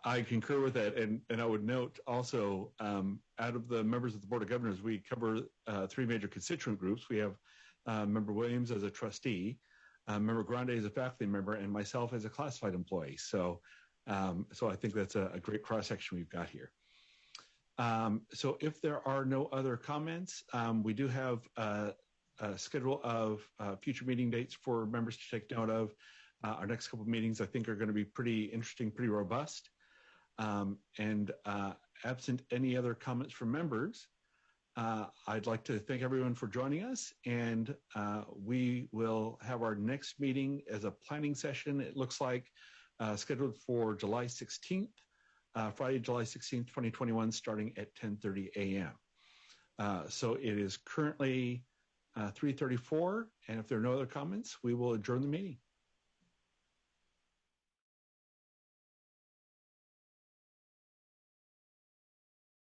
I concur with that, and I would note also, out of the members of the Board of Governors, we cover 3 major constituent groups. We have Member Williams as a trustee, Member Grande as a faculty member, and myself as a classified employee. So I think that's a great cross-section we've got here. So if there are no other comments, we do have schedule of future meeting dates for members to take note of. Our next couple of meetings, I think, are going to be pretty interesting, pretty robust. Absent any other comments from members, I'd like to thank everyone for joining us, and we will have our next meeting as a planning session. It looks like scheduled for July 16th, Friday, July 16th, 2021, starting at 10:30 a.m. So it is currently 3:34, and if there are no other comments, we will adjourn the meeting.